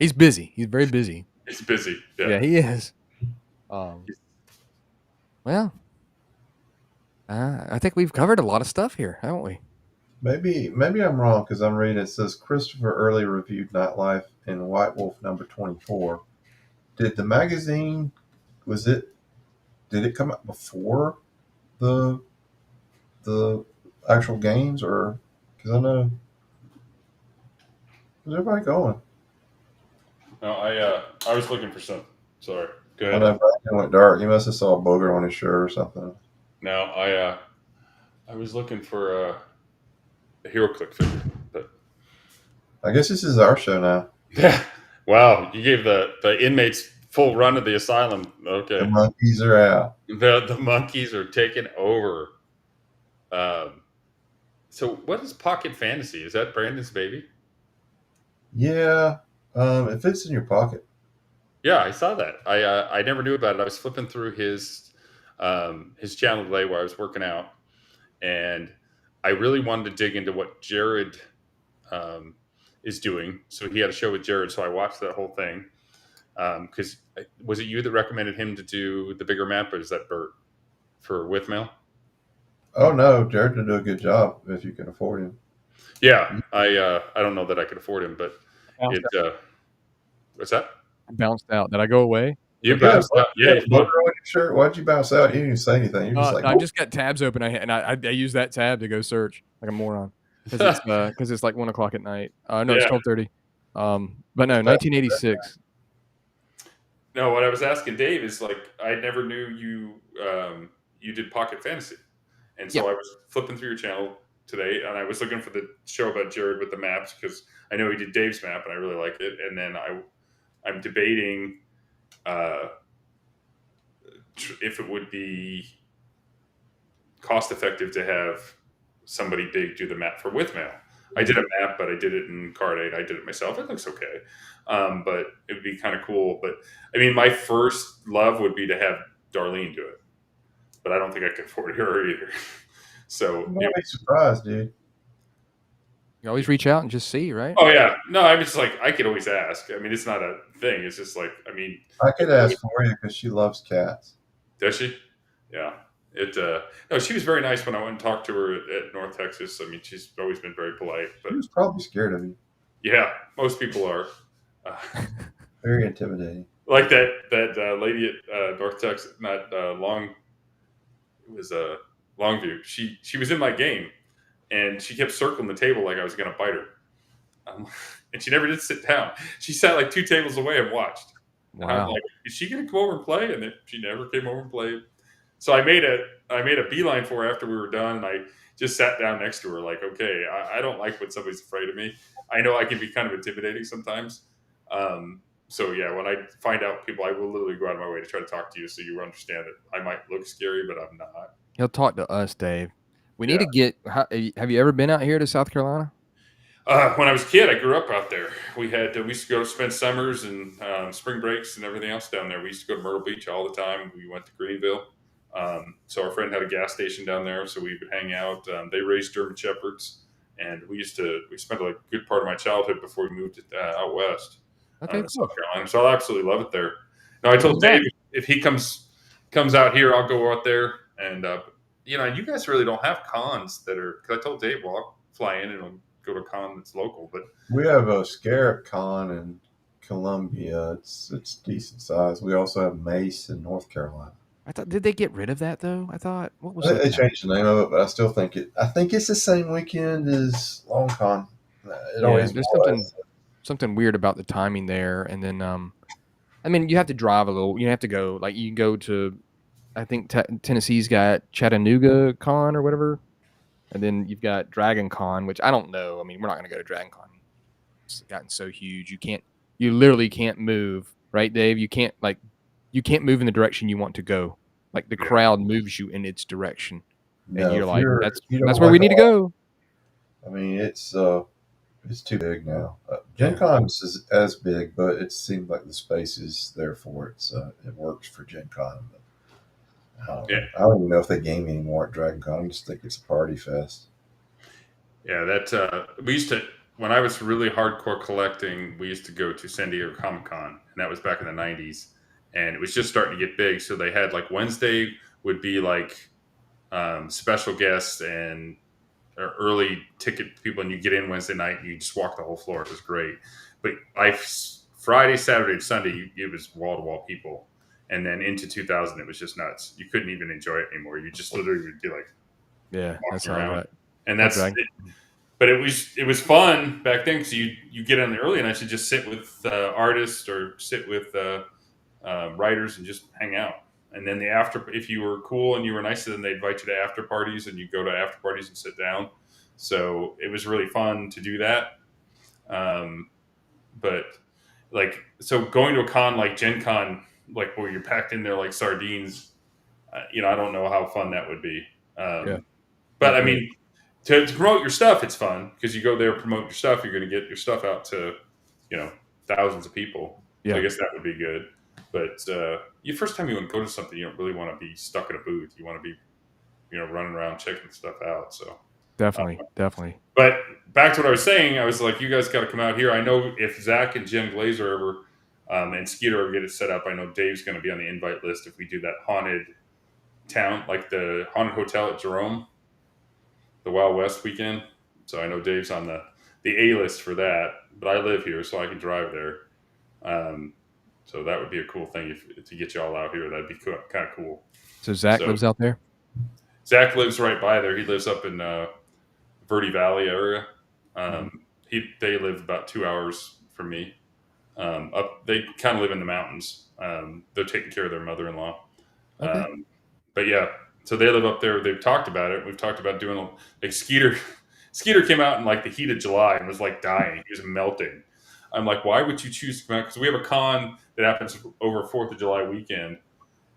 He's busy. He's very busy. He's busy. Yeah, he is. Well, I think we've covered a lot of stuff here, haven't we? Maybe I'm wrong, because I'm reading, it says Christopher Early reviewed Nightlife in White Wolf number 24. Did the magazine, did it come out before the actual games, or, because I know, where's everybody going? No, I was looking for something. Sorry. Go ahead. I know Brandon went dark. You must have saw a booger on his shirt or something. No, I was looking for a HeroClix figure, but I guess this is our show now. Yeah. Wow, you gave the inmates full run of the asylum. Okay. The monkeys are out. The monkeys are taking over. So what is Pocket Fantasy? Is that Brandon's baby? Yeah. It fits in your pocket. Yeah, I saw that. I never knew about it. I was flipping through his channel today while I was working out, and I really wanted to dig into what Jared is doing. So he had a show with Jared, so I watched that whole thing. Because was it you that recommended him to do the bigger map, or is that Bert for Withmail? Oh no, Jared did do a good job if you can afford him. Yeah, I don't know that I could afford him, but what's that? I bounced out. Did I go away? You bounced out. Yeah, sure. Why'd you bounce out? You didn't even say anything. You're just like, I just got tabs open. I use that tab to go search like a moron because it's like 1 o'clock at night. No, it's 12:30. But no, 1986. No, what I was asking Dave is like I never knew you did Pocket Fantasy, and so I was flipping through your channel today, and I was looking for the show about Jared with the maps, because I know he did Dave's map, and I really like it. And then I'm debating if it would be cost effective to have somebody big do the map for Withmail. I did a map, but I did it in Card8. I did it myself. It looks okay, but it would be kind of cool. But I mean, my first love would be to have Darlene do it, but I don't think I could afford her either. So I'm not surprised, dude. You always reach out and just see, right? Oh yeah, no, I'm just like I could always ask. I mean, it's not a thing. It's just like I could ask for you because she loves cats. Does she? Yeah. No, she was very nice when I went and talked to her at North Texas. I mean, she's always been very polite. But she was probably scared of you. Yeah, most people are. Very intimidating. Like that lady at North Texas, not Long. It was Longview. She was in my game, and she kept circling the table like I was going to bite her. And she never did sit down. She sat like 2 tables away and watched. Wow. And I'm like, is she going to come over and play? And then she never came over and played. So I made a beeline for her after we were done, and I just sat down next to her like, okay, I don't like when somebody's afraid of me. I know I can be kind of intimidating sometimes. So yeah, when I find out people, I will literally go out of my way to try to talk to you so you understand that I might look scary, but I'm not. He'll talk to us, Dave. We need to get. Have you ever been out here to South Carolina? When I was a kid, I grew up out there. We used to go spend summers and spring breaks and everything else down there. We used to go to Myrtle Beach all the time. We went to Greenville. So our friend had a gas station down there, so we would hang out. They raised German Shepherds, and we spent a good part of my childhood before we moved out west Okay, to cool. South Carolina. So I absolutely love it there. Now I told Dave if he comes out here, I'll go out there. And you guys really don't have cons that are. Because I told Dave, well, I'll fly in and I'll go to a con that's local. But we have a Scarab Con in Columbia. It's decent size. We also have Mace in North Carolina. Did they get rid of that though? What was They changed the name of it, but I still think I think it's the same weekend as Long Con. There's something weird about the timing there, and then I mean, you have to drive a little. You have to go you can go to, I think Tennessee's got Chattanooga Con or whatever, and then you've got Dragon Con, which I don't know. I mean, we're not going to go to Dragon Con. It's gotten so huge, you literally can't move, right, Dave? You can't move in the direction you want to go. Like the crowd moves you in its direction, and you're like, that's where we need to go. I mean, it's too big now. Gen Con's is as big, but it seems like the space is there for it. So it works for Gen Con. But I don't even know if they game anymore at Dragon Con. I just think it's a party fest. Yeah, we used to, when I was really hardcore collecting, we used to go to San Diego Comic Con, and that was back in the 90s. And it was just starting to get big. So they had Wednesday would be special guests and early ticket people, and you get in Wednesday night and you just walk the whole floor. It was great. But Friday, Saturday, and Sunday, it was wall-to-wall people. And then into 2000, it was just nuts. You couldn't even enjoy it anymore. You just literally would be that's all right. And that's it. But it was fun back then because you get on the early nights, you just sit with artists or sit with writers and just hang out. And then if you were cool and you were nice to them, they invite you to after parties, and you go to after parties and sit down. So it was really fun to do that. But so going to a con like Gen Con, where you're packed in there like sardines, I don't know how fun that would be. But I mean, to promote your stuff, it's fun because you go there, promote your stuff. You're going to get your stuff out to, thousands of people. Yeah. So I guess that would be good. But the first time you want to go to something, you don't really want to be stuck in a booth. You want to be, running around checking stuff out. So definitely. But back to what I was saying, I was like, you guys got to come out here. I know if Zach and Jim Glazer ever and Skeeter ever get it set up, I know Dave's going to be on the invite list if we do that haunted town, like the haunted hotel at Jerome, the Wild West weekend. So I know Dave's on the A list for that. But I live here, so I can drive there. So that would be a cool thing to get you all out here. That'd be kind of cool. So Zach lives out there? Zach lives right by there. He lives up in Verde Valley area. They live about 2 hours from me. They kind of live in the mountains. They're taking care of their mother-in-law. Okay. But yeah, so they live up there. They've talked about it. We've talked about doing Skeeter. Skeeter came out in the heat of July and was dying. He was melting. I'm like, why would you choose to come out? Because we have a con that happens over 4th of July weekend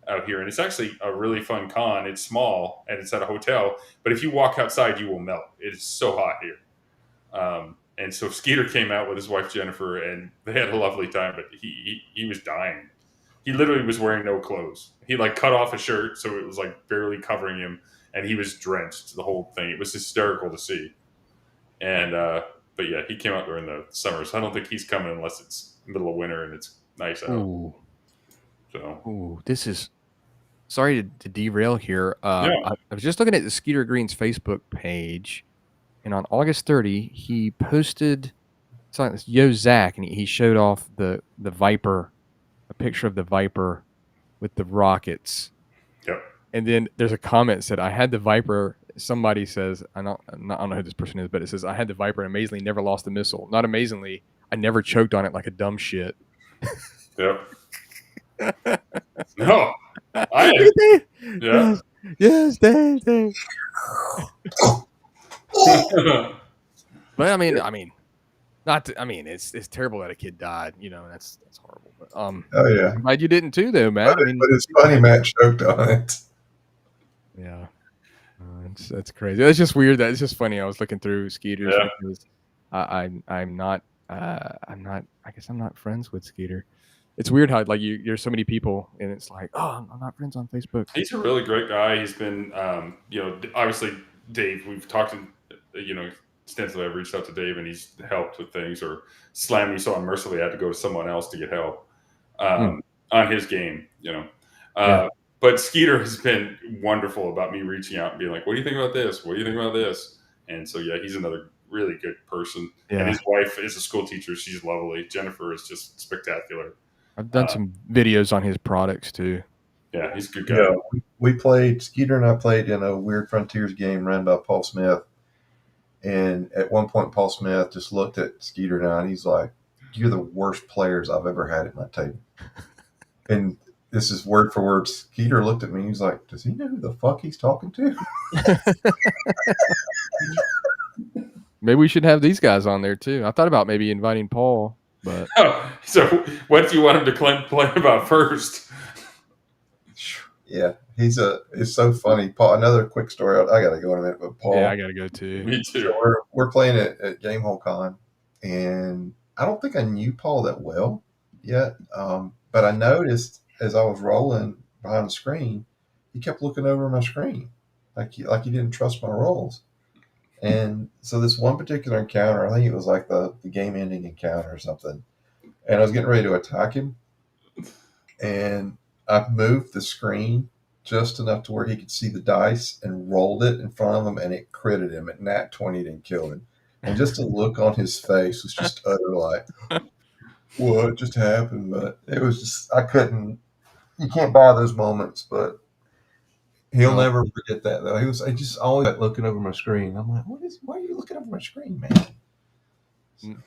out here. And it's actually a really fun con. It's small and it's at a hotel. But if you walk outside, you will melt. It is so hot here. And so Skeeter came out with his wife, Jennifer, and they had a lovely time. But he was dying. He literally was wearing no clothes. He cut off his shirt, so it was barely covering him. And he was drenched, the whole thing. It was hysterical to see. And, but yeah, he came out during the summer, so I don't think he's coming unless it's middle of winter and it's nice out. Ooh. So, this is sorry to derail here. I was just looking at the Skeeter Green's Facebook page, and on August 30, he posted something. Yo Zach, and he showed off the Viper, a picture of the Viper with the rockets. Yep. And then there's a comment that said, "I had the Viper." Somebody says, I don't know who this person is, but it says, "I had the Viper and amazingly never lost a missile. Not amazingly, I never choked on it like a dumb shit." Yep. No. Yeah. Yes, Dave. But I mean, it's terrible that a kid died. That's horrible. But oh yeah, I'm glad you didn't too, though, Matt. But it's funny Matt choked on it. Yeah. That's crazy. That's just weird. It's just funny. I was looking through Skeeter's Yeah. because I'm not I guess I'm not friends with Skeeter. It's weird how like you're so many people and it's like, oh, I'm not friends on Facebook. He's a really great guy. He's been, obviously Dave. We've talked, extensively. I've reached out to Dave, and he's helped with things or slammed me so unmercifully I had to go to someone else to get help on his game. Yeah. But Skeeter has been wonderful about me reaching out and being like, "What do you think about this? What do you think about this?" And so, yeah, he's another really good person. Yeah. And his wife is a school teacher. She's lovely. Jennifer is just spectacular. I've done some videos on his products too. Yeah, he's a good guy. Yeah, we played, Skeeter and I played in a Weird Frontiers game run by Paul Smith. And at one point, Paul Smith just looked at Skeeter and I, and he's like, "You're the worst players I've ever had at my table." And this is word for word. Skeeter looked at me and he's like, "Does he know who the fuck he's talking to?" Maybe we should have these guys on there too. I thought about maybe inviting Paul, but So what do you want him to play about first? Yeah, it's so funny. Paul, another quick story. I got to go in a minute, but Paul. yeah, I gotta go too. Me too. So we're playing at Gamehole Con, and I don't think I knew Paul that well yet, but I noticed as I was rolling behind the screen, he kept looking over my screen, like he didn't trust my rolls. And so this one particular encounter, I think it was like the game-ending encounter or something, and I was getting ready to attack him, and I moved the screen just enough to where he could see the dice and rolled it in front of him, and it critted him. At nat 20 and killed him. And just the look on his face was just utter like, what just happened? But it was just, you can't buy those moments, but he'll never forget that though. He just always like looking over my screen. I'm like, why are you looking over my screen, man?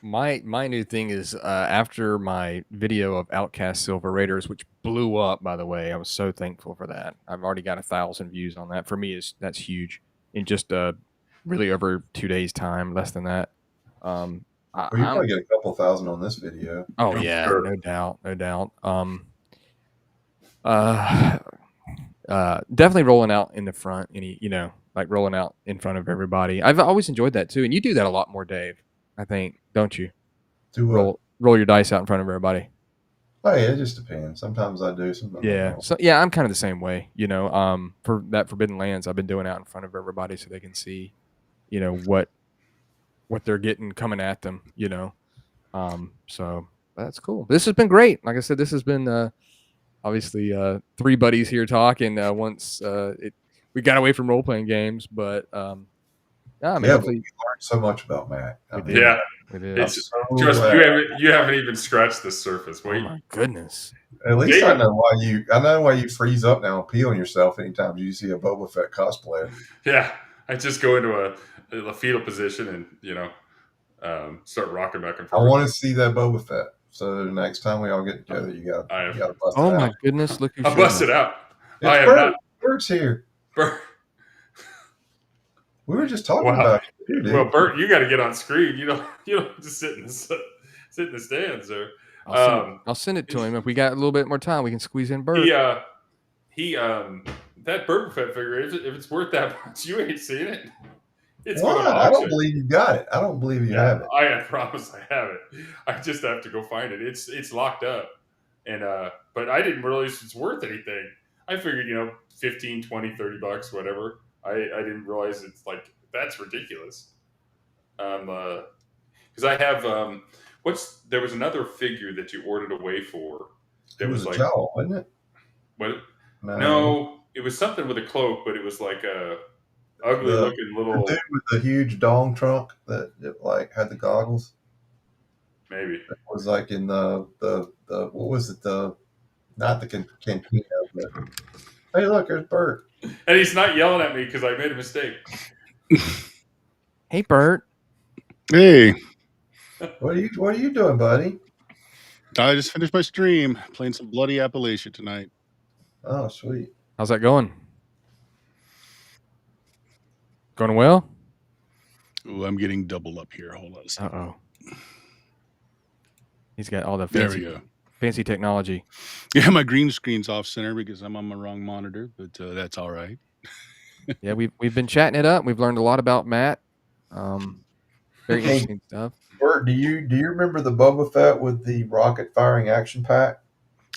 My new thing is after my video of Outcast Silver Raiders, which blew up, by the way, I was so thankful for that. I've already got 1,000 views on that. For me, that's huge in just really over 2 days' time, less than that. Well, you probably get a couple thousand on this video. Oh yeah, sure. No doubt. Definitely rolling out in the front. Like rolling out in front of everybody. I've always enjoyed that too, and you do that a lot more, Dave. I think, don't you? Do what? Roll your dice out in front of everybody. Oh yeah, it just depends. Sometimes I do. Sometimes I don't. So yeah, I'm kind of the same way. For that Forbidden Lands, I've been doing out in front of everybody so they can see, what they're getting coming at them. So that's cool. This has been great. Like I said, this has been obviously 3 buddies here talking. Once we got away from role playing games, but we learned so much about Matt. We did. You haven't even scratched the surface. Wait. Oh my goodness! At least I know why you freeze up now and pee on yourself anytime you see a Boba Fett cosplayer. Yeah, I just go into a fetal position and start rocking back and forth. I want to see that Boba Fett. So the next time we all get together, you got to bust it out. Oh my goodness! Look, I'll bust it out. I am not. Bert's here. Bert. We were just talking about you, dude. Well, Bert, you got to get on screen. You don't just sit in the stands there. I'll send it to him if we got a little bit more time. We can squeeze in Bert. He that Boba Fett figure. If it's worth that much, you ain't seen it. It's what? I don't believe you got it. I don't believe you have it. I promise I have it. I just have to go find it. It's locked up, and but I didn't realize it's worth anything. I figured $15, $20, $30, whatever. I didn't realize it's like that's ridiculous. Because I have there was another figure that you ordered away for. It was like Jowl, wasn't it? What? No, it was something with a cloak, but it was like a ugly looking little dude with the huge dong trunk that like had the goggles. Maybe it was like in the what was it, not the cantina, but hey, look, there's Bert. And he's not yelling at me because I made a mistake. Hey, Bert. Hey. What are you doing, buddy? I just finished my stream playing some Bloody Appalachia tonight. Oh, sweet. How's that going? Going well? Ooh, I'm getting double up here. Hold on a second. Uh-oh. He's got all the fancy technology. Yeah, my green screen's off center because I'm on my wrong monitor, but that's all right. Yeah, we've been chatting it up. We've learned a lot about Matt. Very Hey, interesting stuff. Bert, do you remember the Boba Fett with the rocket firing action pack?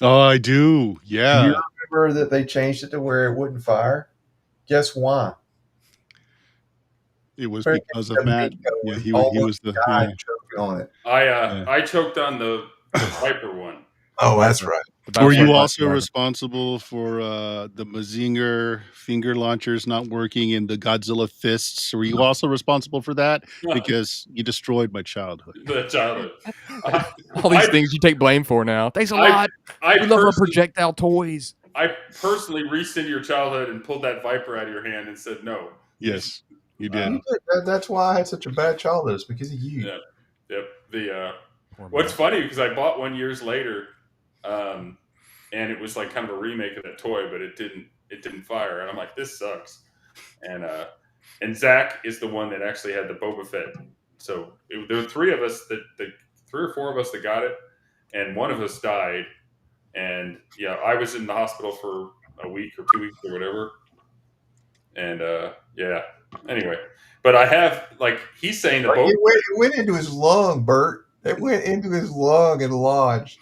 Oh, I do. Do Yeah. you remember that they changed it to where it wouldn't fire? Guess why? It was Apparently because of Matt. Micco Yeah, was he almost was the died choking on it. I choked on the Viper one. Oh, that's right. Were you Battlestar also Galactica. responsible for the Mazinger finger launchers not working and the Godzilla fists? Were you also responsible for that? Because you destroyed my childhood. The childhood. All these things you take blame for now. Thanks a lot. I We love our personally, projectile toys. I personally reached into your childhood and pulled that Viper out of your hand and said no. Yes, you did. That's why I had such a bad childhood. It's because of you. Yeah. Yep. The Poor what's Matt. funny because I bought one years later, and it was like kind of a remake of that toy, but it didn't fire, and I'm like, this sucks. And Zach is the one that actually had the Boba Fett. So there were three of us that 3 or 4 of us that got it, and one of us died. And yeah, I was in the hospital for a week or 2 weeks or whatever. And yeah, anyway, but I have like he's saying the Boba. It went into his lung, Bert. It went into his lung and lodged.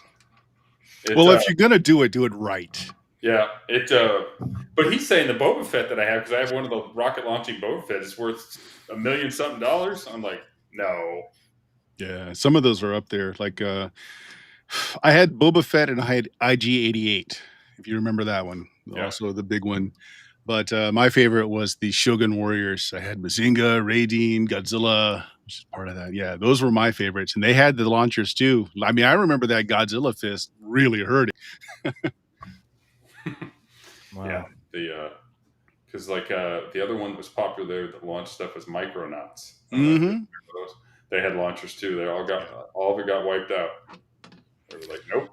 Well, if you're gonna do it right. Yeah, but he's saying the Boba Fett that I have because I have one of the rocket launching Boba Fett is worth $1 million something. I'm like, no. Yeah, some of those are up there. Like I had Boba Fett and I had IG-88. If you remember that one, also the big one. But my favorite was the Shogun Warriors. I had Mazinga, Raideen, Godzilla, which is part of that. Yeah, those were my favorites, and they had the launchers too. I mean, I remember that Godzilla fist really hurt it. Wow. Yeah, because like the other one that was popular there that launched stuff was Micronauts. Mm-hmm. They had launchers too. They all of it got wiped out. They were like, nope.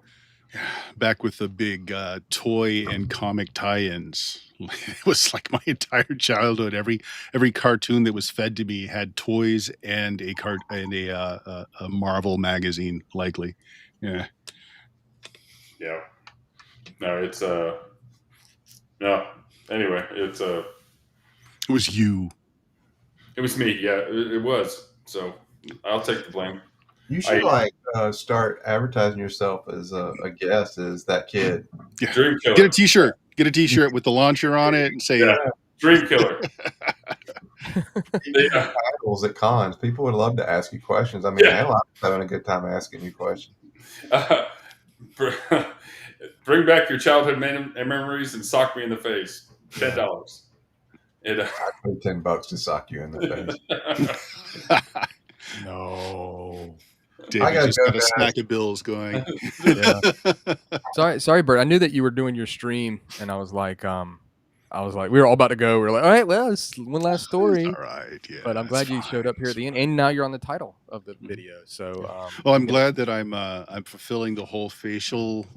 Back with the big toy and comic tie-ins. It was like my entire childhood. Every cartoon that was fed to me had toys and a Marvel magazine, likely. Yeah. Yeah. No, it's no. Anyway, it's It was you. It was me. Yeah, it was. So I'll take the blame. You should start advertising yourself as a guest as that kid. Yeah. Dream Killer. Get a T-shirt. Get a T-shirt with the launcher on it and say Dream Killer. Titles at cons. People would love to ask you questions. I mean, hell, I'm having a good time asking you questions. Bring back your childhood memories and sock me in the face. $10. I'd pay $10 to sock you in the face. No. David just got a stack of bills going. Yeah. Sorry, Bert. I knew that you were doing your stream, and I was like, we were all about to go. We were like, all right, well, it's one last story. All right, yeah. But I'm glad you showed up here at the end, and now you're on the title of the video. So, well, I'm glad that I'm fulfilling the whole facial.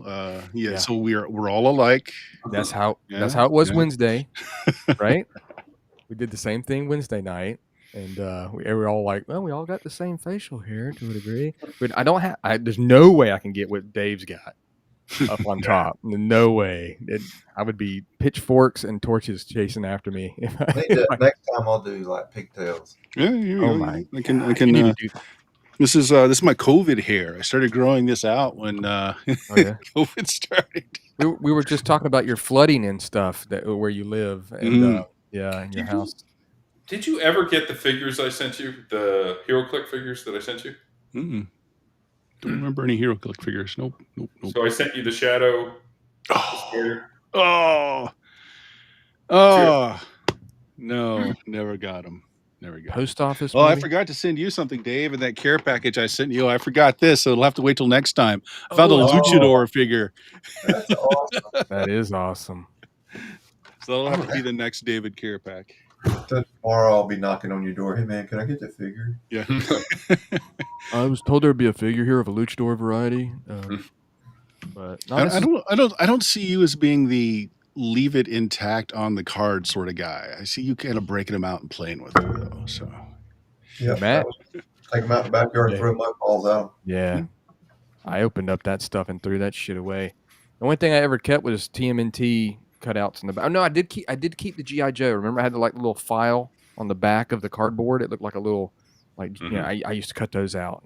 So we're all alike. That's how it was Wednesday, right? We did the same thing Wednesday night. And we were all like, well, we all got the same facial hair to a degree. But there's no way I can get what Dave's got up on top. No way. I would be pitchforks and torches chasing after me. Next time I'll do like pigtails. Yeah, I can. This is my COVID hair. I started growing this out when COVID started. We were just talking about your flooding and stuff where you live and in your house. Did you ever get the figures I sent you? The HeroClick figures that I sent you? Don't remember any HeroClick figures. Nope. So I sent you the Shadow. No, never got them. Post office. Oh, I forgot to send you something, Dave, in that care package I sent you. I forgot this, so it'll have to wait till next time. I found a Luchador figure. That's awesome. That is awesome. So that'll have to be the next David care pack. So tomorrow I'll be knocking on your door. Hey man, can I get the figure? Yeah. I was told there'd be a figure here of a luchador variety, but I don't see you as being the leave it intact on the card sort of guy. I see you kind of breaking them out and playing with them though. So yeah, Matt, take them out in the backyard and throw my balls out. Yeah, I opened up that stuff and threw that shit away. The only thing I ever kept was TMNT cutouts in the back. Oh no, I did keep the GI Joe. Remember, I had the like little file on the back of the cardboard. It looked like a little I used to cut those out.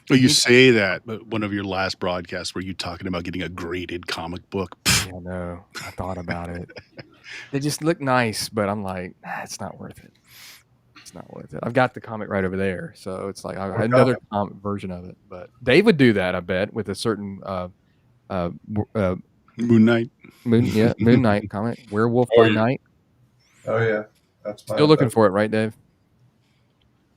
Well, you say that, but one of your last broadcasts were you talking about getting a graded comic book? Yeah, no, I thought about it. They just look nice, but I'm like, it's not worth it. It's not worth it. I've got the comic right over there, so it's like I had another comic version of it. But Dave would do that, I bet, with a certain Moon Knight. Moon Knight comic, Werewolf by Night. Oh yeah, that's still looking for it, right, Dave?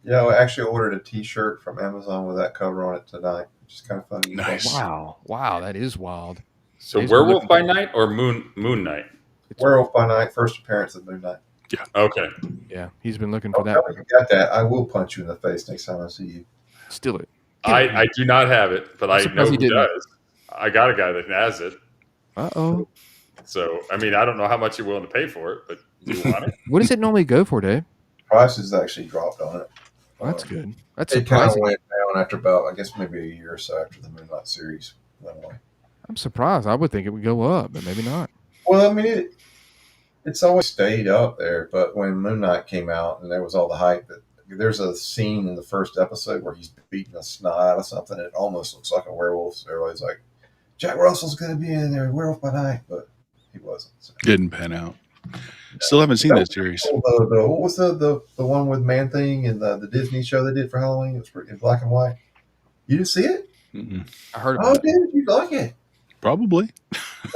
Yeah, I actually ordered a T-shirt from Amazon with that cover on it tonight, which is kind of funny. Nice. Wow, that is wild. So Werewolf by Night or Moon Knight? It's Werewolf by Night, first appearance of Moon Knight. Yeah. Okay. Yeah, he's been looking for that. You got that? I will punch you in the face next time I see you. Steal it. I do not have it, but I know who does. I got a guy that has it. Uh-oh. So, I mean, I don't know how much you're willing to pay for it, but do you want it? What does it normally go for, Dave? Prices actually dropped on it. Well, that's good. That's it kind of surprising. went down after about, I guess, maybe a year or so after the Moonlight series went away. I'm surprised. I would think it would go up, but maybe not. Well, I mean, it's always stayed up there, but when Moon Knight came out and there was all the hype, that there's a scene in the first episode where he's beating a snot out of something. It almost looks like a werewolf. So everybody's like, Jack Russell's going to be in there, Werewolf by Night, but he wasn't. So. Didn't pan out. Still haven't seen that series. What was the one with Man Thing and the Disney show they did for Halloween? It was in black and white. You didn't see it? Mm-mm. I heard about it. Dude, you like it? Probably.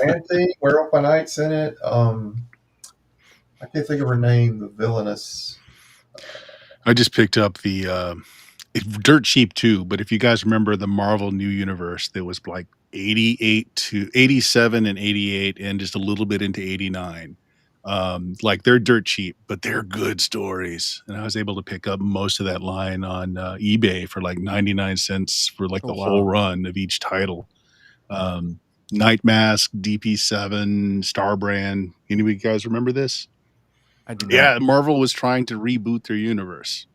Man Thing, Werewolf by Night's in it. I can't think of her name. The villainous. I just picked up the dirt cheap too. But if you guys remember the Marvel New Universe, there was like 88 to 87 and 88, and just a little bit into 89. Like they're dirt cheap, but they're good stories. And I was able to pick up most of that line on eBay for like 99 cents for like the whole run of each title. Night Mask, DP7, Starbrand. Any of you guys remember this? I do. Yeah, Marvel was trying to reboot their universe.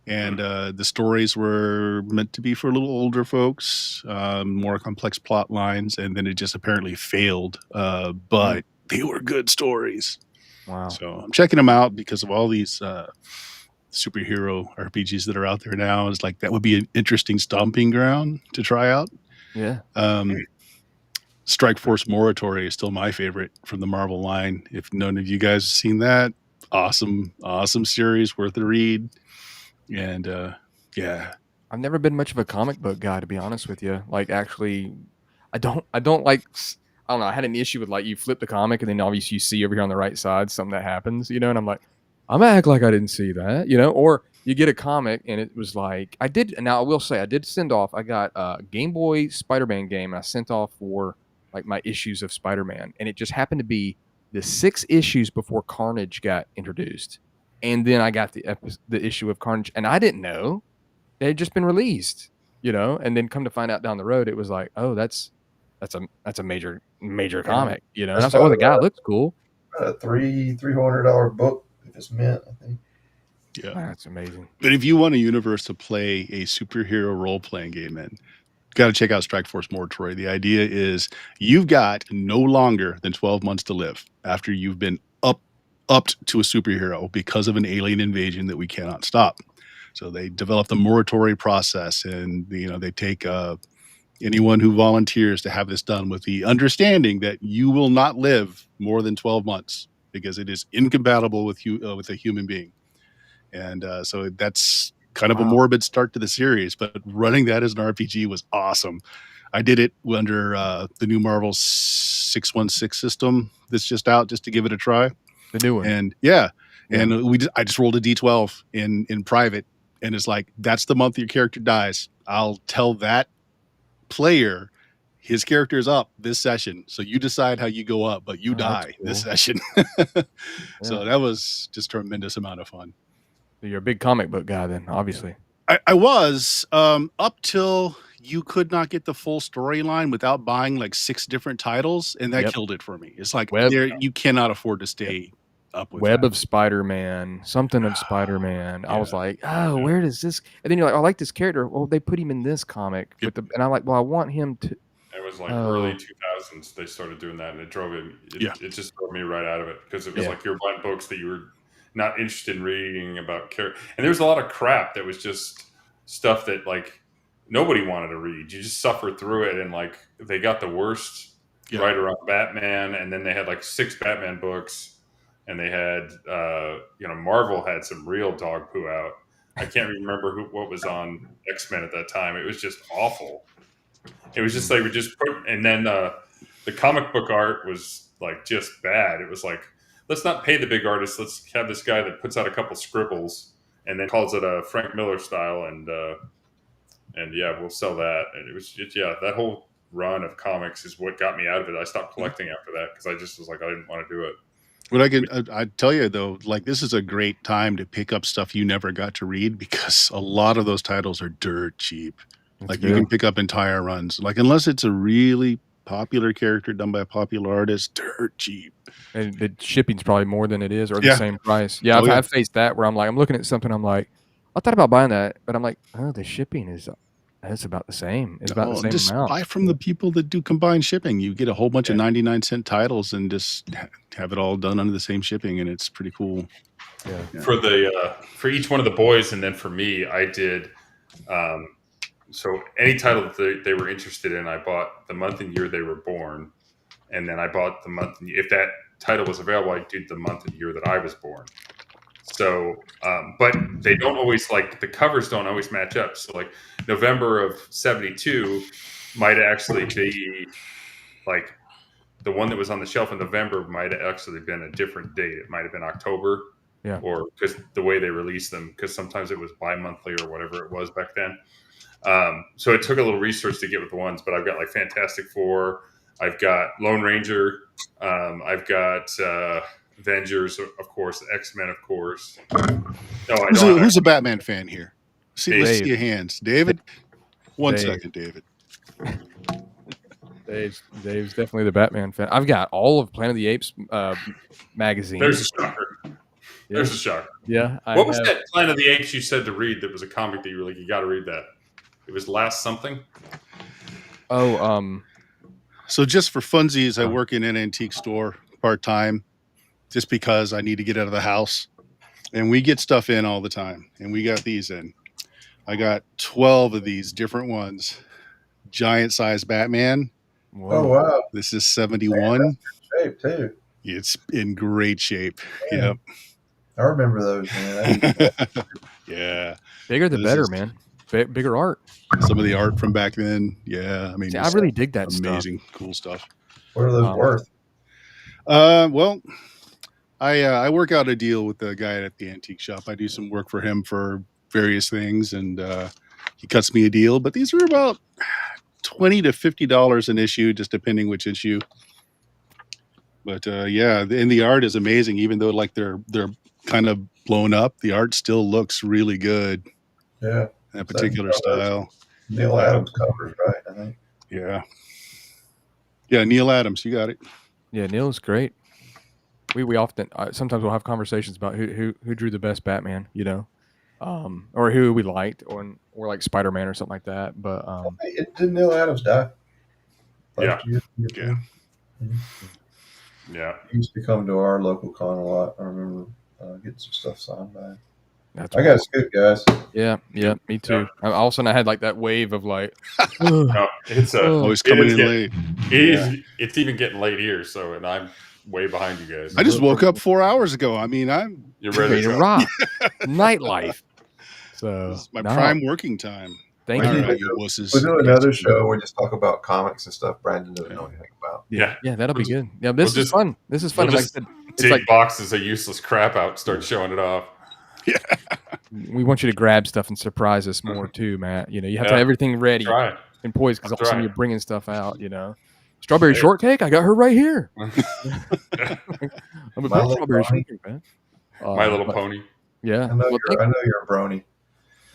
And the stories were meant to be for a little older folks, more complex plot lines, and then it just apparently failed. But they were good stories. Wow. So I'm checking them out because of all these superhero RPGs that are out there now. It's like that would be an interesting stomping ground to try out. Yeah. Strike Force Moratory is still my favorite from the Marvel line. If none of you guys have seen that, awesome series, worth a read. And yeah, I've never been much of a comic book guy, to be honest with you. Like, actually, I don't like. I don't know. I had an issue with like you flip the comic and then obviously you see over here on the right side something that happens, and I'm like, I'm gonna act like I didn't see that, Or you get a comic and it was like I did. Now I will say I did send off. I got a Game Boy Spider-Man game. And I sent off for like my issues of Spider-Man, and it just happened to be the 6 issues before Carnage got introduced. And then I got the issue of Carnage, and I didn't know it had just been released, And then come to find out down the road, it was like, oh, that's a major comic, And I was like, oh, the guy looks cool. A $300 book if it's mint, I think. Yeah, that's amazing. But if you want a universe to play a superhero role playing game in, got to check out Strike Force Moratory. The idea is you've got no longer than 12 months to live after you've been upped to a superhero because of an alien invasion that we cannot stop. So they develop the moratory process, and they take anyone who volunteers to have this done with the understanding that you will not live more than 12 months because it is incompatible with a human being. And so that's kind of a morbid start to the series, but running that as an RPG was awesome. I did it under the new Marvel 616 system that's just out, just to give it a try. The new one. And I just rolled a D12 in private, and it's like, that's the month your character dies. I'll tell that player his character is up this session, so you decide how you go up, but you die this session. So that was just a tremendous amount of fun. You're a big comic book guy then, obviously. I was up till you could not get the full storyline without buying like 6 different titles, and that killed it for me. It's like you cannot afford to stay up with Web that. of Spider-Man, something of Spider-Man. I was like, oh, where does this? And then you're like, I like this character. Well, they put him in this comic, and I'm like, well, I want him to. It was was like early 2000s. They started doing that, and it just drove me right out of it because it was like you're buying books that you were not interested in reading about character, and there was a lot of crap that was just stuff that like nobody wanted to read. You just suffered through it, and like they got the worst right around Batman, and then they had like 6 Batman books, and they had Marvel had some real dog poo out. I can't remember what was on X-Men at that time. It was just awful. It was just like we just put, and then the comic book art was like just bad. It was like, let's not pay the big artist. Let's have this guy that puts out a couple scribbles and then calls it a Frank Miller style, and we'll sell that. And it was that whole run of comics is what got me out of it. I stopped collecting after that because I just was like, I didn't want to do it. But I tell you though, like this is a great time to pick up stuff you never got to read because a lot of those titles are dirt cheap. Like you can pick up entire runs, like unless it's a really popular character done by a popular artist, dirt cheap. And the shipping's probably more than it is, or the same price. Yeah, I've faced that where I'm like, I'm looking at something, I'm like, I thought about buying that, but I'm like, oh, the shipping it's about the same. It's about the same just amount. Buy from the people that do combined shipping. You get a whole bunch of 99-cent titles and just have it all done under the same shipping, and it's pretty cool. Yeah. For each one of the boys, and then for me, I did. So any title that they were interested in, I bought the month and year they were born, and then I bought the month. If that title was available, I did the month and year that I was born. So, but they don't always the covers don't always match up. So like November of 72 might actually be like the one that was on the shelf in November might have actually been a different date. It might have been October, or because the way they released them, because sometimes it was bi-monthly or whatever it was back then. So it took a little research to get with the ones, but I've got like Fantastic Four, I've got Lone Ranger, I've got Avengers, of course, X-Men, of course. No, who's a Batman fan here? Let's see your hands. David? One second, David. Dave's definitely the Batman fan. I've got all of Planet of the Apes magazine. There's a shocker. There's a shocker. Yeah. What was that Planet of the Apes you said to read that was a comic that you got to read that? It was Last Something? Oh, So just for funsies, I work in an antique store part-time just because I need to get out of the house. And we get stuff in all the time. And we got these in. I got 12 of these different ones. Giant-sized Batman. Whoa. Oh, wow. This is 71. Man, that's in shape, too. It's in great shape. Man. Yep. I remember those, man. Yeah. Bigger the better, man. Bigger art. Some of the art from back then. Yeah. I mean, I really dig that amazing, stuff. Cool stuff. What are those worth? Well, I work out a deal with the guy at the antique shop. I do some work for him for various things, and he cuts me a deal. But these are about $20 to $50 an issue, just depending which issue. But and the art is amazing. Even though they're kind of blown up, the art still looks really good. Yeah, that particular style. Neil Adams covers, right? I think. Yeah, Neil Adams, you got it. Yeah, Neil's great. We often sometimes we'll have conversations about who drew the best Batman, or who we liked, or like Spider-Man or something like that. But did Neil Adams die? Yeah. He used to come to our local con a lot. I remember getting some stuff signed by him. That's I got a scoop, guys. Yeah, me too. Yeah. All of a sudden, I had like that wave of like, no, it's always coming in late. It's even getting late here, and I'm way behind you guys. I just woke up 4 hours ago. I mean, you're ready to rock. Nightlife. So this is my prime working time. Thank you. Right, we'll do another show where we just talk about comics and stuff Brandon doesn't know anything about. Yeah, that'll be good. Yeah, this is fun. This is fun. We'll just take boxes of useless crap out and start showing it off. Yeah. We want you to grab stuff and surprise us more too, Matt. You have to have everything ready and poised because all of a sudden you're bringing stuff out. Strawberry shortcake. I got her right here. I'm a big strawberry shortcake, man. My Little Pony. Yeah, I know you're a brony.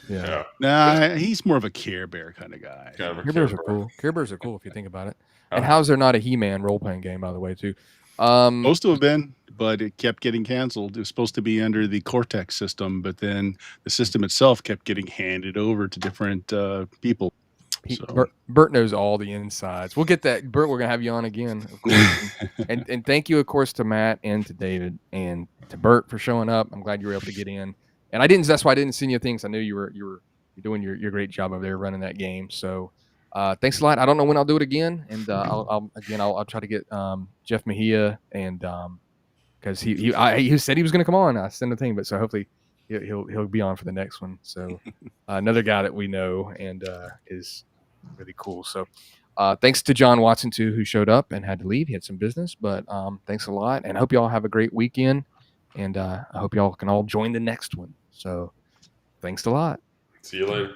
Yeah. Nah, he's more of a Care Bear kind of guy. Care Bears are cool. Care Bears are cool if you think about it. And how's there not a He-Man role-playing game, by the way, too? Supposed to have been, but it kept getting canceled. It was supposed to be under the Cortex system, but then the system itself kept getting handed over to different people. So. Bert knows all the insides. We'll get that. Bert, we're going to have you on again, of course. and thank you, of course, to Matt and to David and to Bert for showing up. I'm glad you were able to get in. And that's why I didn't send you things. I knew you were doing your great job over there running that game. So thanks a lot. I don't know when I'll do it again. And I'll try to get Jeff Mejia and because he said he was going to come on. I sent a thing, but so hopefully he'll be on for the next one. So another guy that we know and is really cool. So thanks to John Watson too, who showed up and had to leave. He had some business, but thanks a lot, and I hope you all have a great weekend. And I hope y'all can all join the next one. So thanks a lot. See you later.